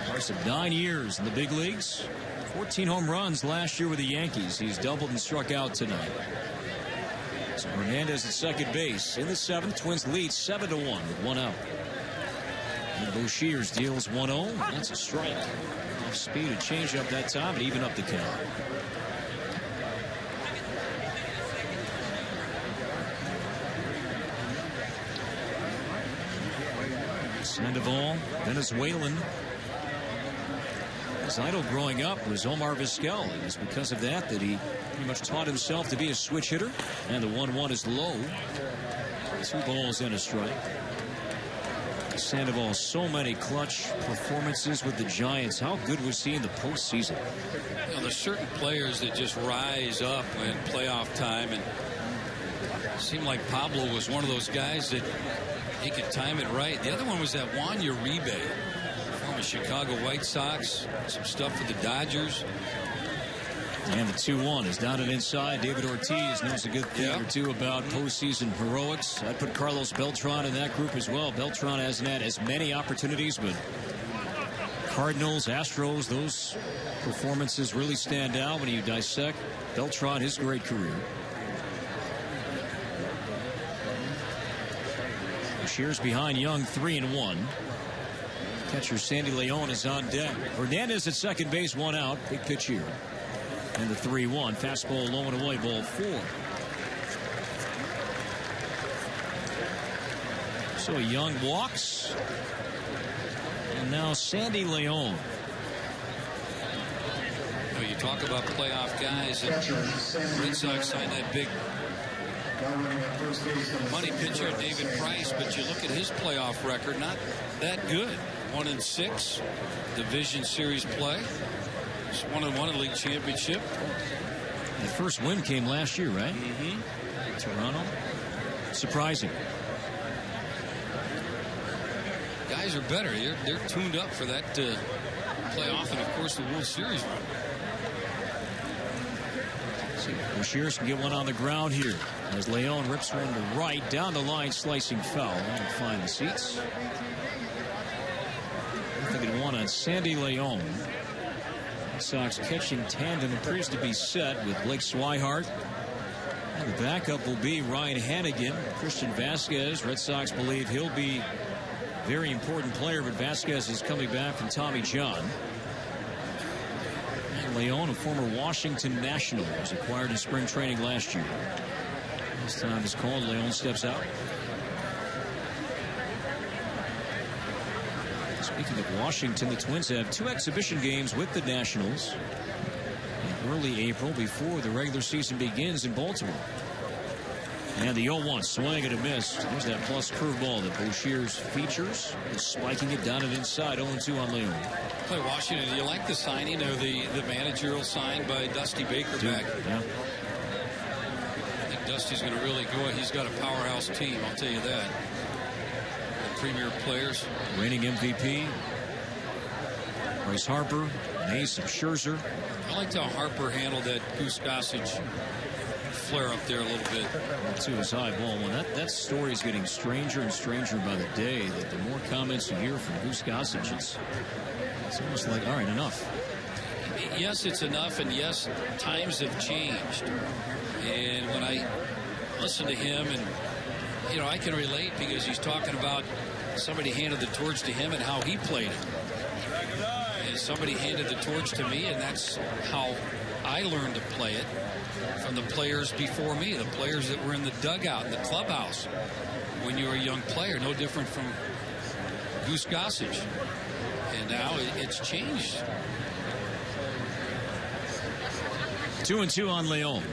Course of 9 years in the big leagues. 14 home runs last year with the Yankees. He's doubled and struck out tonight. So Hernandez at second base. In the 7th, Twins lead 7-1 with 1 out. And Bouchers deals 1-0. That's a strike. Off speed, a changeup that time, and even up the count. Sandoval, Venezuelan. His idol growing up was Omar Vizquel. It was because of that he pretty much taught himself to be a switch hitter. And the 1-1 is low. 2 balls and a strike. Sandoval, so many clutch performances with the Giants. How good was he in the postseason? You know, there's certain players that just rise up in playoff time, and it seemed like Pablo was one of those guys that he could time it right. The other one was that Juan Uribe, former Chicago White Sox, some stuff with the Dodgers. And the 2-1 is down and inside. David Ortiz knows a good thing or two about postseason heroics. I'd put Carlos Beltran in that group as well. Beltran hasn't had as many opportunities, but Cardinals, Astros, those performances really stand out when you dissect Beltran, his great career. Shears behind Young, 3-1. Catcher Sandy Leon is on deck. Hernandez at second base, 1 out. Big pitch here. And the 3-1. Fastball low and away, ball 4. So Young walks. And now Sandy Leon. Well, you talk about playoff guys. Red Sox signed that big money pitcher David Price, but you look at his playoff record, not that good. 1-6 division series play. Just 1-1 league championship. The first win came last year, right? Mm-hmm. Toronto. Surprising. Guys are better. They're tuned up for that playoff and, of course, the World Series run. Shears can get one on the ground here as Leon rips one to right down the line, slicing foul. That'll find the seats. I think it won on Sandy Leon. Red Sox catching tandem appears to be set with Blake Swihart. And the backup will be Ryan Hannigan. Christian Vasquez, Red Sox believe he'll be a very important player, but Vasquez is coming back from Tommy John. And Leon a former Washington National, was acquired in spring training last year. This time is called. Leon steps out. Speaking of Washington, the Twins have 2 exhibition games with the Nationals in early April before the regular season begins in Baltimore. And the 0-1 swing and a miss. There's that plus curveball that Bouchier's features. He's spiking it down and inside. 0-2 on Leon. Play Washington. Do you like the signing of the managerial sign by Dusty Baker back? Yeah. I think Dusty's going to really go. He's got a powerhouse team, I'll tell you that. The premier players. Reigning MVP. Bryce Harper. An ace of Scherzer. I liked how Harper handled that Goose Gossage flare up there a little bit. To his high ball one. That story is getting stranger and stranger by the day. That the more comments you hear from Goose Gossage, it's almost like, all right, enough. Yes, it's enough, and yes, times have changed. And when I listen to him, and I can relate because he's talking about somebody handed the torch to him and how he played it. And somebody handed the torch to me, and that's how I learned to play it. From the players before me, the players that were in the dugout, in the clubhouse, when you were a young player, no different from Goose Gossage. And now it's changed. 2-2 on Leon.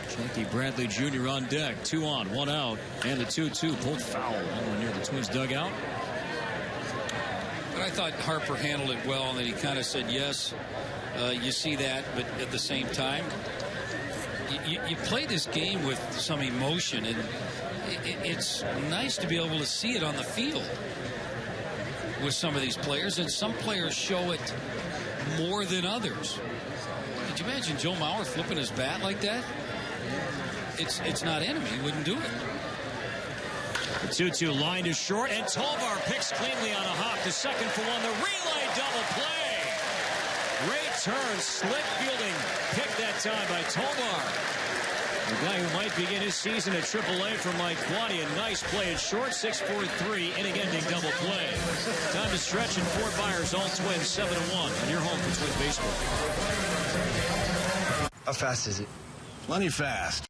Jackie Bradley Jr. on deck. 2 on, 1 out. And the 2-2 pulled foul near the Twins dugout. But I thought Harper handled it well, and then he kind of said, yes, you see that, but at the same time, you play this game with some emotion, and it's nice to be able to see it on the field with some of these players, and some players show it more than others. Could you imagine Joe Mauer flipping his bat like that? It's not in him. He wouldn't do it. The 2-2 line is short, and Tovar picks cleanly on a hop to second for one. The relay double play. Great turn, slick fielding, picked that time by Tovar. The guy who might begin his season at AAA from Mike Quaddy. A nice play at short, 6-4-3, inning-ending double play. Time to stretch in Fort Myers, all Twins, 7-1. And you're home for Twins baseball. How fast is it? Plenty fast.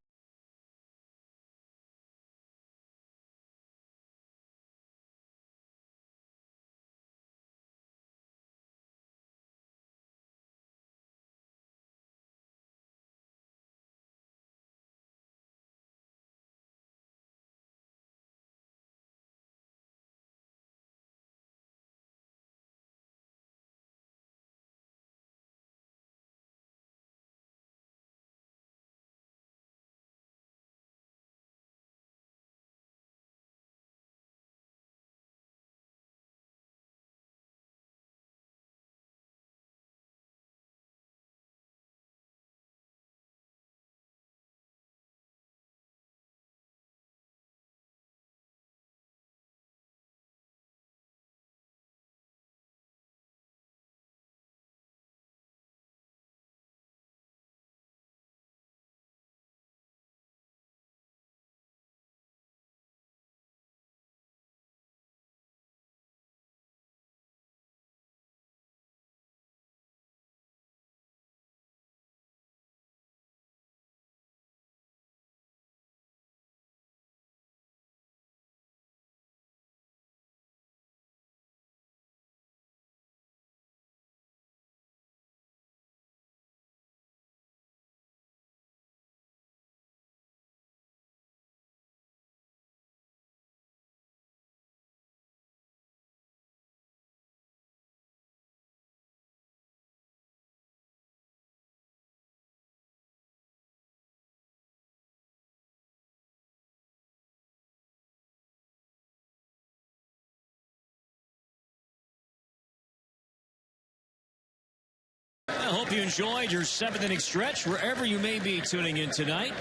I hope you enjoyed your 7th inning stretch wherever you may be tuning in tonight.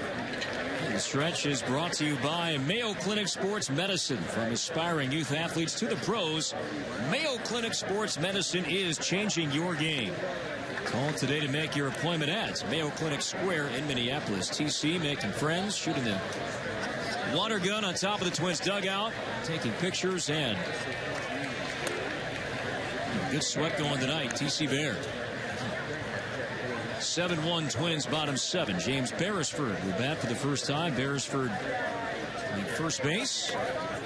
And the stretch is brought to you by Mayo Clinic Sports Medicine. From aspiring youth athletes to the pros, Mayo Clinic Sports Medicine is changing your game. Call today to make your appointment at Mayo Clinic Square in Minneapolis. TC making friends, shooting the water gun on top of the Twins dugout, taking pictures, and good sweat going tonight. TC Bear. 7-1 Twins, bottom 7. James Beresford will bat for the first time. Beresford playing first base.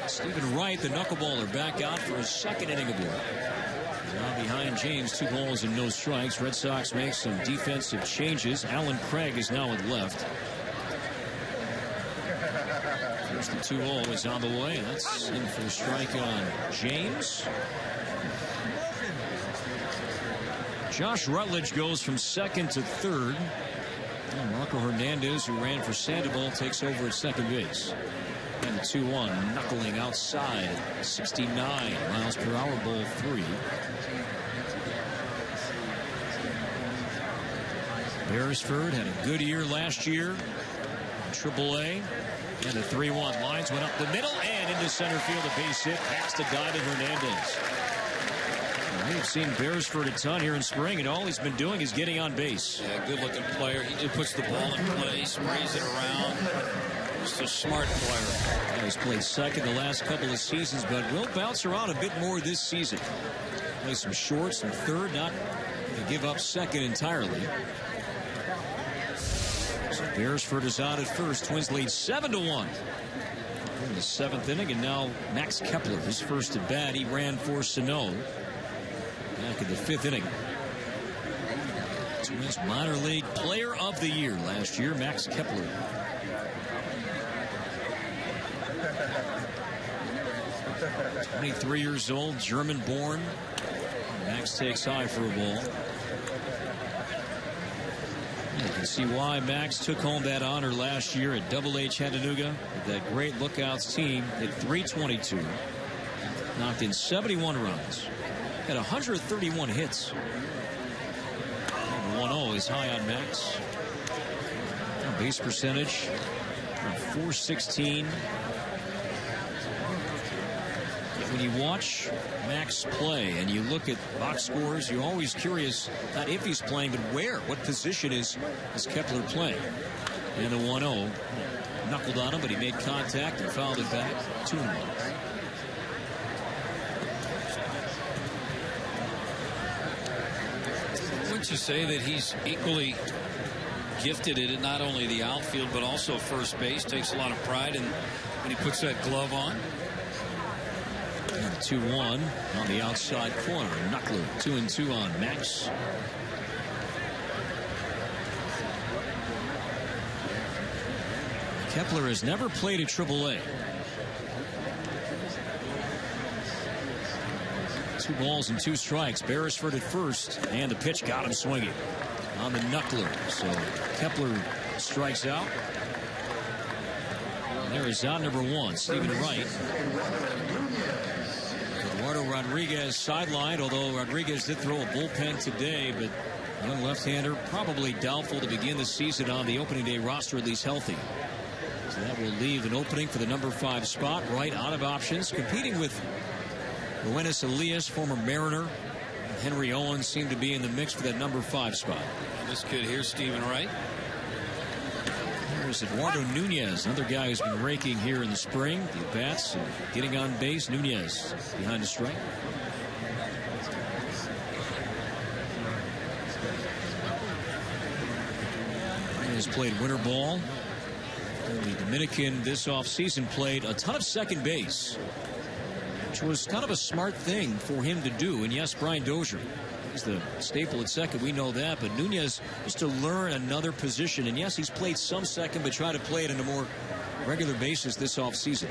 Stephen Wright, the knuckleballer, back out for his second inning of work. Now behind James, 2 balls and no strikes. Red Sox make some defensive changes. Alan Craig is now at left. First and 2-0 is on the way. That's in for a strike on James. Josh Rutledge goes from second to third. And Marco Hernandez, who ran for Sandoval, takes over at second base. And the 2-1, knuckling outside, 69 miles per hour, ball 3. Beresford had a good year last year in AAA. And the 3-1 lines went up the middle and into center field. A base hit past the diving Hernandez. We've seen Beresford a ton here in spring, and all he's been doing is getting on base. Yeah, good-looking player. He just puts the ball in place, sprays it around. Just a smart player. Yeah, he's played second the last couple of seasons, but will bounce around a bit more this season. Play some short, some third, not to give up second entirely. So Beresford is out at first. Twins lead 7-1 in the 7th inning, and now Max Kepler, his first at bat. He ran for Sano back in the 5th inning. Twins minor league player of the year last year, Max Kepler. .23 years old, German born. Max takes high for a ball. You can see why Max took home that honor last year at AA Chattanooga with that great Lookouts team. Hit .322, knocked in 71 runs, had 131 hits. 1-0 is high on Max. Base percentage .416. When you watch Max play and you look at box scores, you're always curious not if he's playing, but where. What position is Kepler playing? And the 1-0 knuckled on him, but he made contact and fouled it back. 2-1. Wouldn't you say that he's equally gifted at it, not only the outfield, but also first base? Takes a lot of pride in when he puts that glove on. 2-1 on the outside corner. Knuckler 2-2 on Max. Kepler has never played at AAA. 2 balls and 2 strikes. Beresford at first, and the pitch got him swinging on the knuckler. So Kepler strikes out. And there is out number 1, Stephen Wright. Eduardo Rodriguez sidelined, although Rodriguez did throw a bullpen today, but young left-hander probably doubtful to begin the season on the opening day roster, at least healthy. So that will leave an opening for the number 5 spot. Wright out of options, competing with Ruenis Elias, former Mariner. Henry Owens seemed to be in the mix for that number 5 spot. This kid here, Stephen Wright. There's Eduardo Nunez, another guy who's been raking here in the spring. The bats and getting on base. Nunez behind the strike. Nunez played winter ball. The Dominican this offseason played a ton of second base, which was kind of a smart thing for him to do. And yes, Brian Dozier is the staple at second. We know that. But Nunez is to learn another position. And yes, he's played some second, but try to play it on a more regular basis this offseason.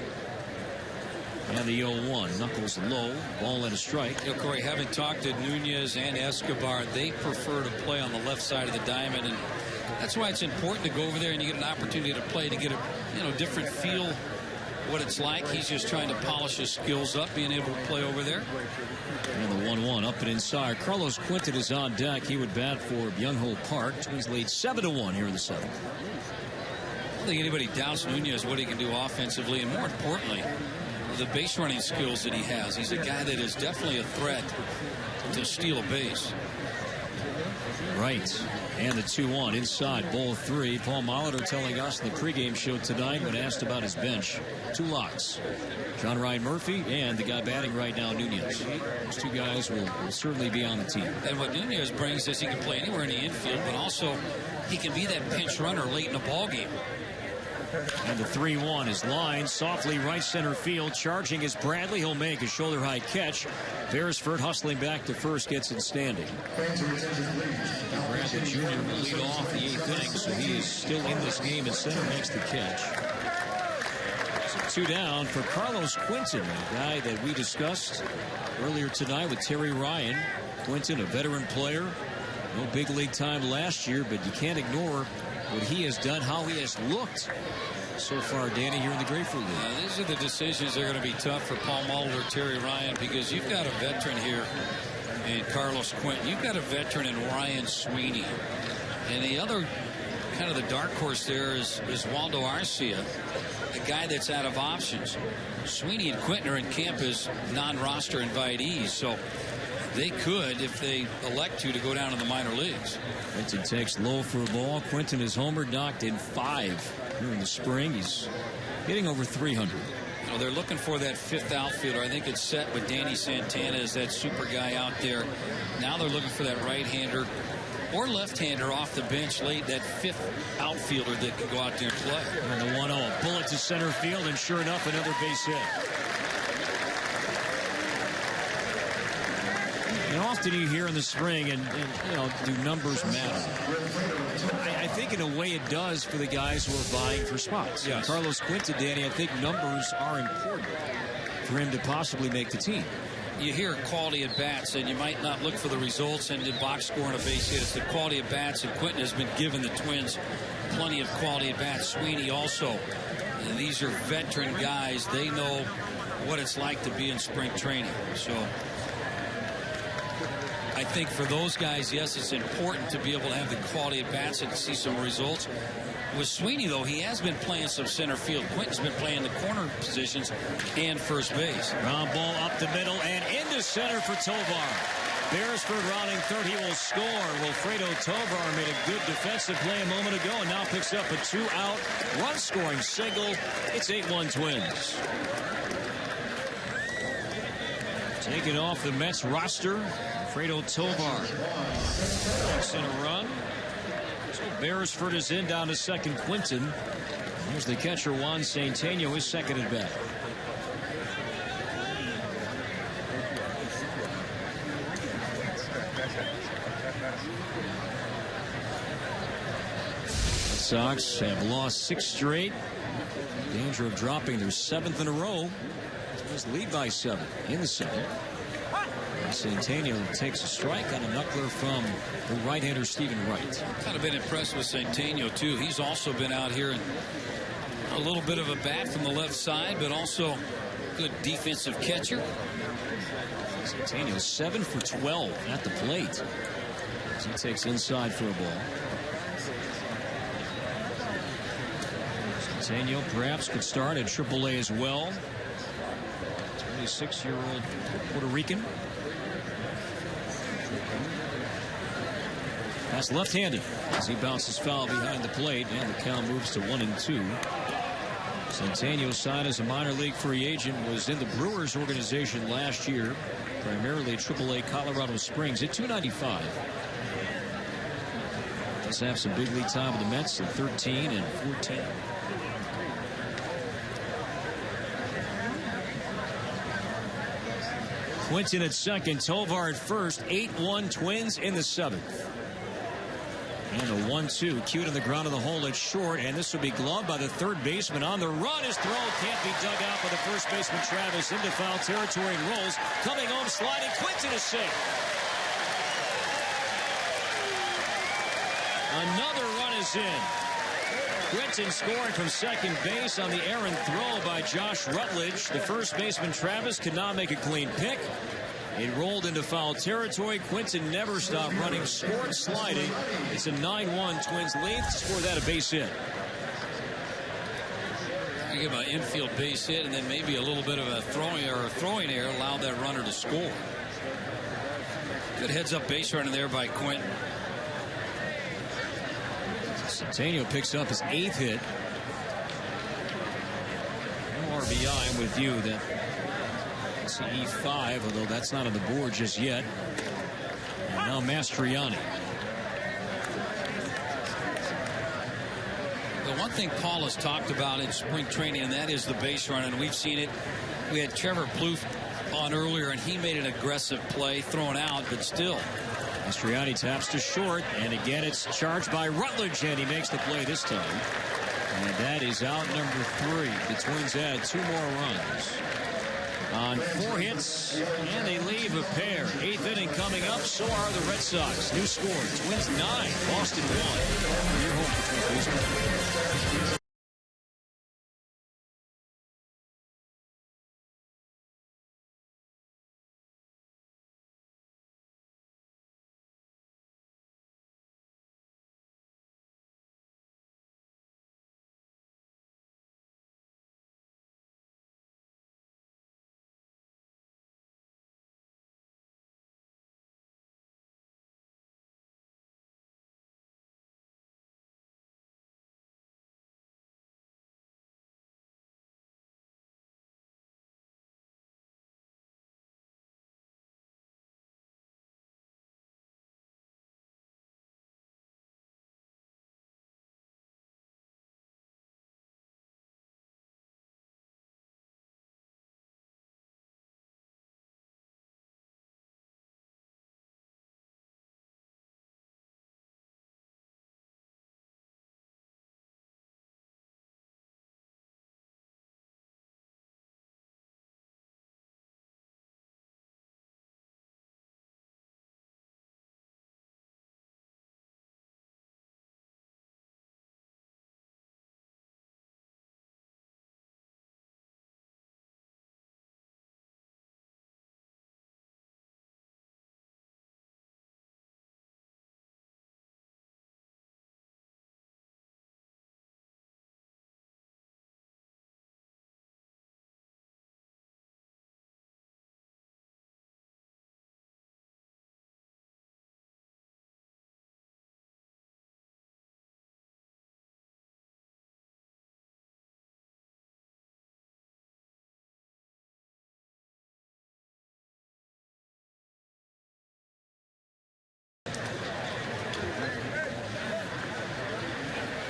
And the 0-1. Knuckles low. Ball and a strike. You know, Corey, having talked to Nunez and Escobar, they prefer to play on the left side of the diamond. And that's why it's important to go over there and you get an opportunity to play, to get a different feel what it's like. He's just trying to polish his skills up, being able to play over there. And the 1-1 up and inside. Carlos Quinton is on deck. He would bat for Byung-Ho Park. Twins lead 7-1 here in the 7th. I don't think anybody doubts Nunez, what he can do offensively, and more importantly, the base running skills that he has. He's a guy that is definitely a threat to steal a base. Right. And the 2-1 inside, ball 3. Paul Molitor telling us in the pregame show tonight when asked about his bench. 2 locks. John Ryan Murphy and the guy batting right now, Nunez. Those 2 guys will certainly be on the team. And what Nunez brings is he can play anywhere in the infield, but also he can be that pinch runner late in a ball game. And the 3-1 is lined softly right center field. Charging is Bradley. He'll make a shoulder-high catch. Beresford hustling back to first, gets it standing. Bradley Jr. will lead off the 8th inning, so he is still in this game, and center makes the catch. So 2 down for Carlos Quinton, a guy that we discussed earlier tonight with Terry Ryan. Quinton, a veteran player. No big league time last year, but you can't ignore what he has done, how he has looked so far, Danny, here in the Grapefruit League. These are the decisions that are going to be tough for Paul Molitor, Terry Ryan, because you've got a veteran here in Carlos Quinton. You've got a veteran in Ryan Sweeney. And the other kind of the dark horse there is Waldo Arcia, a guy that's out of options. Sweeney and Quinton are in camp as non-roster invitees, so they could, if they elect to go down to the minor leagues. Quinton takes low for a ball. Quinton is homered, knocked in 5 here in the spring. He's hitting over 300. You know, they're looking for that 5th outfielder. I think it's set with Danny Santana as that super guy out there. Now they're looking for that right-hander or left-hander off the bench late, that 5th outfielder that can go out there and play. And the 1-0, a bullet to center field, and sure enough, another base hit. And often you hear in the spring, and you know, do numbers matter? I think in a way it does for the guys who are vying for spots. Yes. Carlos Quinton, Danny, I think numbers are important for him to possibly make the team. You hear quality at bats, and you might not look for the results and the box score and a base hit. It's the quality of bats, and Quinton has been giving the Twins plenty of quality at bats. Sweeney also. And these are veteran guys. They know what it's like to be in spring training. So I think for those guys, yes, it's important to be able to have the quality of bats and to see some results. With Sweeney, though, he has been playing some center field. Quinton's been playing the corner positions and first base. Ground ball up the middle and into center for Tovar. Beresford rounding third. He will score. Wilfredo Tovar made a good defensive play a moment ago and now picks up a 2-out run-scoring single. It's 8-1 Twins. Taken off the Mets roster, Wilfredo Tovar. Center run. So Beresford is in, down to second Quinton. Here's the catcher, Juan Centeno, his second at bat. The Sox have lost 6 straight. Danger of dropping their 7th in a row. Twins lead by 7 in the 7th. Centeno takes a strike on a knuckler from the right-hander Stephen Wright. Kind of been impressed with Centeno, too. He's also been out here and a little bit of a bat from the left side, but also good defensive catcher. Centeno 7 for 12 at the plate as he takes inside for a ball. Centeno perhaps could start at AAA as well. 26-year-old Puerto Rican. That's left-handed as he bounces foul behind the plate, and the count moves to 1-2. Centeno signed as a minor league free agent, was in the Brewers organization last year, primarily AAA Colorado Springs at $295. Does have some big league time with the Mets at 13 and 14. Quinton at second, Tovar at first. 8-1 Twins in the 7th. And a 1-2 cued in the ground of the hole at short, and this will be gloved by the third baseman on the run. His throw can't be dug out by the first baseman Travis into foul territory and rolls. Coming home sliding, Quinton is safe. Another run is in. Quinton scoring from second base on the errant throw by Josh Rutledge. The first baseman Travis could not make a clean pick. It rolled into foul territory. Quinton never stopped running, scored sliding. It's a 9-1 Twins lead. Score that a base hit. I give an infield base hit and then maybe a little bit of a throwing error allowed that runner to score. Good heads-up base runner there by Quinton. Centennial picks up his 8th hit. No RBI with you. That's E5, although that's not on the board just yet. And now Mastriani. The one thing Paul has talked about in spring training, and that is the base run, and we've seen it. We had Trevor Plouffe on earlier, and he made an aggressive play, thrown out, but still. Mastriani taps to short, and again it's charged by Rutledge, and he makes the play this time. And that is out number 3. The Twins add 2 more runs on 4 hits, and they leave a pair. 8th inning coming up. So are the Red Sox. New score: Twins 9, Boston 1. Your home for Twins baseball.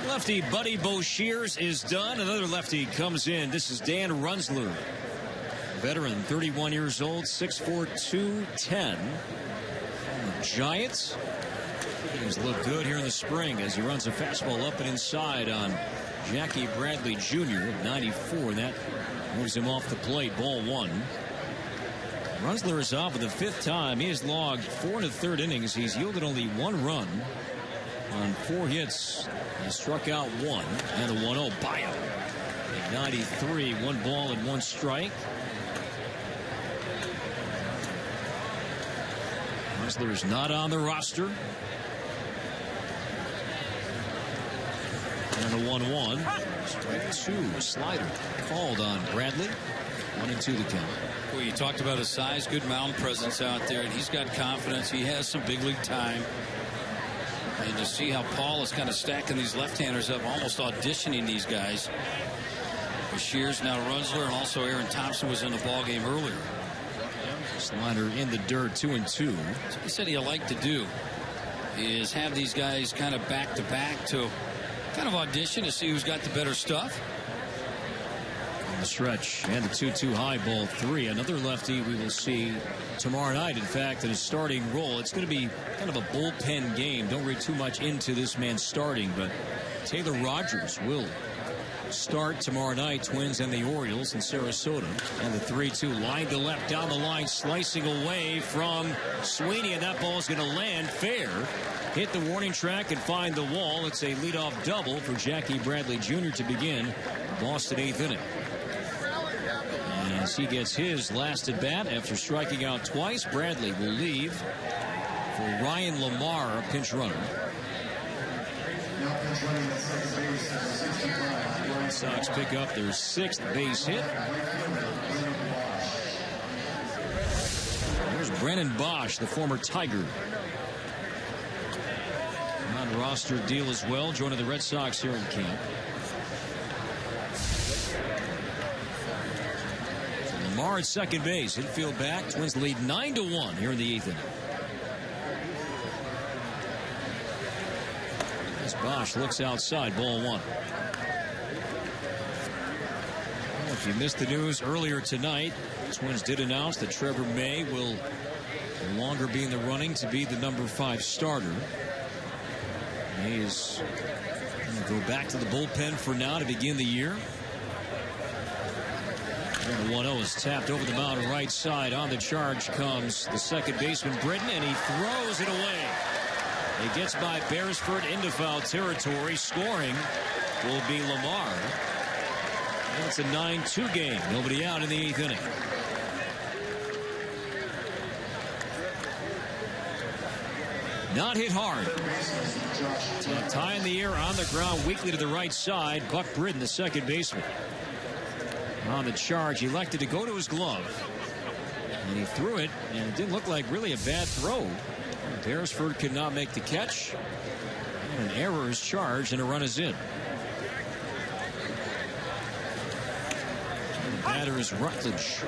Lefty Buddy Boshears is done. Another lefty comes in. This is Dan Runzler. Veteran, 31 years old, 6'4", 210. Giants. He's looked good here in the spring as he runs a fastball up and inside on Jackie Bradley Jr. at 94. That moves him off the plate. Ball 1. Runzler is off for the 5th time. He has logged 4 1/3 innings. He's yielded only 1 run on 4 hits. He struck out 1 and a 1-0 by him. 93, 1 ball and 1 strike. Runzler is not on the roster. And a 1-1. Strike 2. Slider called on Bradley. 1-2 the count. Well, you talked about his size, good mound presence out there, and he's got confidence. He has some big league time. And to see how Paul is kind of stacking these left-handers up, almost auditioning these guys. Shears, now Runzler, and also Aaron Thompson was in the ball game earlier. Slider in the dirt, 2-2. So he said he'd like to do is have these guys kind of back-to-back to kind of audition to see who's got the better stuff. On the stretch, and the 2-2 high, ball 3. Another lefty we will see tomorrow night, in fact, in a starting role. It's going to be kind of a bullpen game. Don't read too much into this man starting, but Taylor Rogers will start tomorrow night. Twins and the Orioles in Sarasota. And the 3-2 line to left, down the line, slicing away from Sweeney, and that ball is going to land fair. Hit the warning track and find the wall. It's a leadoff double for Jackie Bradley Jr. to begin the Boston 8th inning. As he gets his last at bat after striking out twice, Bradley will leave for Ryan Lamar, a pinch runner. Red Sox pick up their 6th base hit. There's Brennan Bosch, the former Tiger. On roster deal as well, joining the Red Sox here in camp. Lamar at second base. Infield back. Twins lead 9-1 here in the 8th inning. As Bosch looks outside, ball 1. Well, if you missed the news earlier tonight, Twins did announce that Trevor May will no longer be in the running to be the number 5 starter. May is going to go back to the bullpen for now to begin the year. And the 1-0 is tapped over the mound right side. On the charge comes the second baseman, Britton, and he throws it away. He gets by Beresford into foul territory. Scoring will be Lamar. And it's a 9-2 game. Nobody out in the 8th inning. Not hit hard. Tie in the air on the ground, weakly to the right side. Buck Britton, the second baseman. On the charge, he elected to go to his glove. And he threw it, and it didn't look like really a bad throw. Beresford could not make the catch. And an error is charged, and a run is in. And the batter is Rutledge.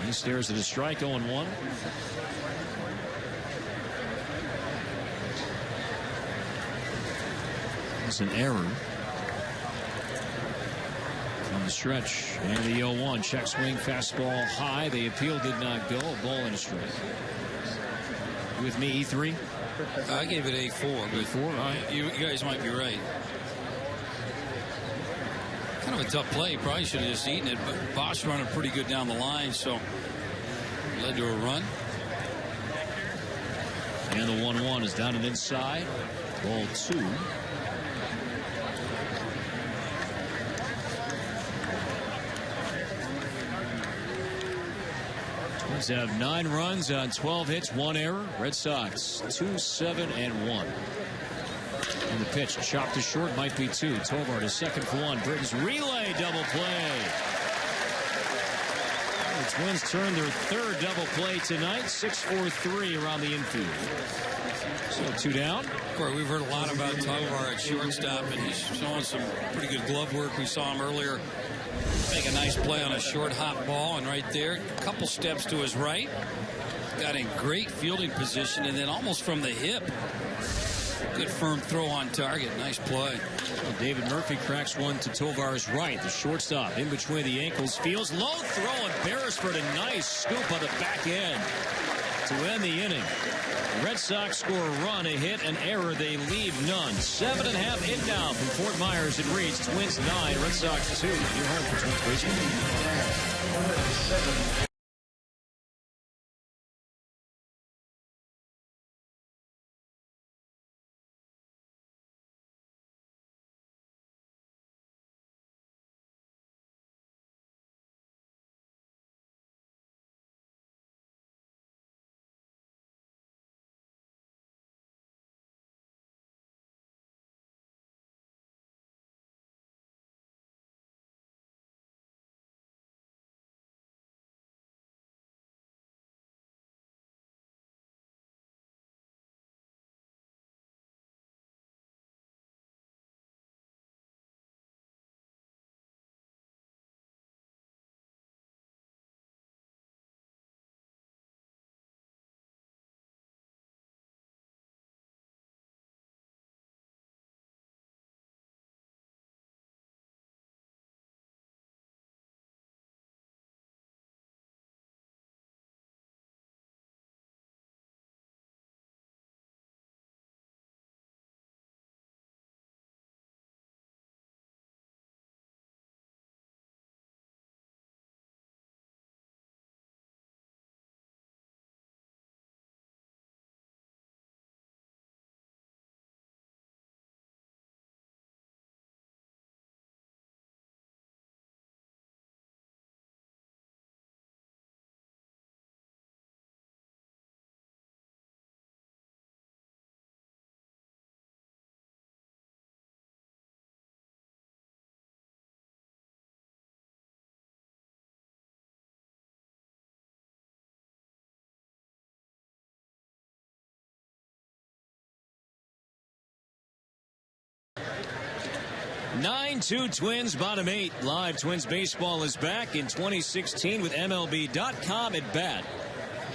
He stares at a strike, 0-1. It's an error. On the stretch, and the 0-1. Check swing, fastball high. The appeal did not go. A ball and a strike. You with me, E3? I gave it A4. But A4, all right. You guys might be right. Kind of a tough play. Probably should have just eaten it, but Bosch running pretty good down the line, so led to a run. And the 1-1 is down and inside. Ball 2. Twins have 9 runs on 12 hits, 1 error. Red Sox 2-7-1. And the pitch chopped to short, might be 2. Tovar to second for 1. Britton's relay double play. The Twins turn their 3rd double play tonight. 6-4-3 around the infield. So 2 down. Corey, we've heard a lot about Tovar at shortstop, and he's showing some pretty good glove work. We saw him earlier make a nice play on a short hop ball, and right there, a couple steps to his right, got in great fielding position, and then almost from the hip, good firm throw on target. Nice play. Well, David Murphy cracks one to Tovar's right. The shortstop in between the ankles, feels low throw, and Beresford a nice scoop on the back end to end the inning. The Red Sox score a run, a hit, an error. They leave none. 7.5 in now from Fort Myers. It reads Twins 9, Red Sox 2. Your home for Twins baseball. 9-2 Twins, bottom 8. Live Twins baseball is back in 2016 with MLB.com at bat.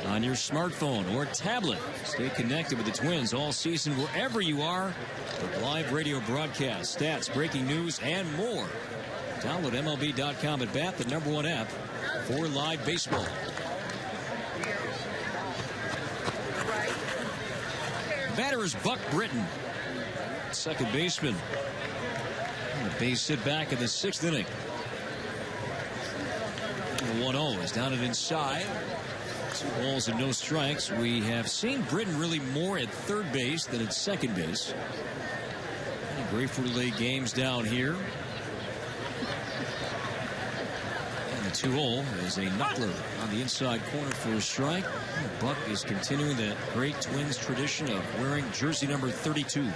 On your smartphone or tablet, stay connected with the Twins all season wherever you are with live radio broadcasts, stats, breaking news, and more. Download MLB.com at bat, the #1 app for live baseball. Batter is Buck Britton, second baseman. And the base hit back in the 6th inning. The 1-0 is down and inside. 2 balls and no strikes. We have seen Britton really more at third base than at second base. And Grapefruit League games down here. And the 2-0 is a knuckler on the inside corner for a strike. And Buck is continuing that great Twins tradition of wearing jersey number 32.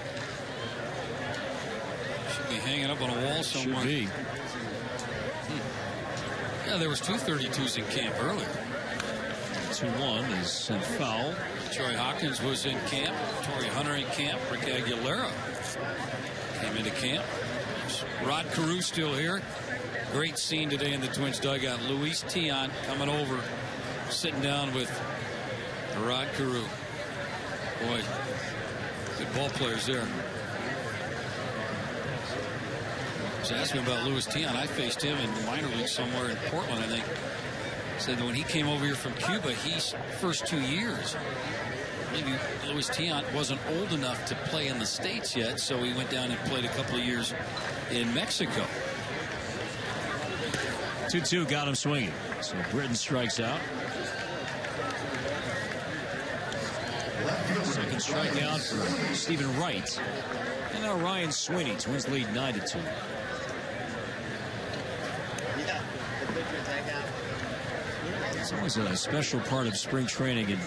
Should be hanging up on a wall somewhere. Should be. Yeah, there was 2 32s in camp earlier. 2-1 is sent foul. Troy Hawkins was in camp. Torrey Hunter in camp. Rick Aguilera came into camp. Rod Carew still here. Great scene today in the Twins dugout. Luis Tiant coming over, sitting down with Rod Carew. Boy, good ball players there. I was asking about Luis Tiant. I faced him in the minor league somewhere in Portland, I think. Said when he came over here from Cuba, he's first 2 years. Maybe Luis Tiant wasn't old enough to play in the States yet, so he went down and played a couple of years in Mexico. 2-2 got him swinging. So Britton strikes out. Second strikeout for Stephen Wright. And now Ryan Sweeney. Twins lead 9-2. It's always a special part of spring training, and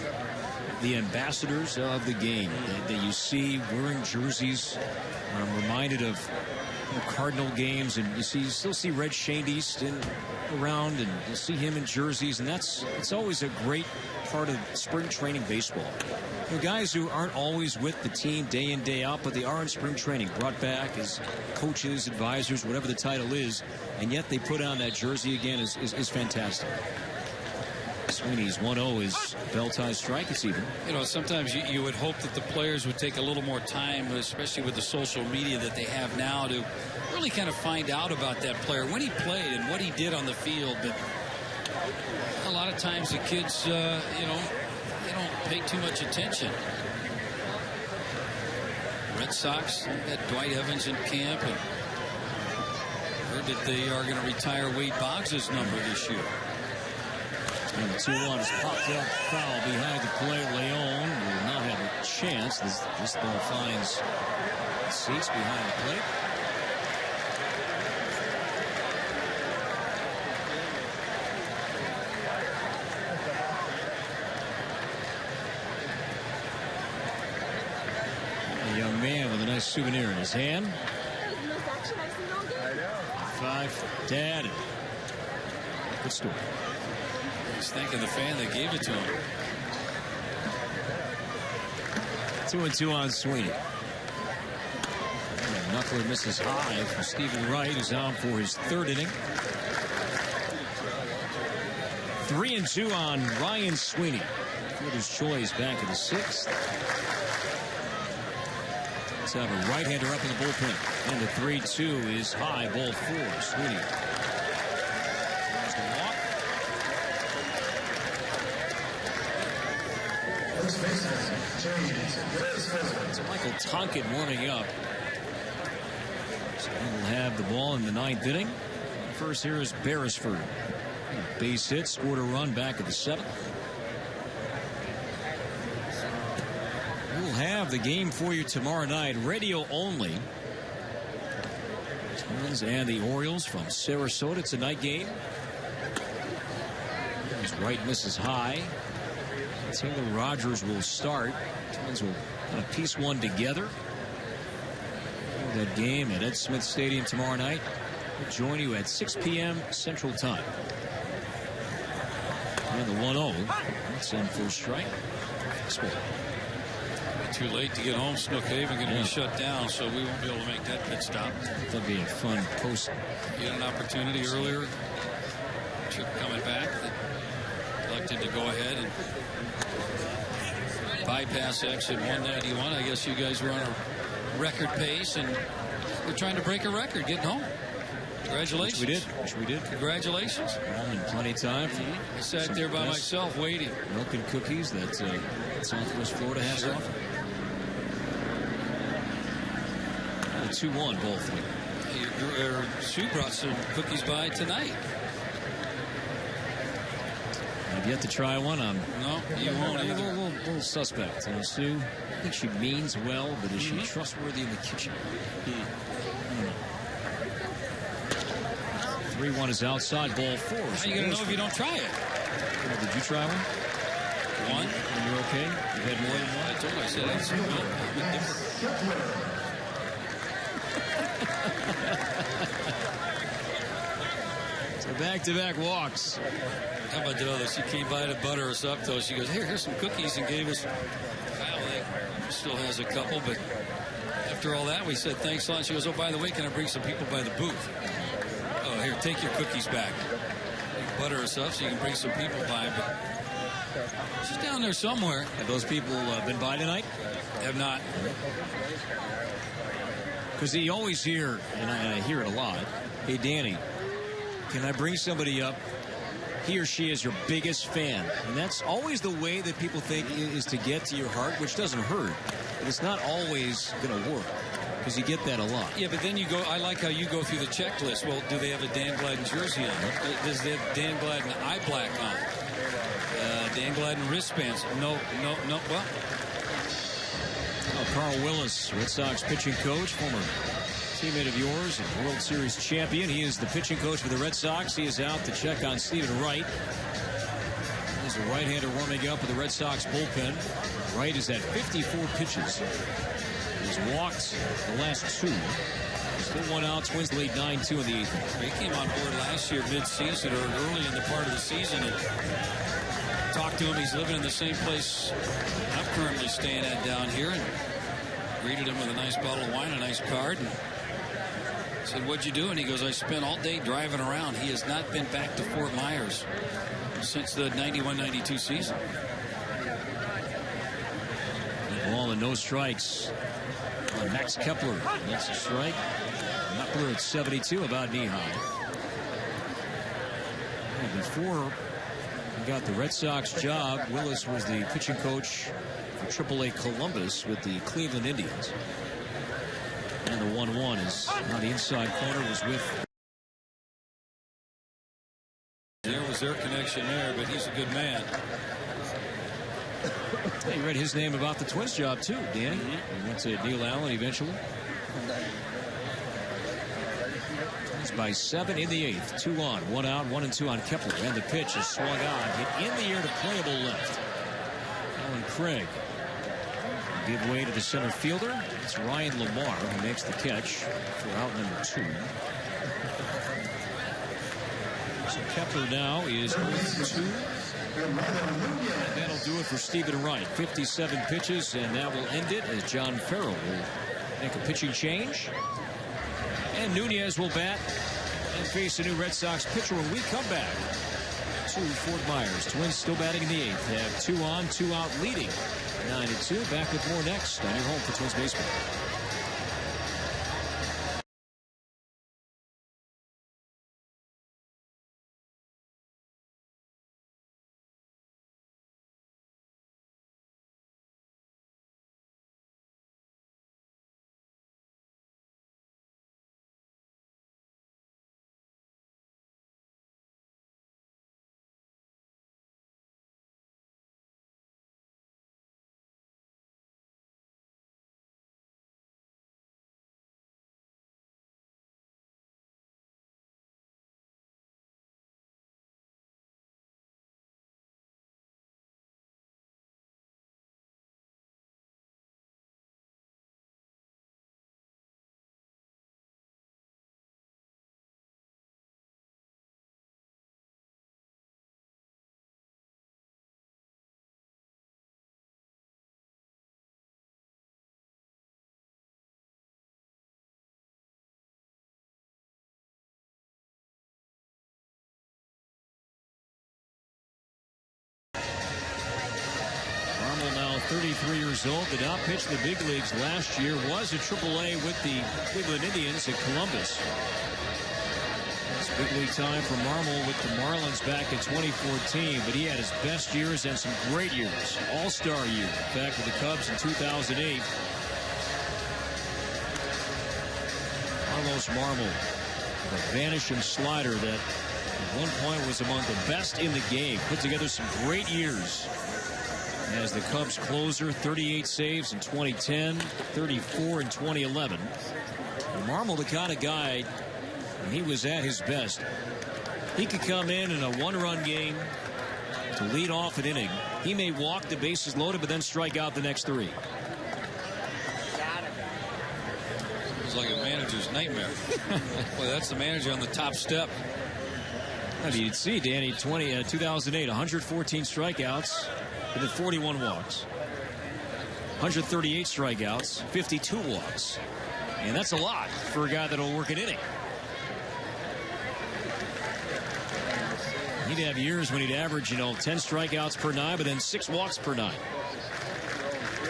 the ambassadors of the game that you see wearing jerseys. I'm reminded of Cardinal games, and you still see Red Shandy around, and you see him in jerseys, and it's always a great part of spring training baseball. Guys who aren't always with the team day in, day out, but they are in spring training, brought back as coaches, advisors, whatever the title is, and yet they put on that jersey again is fantastic. Sweeney's 1-0 is bell-tie strike. It's even. You know, sometimes you would hope that the players would take a little more time, especially with the social media that they have now, to really kind of find out about that player, when he played and what he did on the field. But a lot of times the kids, they don't pay too much attention. Red Sox got Dwight Evans in camp, and heard that they are going to retire Wade Boggs' number this year. And the 2-1 is popped up foul behind the plate. Leon will not have a chance. This ball finds seats behind the plate. A young man with a nice souvenir in his hand. Five, Dad. Good story. He's thanking the fan that gave it to him. 2-2 on Sweeney. Knuckler misses high for Stephen Wright, who's on for his 3rd inning. 3-2 on Ryan Sweeney. Fielder's choice back in the 6th. Let's have a right-hander up in the bullpen. And the 3-2 is high, ball 4. Sweeney. There's the walk. It's Michael Tonkin warming up. So he'll have the ball in the 9th inning. First here is Beresford. Base hit, scored a run back at the 7th. We'll have the game for you tomorrow night, radio only. Twins and the Orioles from Sarasota. It's a night game. As Wright misses high. Taylor Rogers will start. Twins will kind of piece one together. That game at Ed Smith Stadium tomorrow night. We'll join you at 6 p.m. Central Time. And the 1-0. That's in for a strike. Score. too late to get home. Snook Haven going to be shut down, so we won't be able to make that pit stop. That'd be a fun post. You had an opportunity earlier. Trip coming back. Elected to go ahead and bypass exit 191. I guess you guys were on a record pace, and we're trying to break a record, getting home. Congratulations. Which we did. Congratulations. And plenty of time. I sat there by myself waiting. Milk and cookies that Southwest Florida has to offer. 2-1 both. Sue brought some cookies by tonight. I've yet to try one. No, you won't I'm either. a little suspect. Sue, I think she means well, but is she trustworthy in the kitchen? I don't know. 3-1 is outside, ball 4. How are you going to know if you don't try it? Well, did you try one? One? And you're okay? You had more than one? I told you, I said I had some milk. So back-to-back walks. How about this? She came by to butter us up, though. She goes, here's some cookies, and gave us. Well, still has a couple, but after all that, we said thanks a lot. She goes, oh, by the way, can I bring some people by the booth? Oh, here, take your cookies back. Butter us up so you can bring some people by, but she's down there somewhere. Have those people been by tonight? Have not. Because you always hear, and I hear it a lot, hey, Danny, can I bring somebody up? He or she is your biggest fan. And that's always the way that people think is to get to your heart, which doesn't hurt. But it's not always going to work. Because you get that a lot. Yeah, but then you go, I like how you go through the checklist. Well, do they have a Dan Gladden jersey on? Does they have Dan Gladden eye black on? Dan Gladden wristbands? No. Well. Carl Willis, Red Sox pitching coach, former teammate of yours, and World Series champion. He is the pitching coach for the Red Sox. He is out to check on Stephen Wright. He's a right-hander warming up with the Red Sox bullpen. Wright is at 54 pitches. He's walked the last 2. Still 1 out. Twins lead 9-2 in the 8th. He came on board last year mid-season or early in the part of the season and talked to him. He's living in the same place I'm currently staying at down here, and greeted him with a nice bottle of wine, a nice card, and said, what'd you do? And he goes, I spent all day driving around. He has not been back to Fort Myers since the 91-92 season. Ball and no strikes. Max Kepler gets a strike. Kepler at 72, about knee high. And before he got the Red Sox job, Willis was the pitching coach for AAA Columbus with the Cleveland Indians. And the 1-1 is on the inside corner, was with. There was their connection there, but he's a good man. You read his name about the Twins job, too, Danny. He went to Neil Allen eventually. Twins by 7 in the 8th. 2 on, 1 out, 1 and 2 on Kepler. And the pitch is swung on. Hit in the air to playable left. Alan Craig give way to the center fielder. It's Ryan Lamar who makes the catch for out number 2. So Kepler now is 0-2. And that'll do it for Stephen Wright. 57 pitches, and that will end it as John Farrell will make a pitching change. And Nunez will bat and face a new Red Sox pitcher when we come back to Fort Myers. Twins still batting in the 8th. They have 2 on, 2 out leading 9-2. Back with more next on your home for Twins baseball. 33 years old, did not pitch the big leagues last year, was a AAA with the Cleveland Indians at Columbus. It's big league time for Marmol with the Marlins back in 2014, but he had his best years and some great years. All-star year, in fact, with the Cubs in 2008. Carlos Marmol, a vanishing slider that at one point was among the best in the game. Put together some great years as the Cubs closer. 38 saves in 2010, 34 in 2011. Marmol, the kind of guy, when he was at his best, he could come in a one-run game to lead off an inning. He may walk the bases loaded, but then strike out the next 3. It's like a manager's nightmare. Boy, that's the manager on the top step. I mean, you'd see, Danny, 2008, 114 strikeouts with 41 walks. 138 strikeouts, 52 walks. And that's a lot for a guy that'll work an inning. He'd have years when he'd average, 10 strikeouts per 9, but then 6 walks per 9.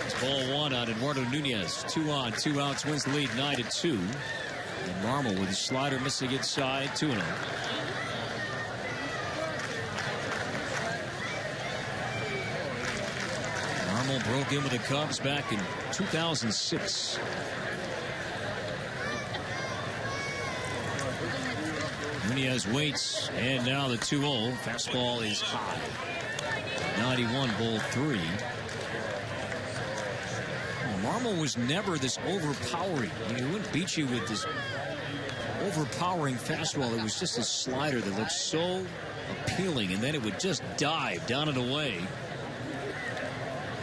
It's ball 1 on Eduardo Nunez. 2 on, 2 outs, wins the lead 9-2. And Marmol with his slider missing inside, 2-0. Marmol broke in with the Cubs back in 2006. Nunez waits, and now the 2-0. Fastball is high. 91, ball 3. Marmol was never this overpowering. He wouldn't beat you with this overpowering fastball. It was just a slider that looked so appealing, and then it would just dive down and away.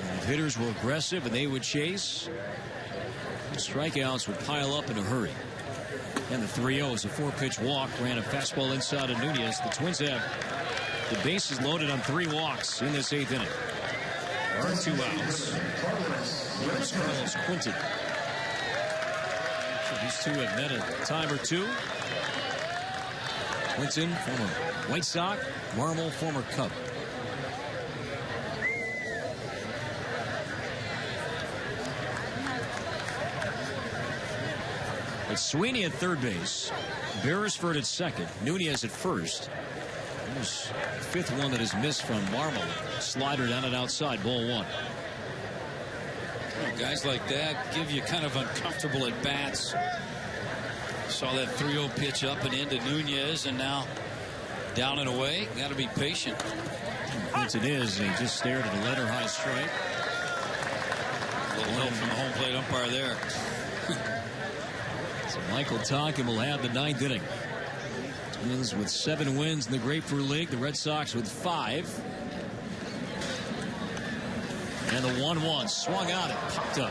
And if hitters were aggressive and they would chase, strikeouts would pile up in a hurry. And the 3-0 is a 4-pitch walk. Ran a fastball inside of Nunez. The Twins have the bases loaded on 3 walks in this 8th inning. There are 2 outs. Here's Carlos Quinton. So these two have met a time or 2. Quinton, former White Sox. Marmol, former Cub. It's Sweeney at third base. Beresford at second. Nunez at first. There's the 5th one that is missed from Marmol. Slider down and outside. Ball 1. Guys like that give you kind of uncomfortable at bats. Saw that 3-0 pitch up and into Nunez, and now down and away. Got to be patient. Quinton is, and he just stared at a letter high strike. A little help from the home plate umpire there. So Michael Tonkin will have the 9th inning. Twins with 7 wins in the Grapefruit League. The Red Sox with 5. And the 1-1 swung out and popped up.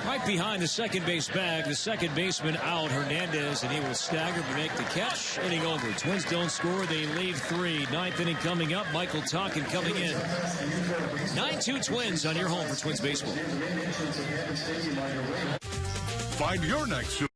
Right behind the second base bag. The second baseman out, Hernandez, and he will stagger to make the catch. Inning over. Twins don't score. They leave 3. 9th inning coming up. Michael Tonkin coming in. 9-2 Twins on your home for Twins baseball. Find your next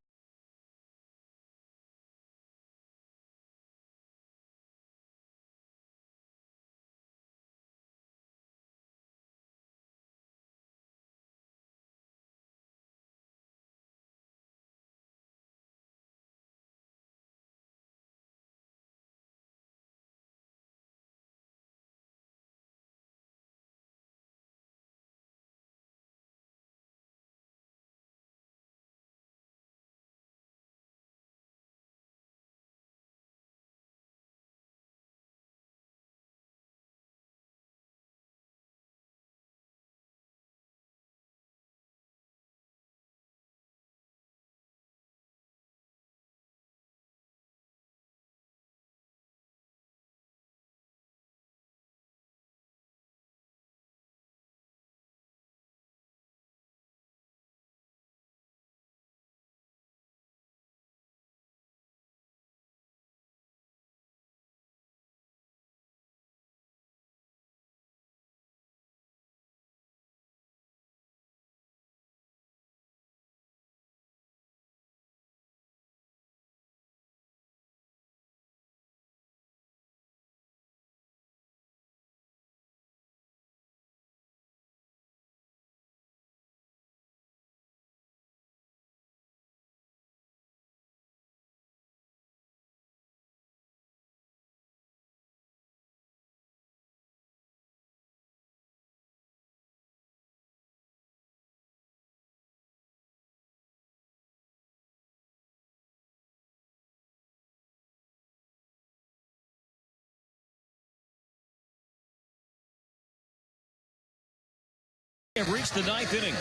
Have reached the 9th inning.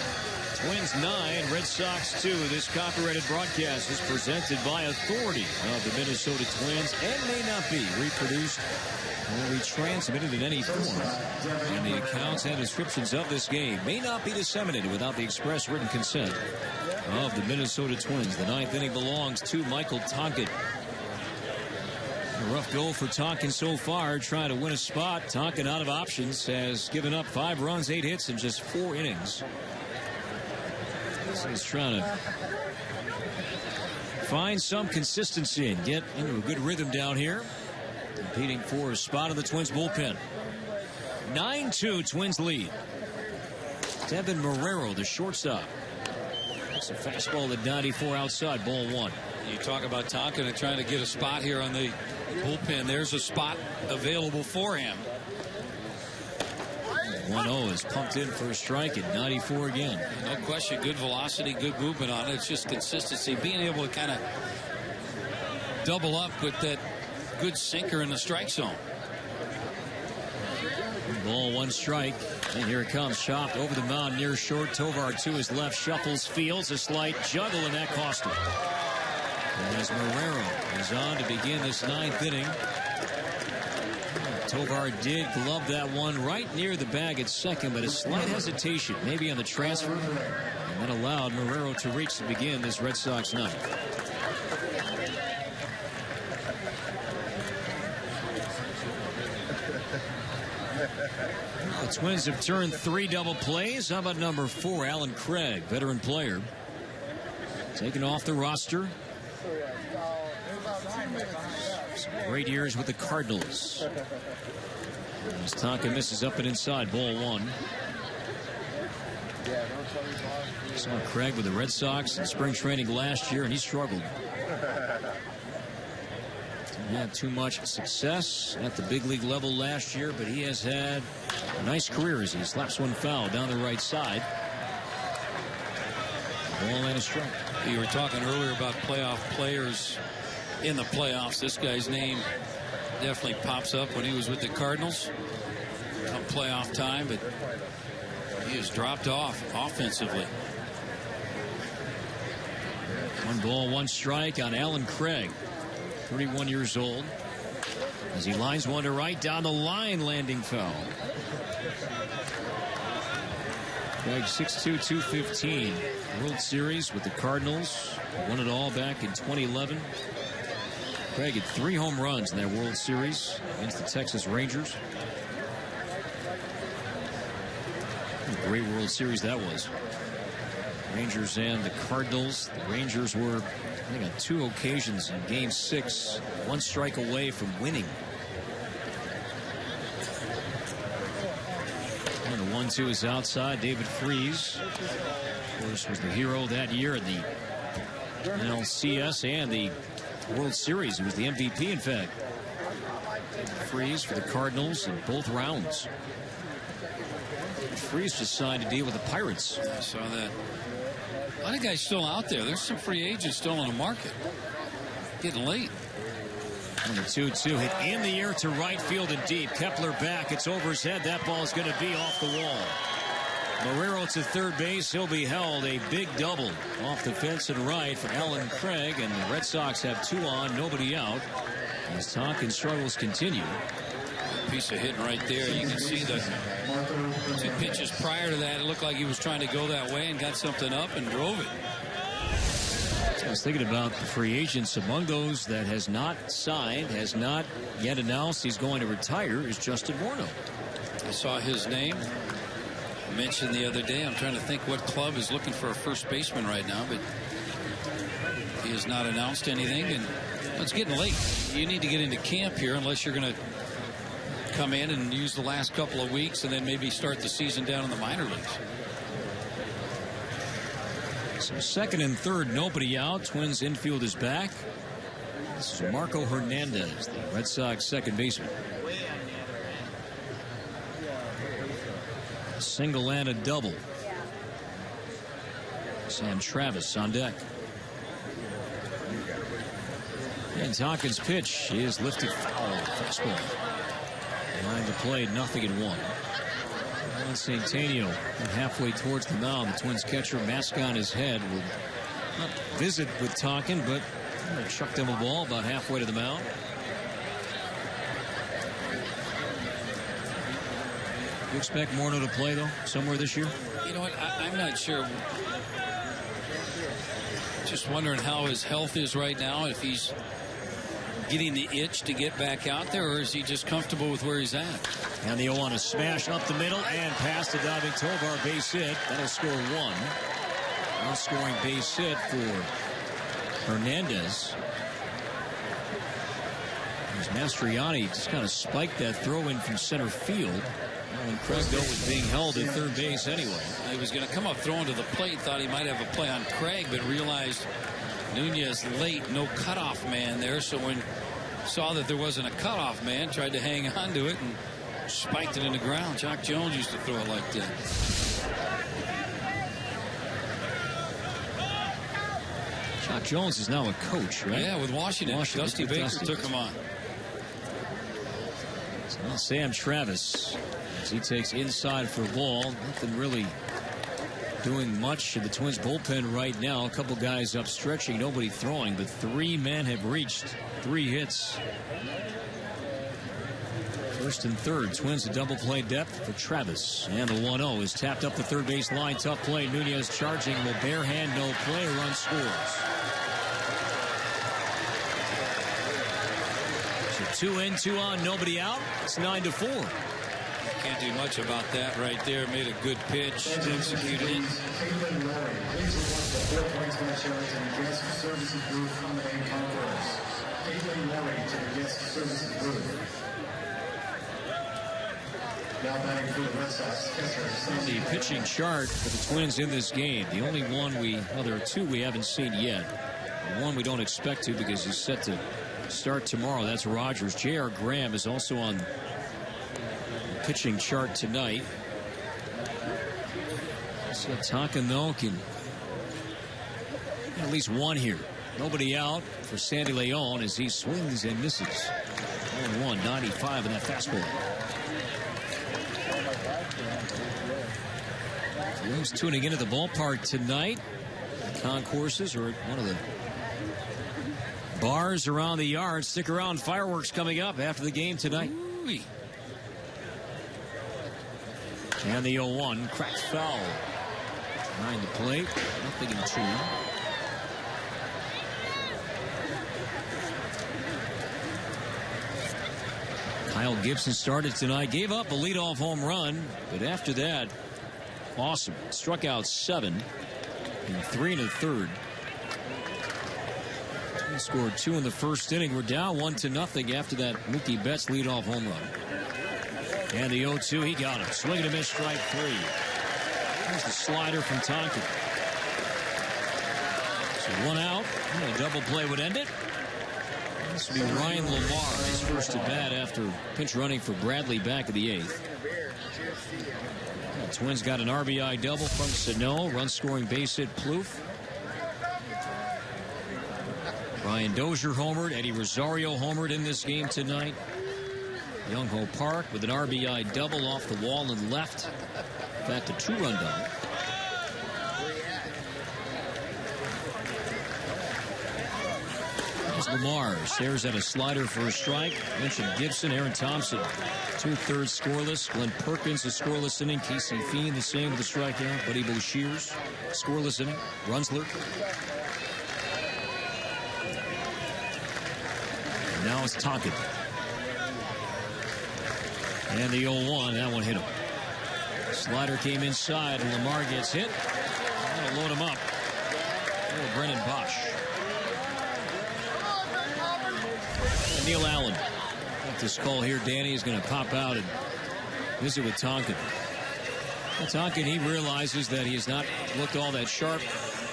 Twins 9, Red Sox 2. This copyrighted broadcast is presented by authority of the Minnesota Twins and may not be reproduced or retransmitted in any form. And the accounts and descriptions of this game may not be disseminated without the express written consent of the Minnesota Twins. The 9th inning belongs to Michael Tonkin. A rough go for Tonkin so far, trying to win a spot. Tonkin out of options, has given up 5 runs, 8 hits in just 4 innings. So he's trying to find some consistency and get into a good rhythm down here. Competing for a spot in the Twins bullpen. 9-2 Twins lead. Devin Marrero, the shortstop. It's a fastball at 94 outside, ball 1. You talk about Tonkin and trying to get a spot here on the bullpen. There's a spot available for him. 1-0 is pumped in for a strike at 94 again. No question, good velocity, good movement on it. It's just consistency, being able to kind of double up with that good sinker in the strike zone. Ball 1 strike, and here it comes, chopped over the mound near short. Tovar to his left, shuffles, fields a slight juggle, and that cost him. And as Marrero is on to begin this 9th inning. Tovar did glove that one right near the bag at second, but a slight hesitation, maybe on the transfer, and that allowed Marrero to reach to begin this Red Sox ninth. The Twins have turned 3 double plays. How about number 4, Alan Craig, veteran player, taken off the roster. Some great years with the Cardinals. As Tonkin misses up and inside, ball 1. Saw Craig with the Red Sox in spring training last year, and he struggled. Didn't have too much success at the big league level last year, but he has had a nice career as he slaps one foul down the right side. Ball and a strike. You were talking earlier about playoff players in the playoffs. This guy's name definitely pops up when he was with the Cardinals come playoff time, but he has dropped off offensively. 1 ball, 1 strike on Alan Craig, 31 years old, as he lines one to right down the line, landing foul. Craig 6'2", 215, World Series with the Cardinals, won it all back in 2011. Craig had 3 home runs in that World Series against the Texas Rangers. What a great World Series that was. Rangers and the Cardinals. The Rangers were, I think, on 2 occasions in Game 6, 1 strike away from winning. And the 1-2 is outside. David Freese, of course, was the hero that year in the NLCS and the World Series. He was the MVP, in fact. Freese for the Cardinals in both rounds. Freese just signed a deal with the Pirates. I saw that. A lot of guys still out there. There's some free agents still on the market. Getting late. And the 2-2 hit in the air to right field and deep. Kepler back. It's over his head. That ball is going to be off the wall. Marrero to third base. He'll be held. A big double off the fence and right for Alan Craig. And the Red Sox have 2 on, nobody out, as Tonkin struggles continue. Piece of hitting right there. You can see the 2 pitches prior to that. It looked like he was trying to go that way and got something up and drove it. I was thinking about the free agents. Among those that has not signed, has not yet announced he's going to retire, is Justin Morneau. I saw his name mentioned the other day. I'm trying to think what club is looking for a first baseman right now, but he has not announced anything, and it's getting late. You need to get into camp here unless you're going to come in and use the last couple of weeks and then maybe start the season down in the minor leagues. So second and third, nobody out. Twins infield is back. This is Marco Hernandez, the Red Sox second baseman. A single and a double. Sam Travis on deck. And Tonkin's pitch is lifted foul. Fastball. Behind the plate, 0-1. Alan Centennial halfway towards the mound. The Twins catcher, mask on his head, will not visit with Tonkin, but chucked him a ball about halfway to the mound. You expect Morneau to play, though, somewhere this year? You know what? I'm not sure. Just wondering how his health is right now, if he's getting the itch to get back out there, or is he just comfortable with where he's at? And the 0-1, a smash up the middle and past the diving Tovar, base hit. That'll score one. Scoring base hit for Hernandez. As Mastriani just kind of spiked that throw in from center field. And Craig, though, was being held at third base anyway. He was going to come up throwing to the plate, thought he might have a play on Craig, but realized Nunez late, no cutoff man there. So when saw that there wasn't a cutoff man, tried to hang on to it and spiked it in the ground. Jock Jones used to throw it like that. Jock Jones is now a coach, right? Yeah, with Washington. Dusty Baker took him on. So now Sam Travis, as he takes inside for a ball. Nothing really doing much in the Twins bullpen right now. A couple guys up stretching, nobody throwing, but 3 men have reached 3 hits. First and third, Twins a double play depth for Travis. And the 1-0 is tapped up the third base line. Tough play. Nunez charging. Will bare hand, no play. Run scores. So 2 in, 2 on, nobody out. It's 9-4. Can't do much about that right there. Made a good pitch. Executed it. The pitching chart for the Twins in this game. The only one there are 2 we haven't seen yet. One we don't expect to because he's set to start tomorrow. That's Rogers. J.R. Graham is also on the pitching chart tonight. So Tonkin, though, can at least one here. Nobody out for Sandy Leon as he swings and misses. 1-1, 95 in that fastball. Those tuning into the ballpark tonight. The concourses are at one of the bars around the yard. Stick around. Fireworks coming up after the game tonight. Ooh-wee. And the 0-1. Cracked foul. Behind the plate. Nothing in 2. Kyle Gibson started tonight. Gave up a leadoff home run. But after that, awesome. Struck out 7 in 3 1/3. He scored 2 in the first inning. We're down 1-0 after that Mookie Betts leadoff home run. And the 0-2, he got him. Swing and a miss, strike 3. There's the slider from Tonkin. So 1 out. And a double play would end it. This would be Ryan Lamar, his first at bat after pinch running for Bradley back in the 8th. The Twins got an RBI double from Sano. Run scoring base hit Plouffe. Brian Dozier homered. Eddie Rosario homered in this game tonight. Young Ho Park with an RBI double off the wall and left. In fact, a 2-run double. There's Lamar. Stares at a slider for a strike. Mentioned Gibson, Aaron Thompson, 2/3 scoreless. Glenn Perkins, a scoreless inning. Casey Fiend, the same with a strikeout. Buddy Boshears, scoreless inning. Runsler. And now it's Tonkin. And the 0-1, that one hit him. Slider came inside, and Lamar gets hit. That'll load him up. Oh, Brennan Bosch. And Neil Allen. Got this call here. Danny is going to pop out and visit with Tonkin. Well, Tonkin, he realizes that he has not looked all that sharp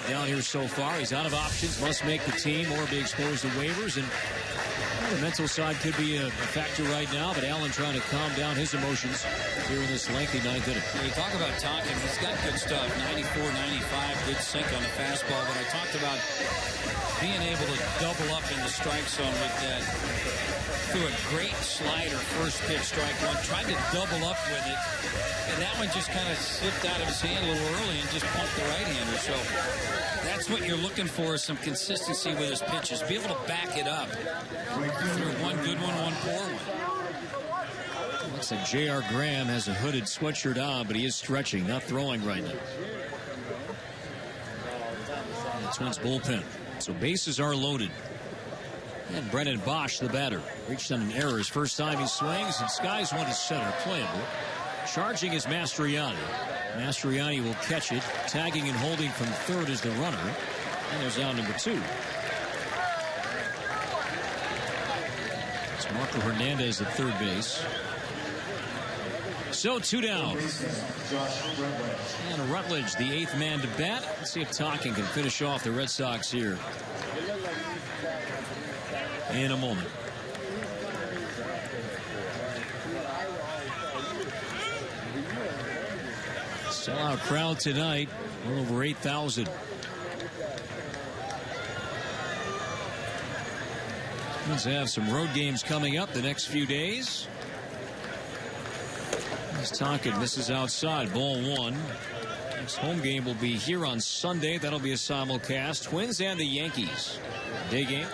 down here so far. He's out of options, must make the team or be exposed to waivers. And the mental side could be a factor right now, but Allen trying to calm down his emotions here in this lengthy ninth inning. Well, you talk about Tonkin. He's got good stuff. 94, 95, good sink on the fastball. But I talked about being able to double up in the strike zone with that. Threw a great slider, first pitch, strike one. Tried to double up with it. And that one just kind of slipped out of his hand a little early and just pumped the right-hander. So that's what you're looking for, is some consistency with his pitches. Be able to back it up. Through one good one, one poor one. Looks like J.R. Graham has a hooded sweatshirt on, but he is stretching, not throwing right now. The Twins bullpen. So bases are loaded. And Brennan Bosch, the batter, reached on an error his first time he swings, and skies one to center, playable. Charging is Mastriani. Mastriani will catch it. Tagging and holding from third is the runner. And there's out number 2. It's Marco Hernandez at third base. So 2 down. And Rutledge, the 8th man to bat. Let's see if Tonkin can finish off the Red Sox here in a moment. Sellout crowd tonight, well over 8,000. Let's have some road games coming up the next few days. As Tonkin misses outside, ball 1. Next home game will be here on Sunday. That'll be a simulcast. Twins and the Yankees. Day game.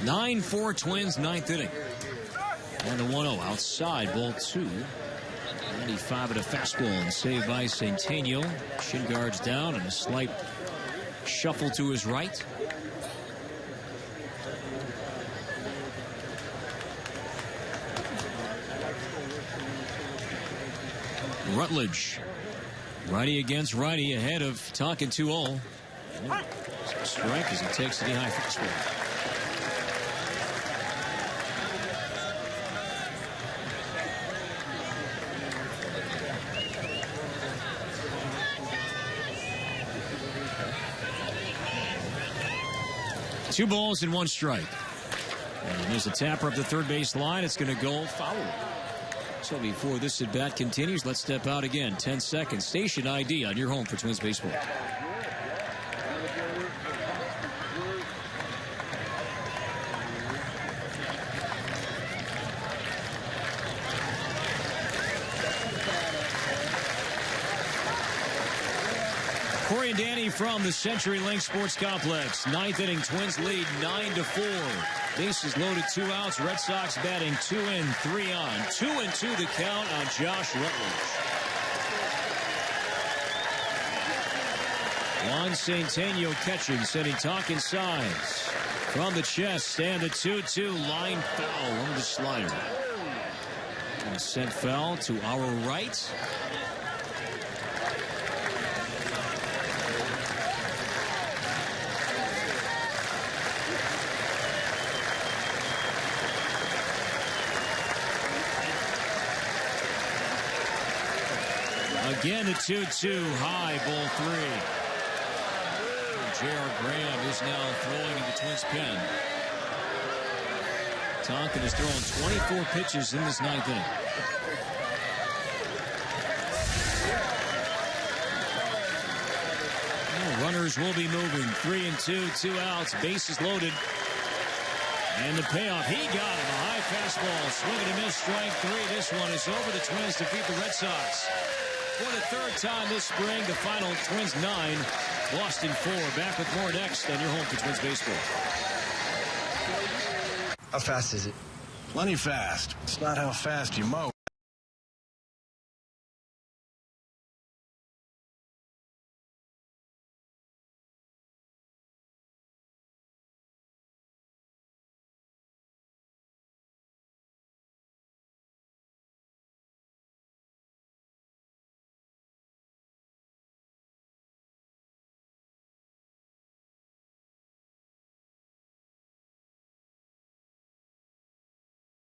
9-4 Twins, 9th inning. And the 1-0 outside, ball 2. 95 at a fastball and saved by Centeno. Shin guards down and a slight shuffle to his right. Rutledge, righty against righty, ahead of Tonkin 2-0. Strike as he takes the high fastball. Two balls and 1 strike. And there's a tapper up the third base line. It's going to go foul. So before this at bat continues, let's step out again. 10 seconds. Station ID on your home for Twins baseball. Corey and Danny from the CenturyLink Sports Complex. 9th inning, Twins lead 9-4. Bases loaded, 2 outs. Red Sox batting 2 in, 3 on. 2-2 the count on Josh Rutledge. Juan Centeno catching, sending Tonkin sides. From the chest, and the 2-2 line foul on the slider. And sent foul to our right. Again, the 2-2 high, ball 3. J.R. Graham is now throwing in the Twins' pen. Tonkin has thrown 24 pitches in this 9th inning. Runners will be moving. 3-2, 2 outs, bases loaded. And the payoff, he got him. A high fastball, swing and a miss, strike 3. This one is over. The Twins defeat the Red Sox for the 3rd time this spring. The final, Twins 9, Boston 4. Back with more next on your home for Twins baseball. How fast is it? Plenty fast. It's not how fast you mow.